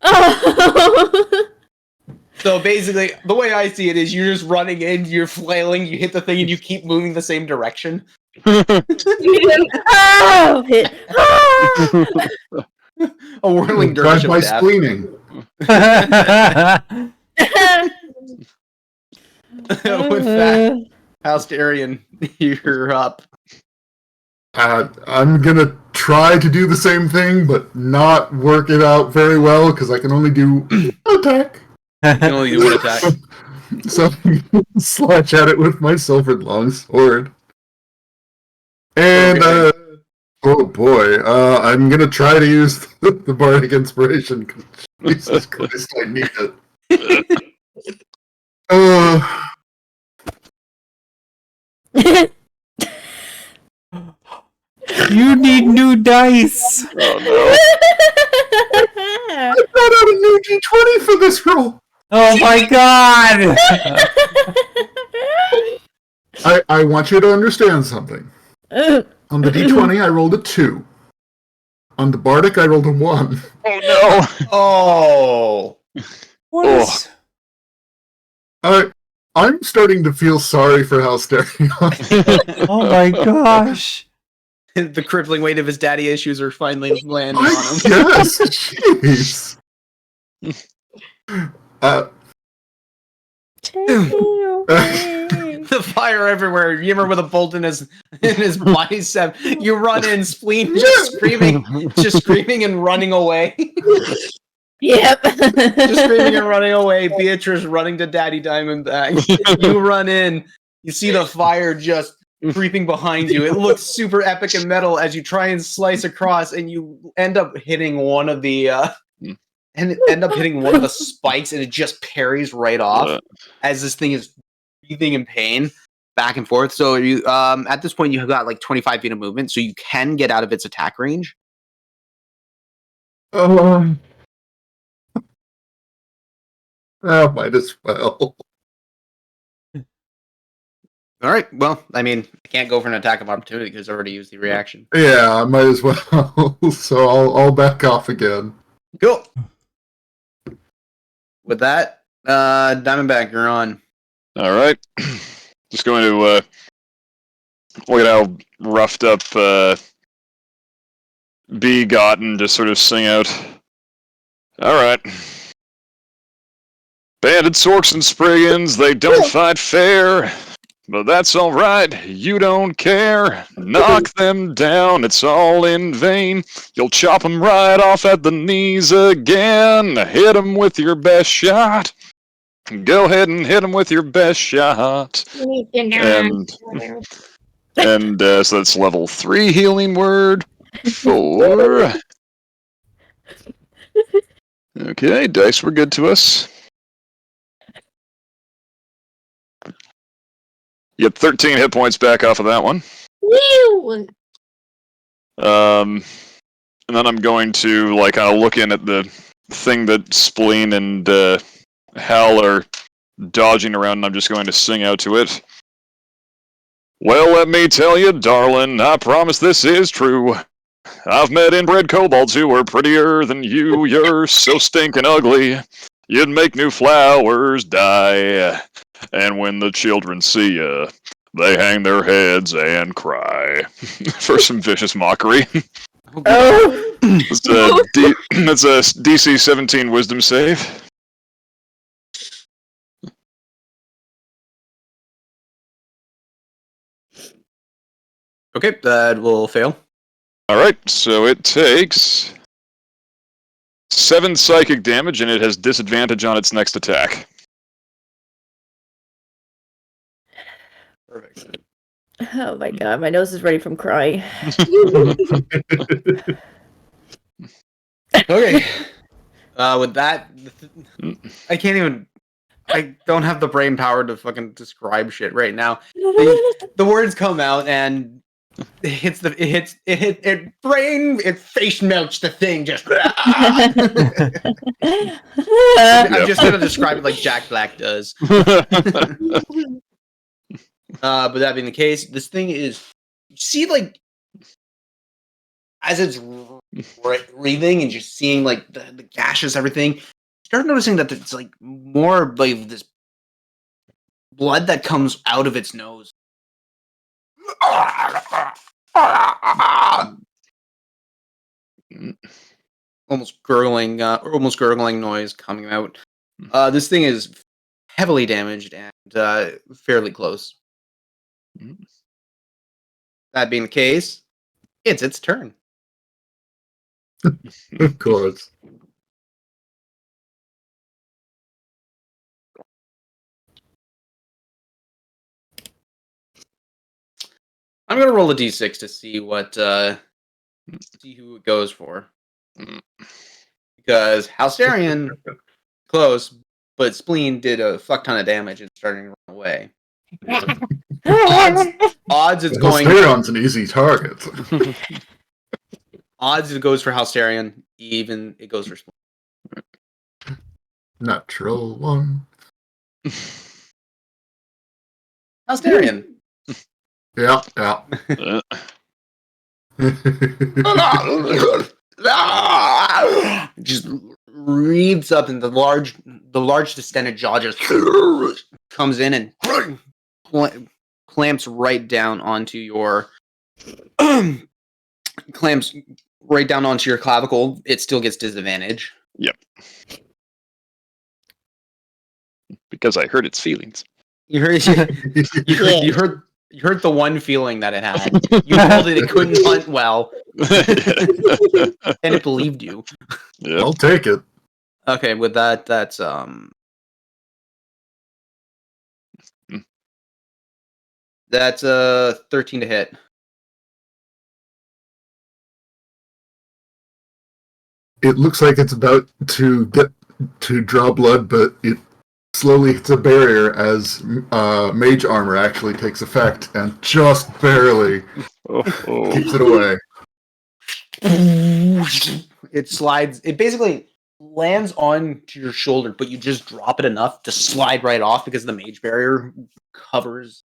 Oh. So basically, the way I see it is you're just running in, you're flailing, you hit the thing, and you keep moving the same direction. Oh! Hit. Oh. A whirling Drive dervish of by death. spleening. With that, Falskallan, you're up. I'm gonna try to do the same thing, but not work it out very well because I can only do attack. You can only do one attack. So I'm gonna slash at it with my silvered longsword. And oh boy, I'm gonna try to use the bardic inspiration. Jesus Christ, I need it. You need new dice! Oh no. I got out a new D20 for this roll. Oh my god! I want you to understand something. On the D20, I rolled a 2. On the bardic, I rolled a 1. Oh no. Oh! What Oh. is... I'm starting to feel sorry for Halsterion. Oh my gosh! The crippling weight of his daddy issues are finally landing on him. Yes, jeez. The fire everywhere. Yimmer with a bolt in his bicep. You run in, spleen just screaming and running away. Yep. Just screaming and running away. Beatrice running to Daddy Diamondback. You run in. You see the fire just creeping behind you. It looks super epic and metal as you try and slice across, and you end up hitting one of the spikes, and it just parries right off as this thing is breathing in pain back and forth. So you at this point you have got like 25 feet of movement, so you can get out of its attack range. Might as well. All right. Well, I mean, I can't go for an attack of opportunity because I already used the reaction. Yeah, I might as well. So I'll back off again. Cool. With that, Diamondback, you're on. All right. Just going to look at how roughed up B got and just sort of sing out. All right. Bandits, orcs, and Spriggans, they don't fight fair. But that's all right, you don't care. Knock them down, it's all in vain. You'll chop them right off at the knees again. Hit them with your best shot. Go ahead and hit them with your best shot. And so that's level 3 healing word. 4. Okay, dice were good to us. You get 13 hit points back off of that one. Woo! And then I'm going to kind of look in at the thing that Spleen and Hal are dodging around, and I'm just going to sing out to it. Well, let me tell you, darling, I promise this is true. I've met inbred kobolds who are prettier than you. You're so stinking ugly. You'd make new flowers die. And when the children see you, they hang their heads and cry. For some vicious mockery. Oh. That's a DC 17 wisdom save. Okay, that will fail. Alright, so it takes 7 psychic damage, and it has disadvantage on its next attack. Perfect. Oh my god, my nose is ready from crying. Okay. With that, I can't even. I don't have the brain power to fucking describe shit right now. The words come out and it hits it face melts the thing just. I'm just gonna describe it like Jack Black does. But that being the case, this thing is, you see, like, as it's breathing and just seeing like the gashes, everything, you start noticing that it's like more like this blood that comes out of its nose. Almost gurgling noise coming out. This thing is heavily damaged and fairly close. That being the case, it's its turn. Of course. I'm gonna roll a d6 to see what see who it goes for. Because Halcerion close, but Spleen did a fuck ton of damage and starting to run away. Odds it's going. Halsterion's an easy target. Odds it goes for Halcerion, even it goes for Spleen. Natural one. Halcerion. Yeah. Just reads up, and the large distended jaw just comes in and clamps right down onto your clavicle. It still gets disadvantage. Yep. Because I hurt its feelings. You heard the one feeling that it had. You told it couldn't hunt well, and it believed you. Yep. I'll take it. Okay, with that, that's that's 13 to hit. It looks like it's about to get to draw blood, but it slowly hits a barrier as mage armor actually takes effect and just barely keeps it away. It slides. It basically lands onto your shoulder, but you just drop it enough to slide right off because the mage barrier covers.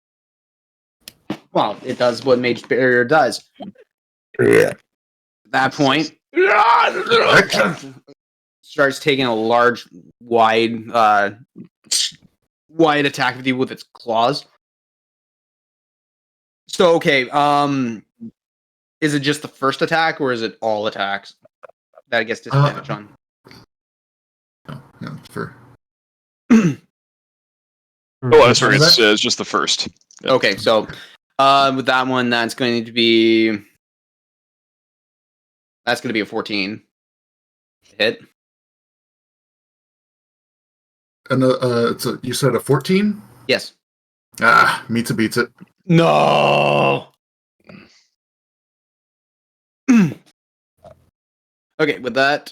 Well, it does what mage barrier does. Yeah. At that point, starts taking a large, wide attack with you with its claws. So okay, is it just the first attack or is it all attacks that it gets disadvantage on? Yeah, for Oh, that's right. It's just the first. Yep. Okay, so with that one, that's going to be a 14 hit. And you said a 14? Yes. Meets it, beats it. No. Okay, with that,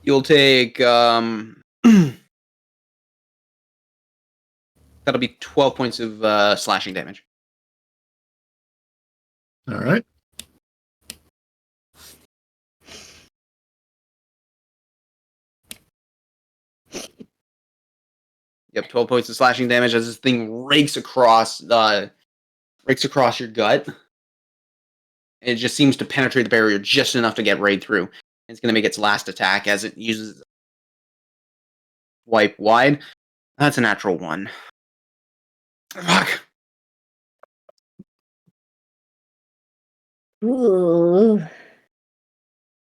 you'll take that'll be 12 points of slashing damage. All right. Yep, 12 points of slashing damage as this thing rakes across your gut. It just seems to penetrate the barrier just enough to get right through. It's going to make its last attack as it uses wipe wide. That's a natural 1. Fuck. Ooh.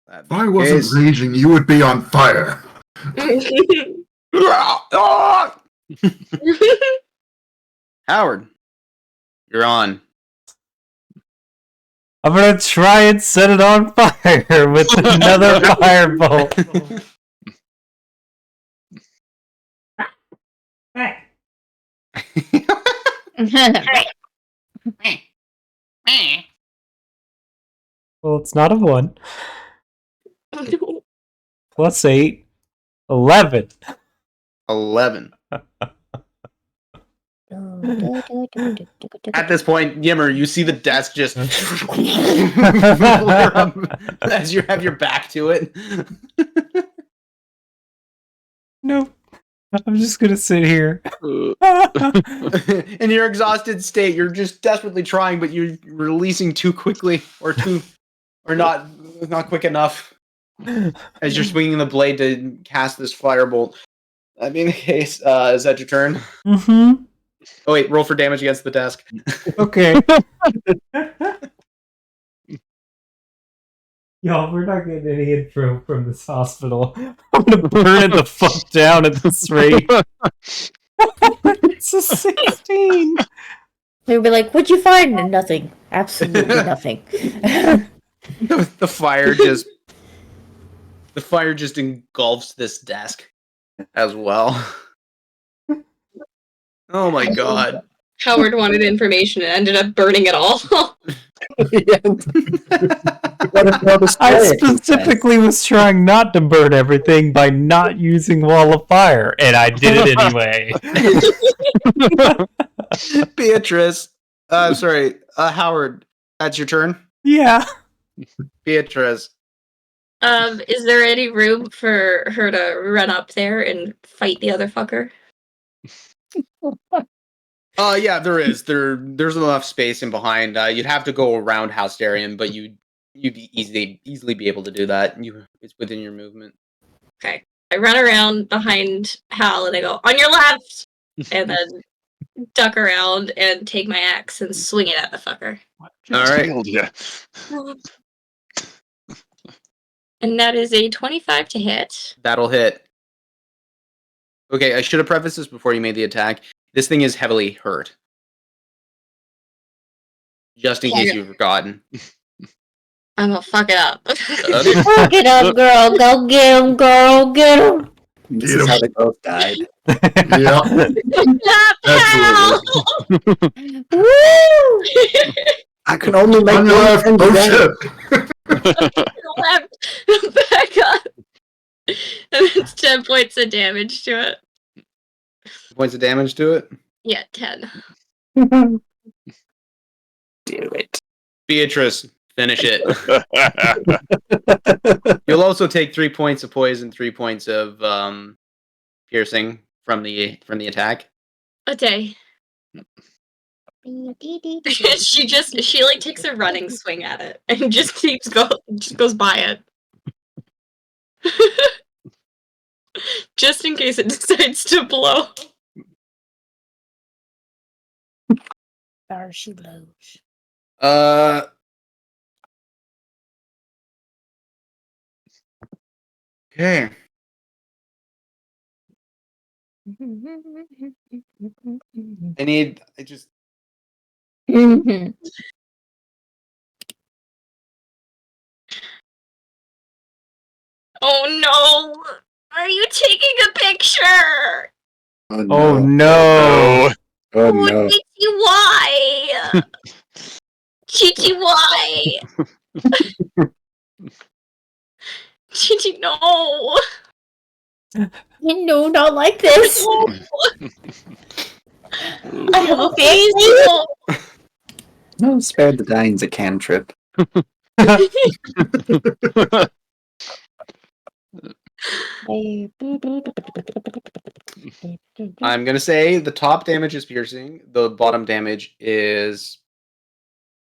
That If I being the wasn't case- raging, you would be on fire. Howard, you're on. I'm gonna try and set it on fire with another firebolt. Well, it's not a 1. Plus 8. 11. 11. At this point, Yimmer, you see the desk just as you have your back to it. Nope. I'm just gonna sit here. In your exhausted state, you're just desperately trying, but you're releasing too quickly, or not quick enough. As you're swinging the blade to cast this firebolt. That being the case, is that your turn? Mm-hmm. Oh wait, roll for damage against the desk. Okay. Y'all, we're not getting any info from this hospital. I'm gonna burn it the fuck down at this rate. It's a 16. They'll be like, "What'd you find?" Nothing. Absolutely nothing. The fire just engulfs this desk as well. Oh my god. Howard wanted information and ended up burning it all. I specifically was trying not to burn everything by not using Wall of Fire, and I did it anyway. Beatrice. Howard, that's your turn? Yeah. Beatrice. Is there any room for her to run up there and fight the other fucker? Yeah, there is. There's enough space in behind. You'd have to go around House Darien, but you'd easily be able to do that. It's within your movement. Okay. I run around behind Hal and I go, "On your left!" And then duck around and take my axe and swing it at the fucker. All right. Yeah. And that is a 25 to hit. That'll hit. Okay, I should have prefaced this before you made the attack. This thing is heavily hurt. Just in case you've forgotten. I'm gonna fuck it up. Fuck it up, girl. Go get him, girl. Get him. This is how they both died. Yeah. Not Hal! Woo! I can only make On your left. one Oh friend shit. Left, back up. And it's 10 points of damage to it. Points of damage to it? Yeah, 10. Do it. Beatrice, finish it. You'll also take 3 points of poison, 3 points of piercing from the attack. Okay. she like takes a running swing at it and just goes by it. Just in case it decides to blow. There she blows. Okay. I just Oh no! Are you taking a picture? Oh no. Oh Oh, no. Chichi, why? Chichi, why? Chichi, no! You know, not like this. I have a face. No, spare the dying's a cantrip. I'm gonna say the top damage is piercing. The bottom damage is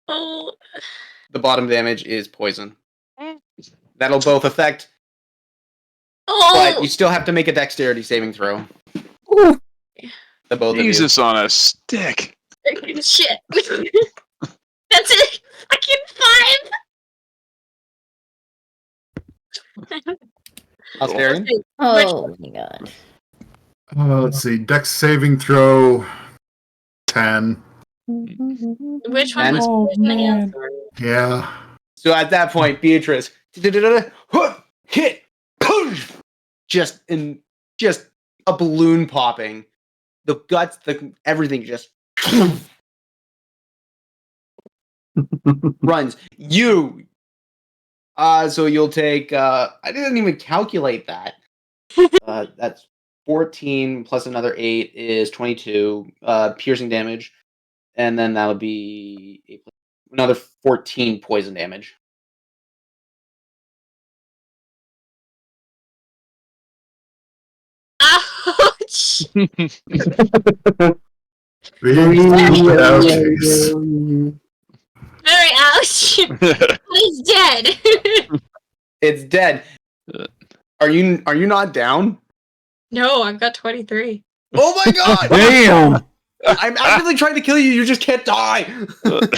Oh, poison. That'll both affect, oh, but you still have to make a dexterity saving throw. Ooh. The both Jesus on a stick. shit. That's it. Fucking 5. Australian? Oh my god. Let's see. Dex saving throw 10. Which one And- was Oh, poison again? man. Sorry. Yeah. So at that point, Beatrice hit, just a balloon popping, the guts, everything just runs. So you'll take. I didn't even calculate that. That's 14 plus another 8 is 22 piercing damage, and then that'll be another 14 poison damage. Ouch! Very ouch. It's dead. It's dead. Are you not down? No, I've got 23. Oh my god! Damn! I'm actively trying to kill you. You just can't die. I'd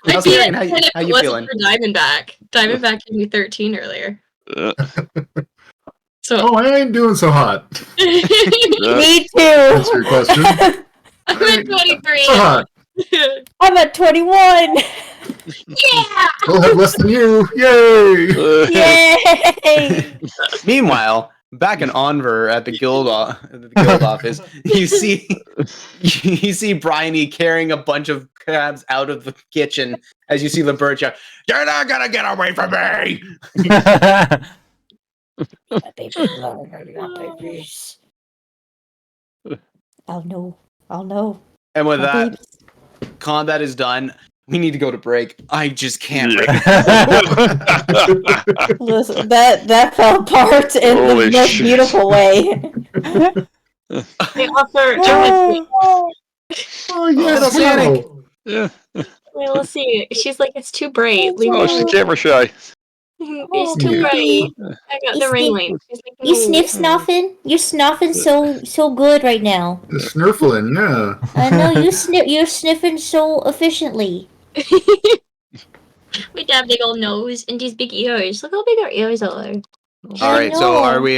be Australian, at 10 if how it you wasn't feeling? for Diamondback. Diamondback gave me 13 earlier. So Oh, I ain't doing so hot. Me too. That's your question. I'm at 23. So hot. I'm at 21. Yeah! We'll have less than you. Yay! Yay! Meanwhile, back in Onver at the guild office, you see Bryony carrying a bunch of crabs out of the kitchen as you see the bird shout, "You're not gonna get away from me!" I'll know. And with My that, babies. combat is done. We need to go to break. I just can't. Listen, that fell apart in Holy the most shit. beautiful way. They offer to Oh, yes, Sonic. Yeah. Wait, let's see. She's like, it's too bright. Leave Oh, me she's alone. camera shy. It's too Yeah. bright. I got the You ring sniff- light. She's like, You no. sniff snuffing? You're snuffing so good right now. The snurfling, yeah. I know you're sniffing so efficiently. With that big old nose and these big ears. Look how big our ears are. All right, so know. are we?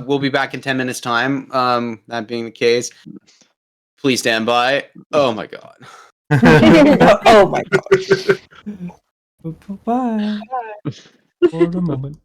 We'll be back in 10 minutes' time. That being the case, please stand by. Oh my god. Oh my god. Bye. For the moment.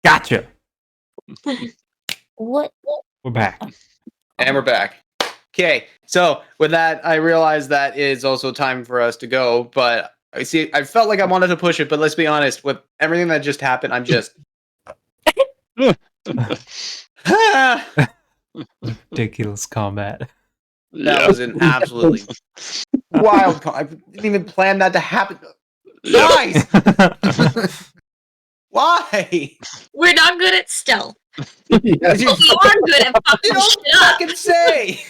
Gotcha. What? We're back. And we're back. Okay, so with that, I realize that is also time for us to go. But I felt like I wanted to push it, but let's be honest, with everything that just happened, I'm just Ridiculous combat. that was an absolutely wild. I didn't even plan that to happen. Yep. Guys, why? We're not good at stealth. You But we are good at fucking don't shit up. fucking say.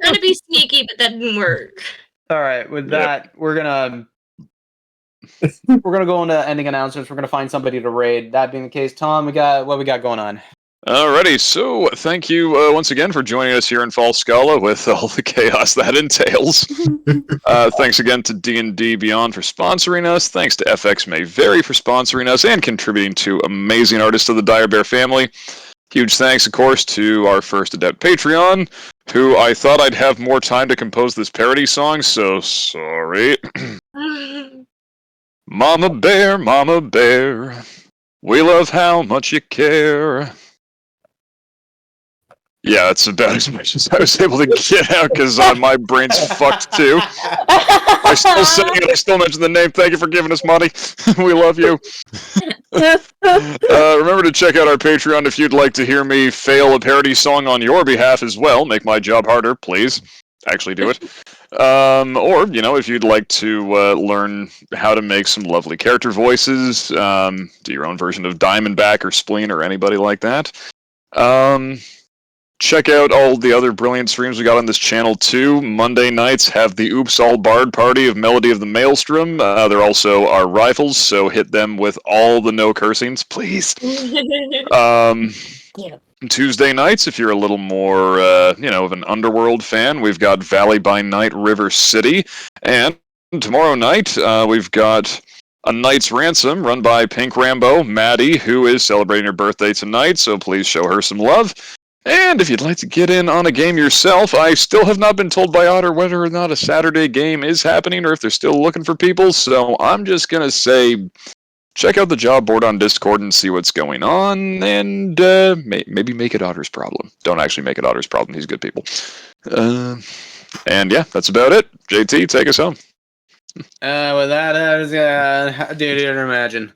Trying to be sneaky, but that didn't work. All right, with that, we're gonna go into ending announcements. We're gonna find somebody to raid. That being the case, Tom, what we got going on? Alrighty, so thank you once again for joining us here in Falskallan with all the chaos that entails. Thanks again to D&D Beyond for sponsoring us. Thanks to FX May Vary for sponsoring us and contributing to amazing artists of the Dire Bear family. Huge thanks, of course, to our first adept Patreon, who I thought I'd have more time to compose this parody song, so sorry. Mama Bear, we love how much you care. Yeah, that's about as much as I was able to get out because my brain's fucked too. I still sang it. I still mentioned the name. Thank you for giving us money. We love you. Remember to check out our Patreon if you'd like to hear me fail a parody song on your behalf as well. Make my job harder, please. Actually do it. Or, if you'd like to learn how to make some lovely character voices, do your own version of Diamondback or Spleen or anybody like that. Check out all the other brilliant streams we got on this channel too. Monday nights have the Oops All Bard party of Melody of the Maelstrom. They're also our rivals, so hit them with all the no cursings, please. Tuesday nights, if you're a little more, of an Underworld fan, we've got Valley by Night River City. And tomorrow night, we've got A Knight's Ransom, run by Pink Rambo, Maddie, who is celebrating her birthday tonight, so please show her some love. And if you'd like to get in on a game yourself, I still have not been told by Otter whether or not a Saturday game is happening or if they're still looking for people, so I'm just going to say check out the job board on Discord and see what's going on, and maybe make it Otter's problem. Don't actually make it Otter's problem, he's good people. And yeah, that's about it. JT, take us home. With that, how do you imagine?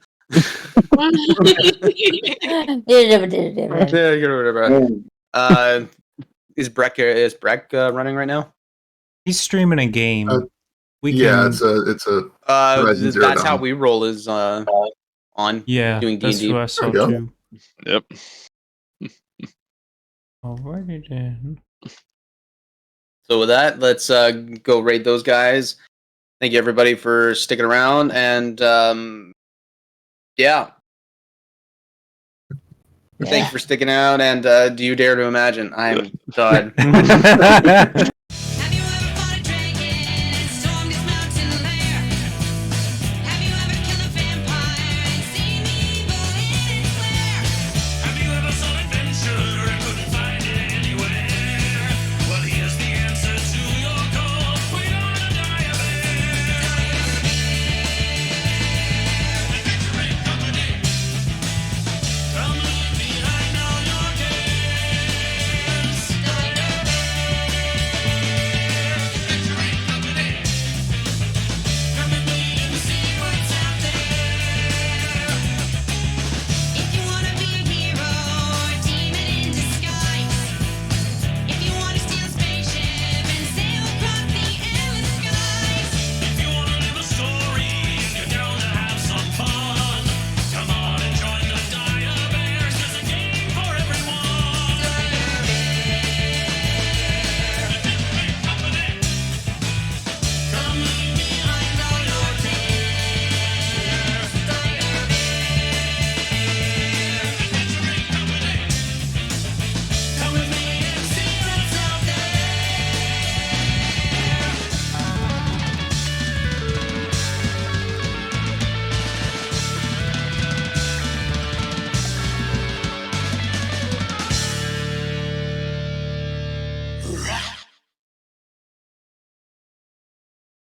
Is Breck running right now? He's streaming a game. Yeah, it's a. Horizon Zero that's Dawn. how we roll. Is on. Yeah, doing that's D&D. who I saw There we too. Yep. Alrighty then. So with that, let's go raid those guys. Thank you everybody for sticking around, and yeah. Thanks for sticking out, and do you dare to imagine? I'm done.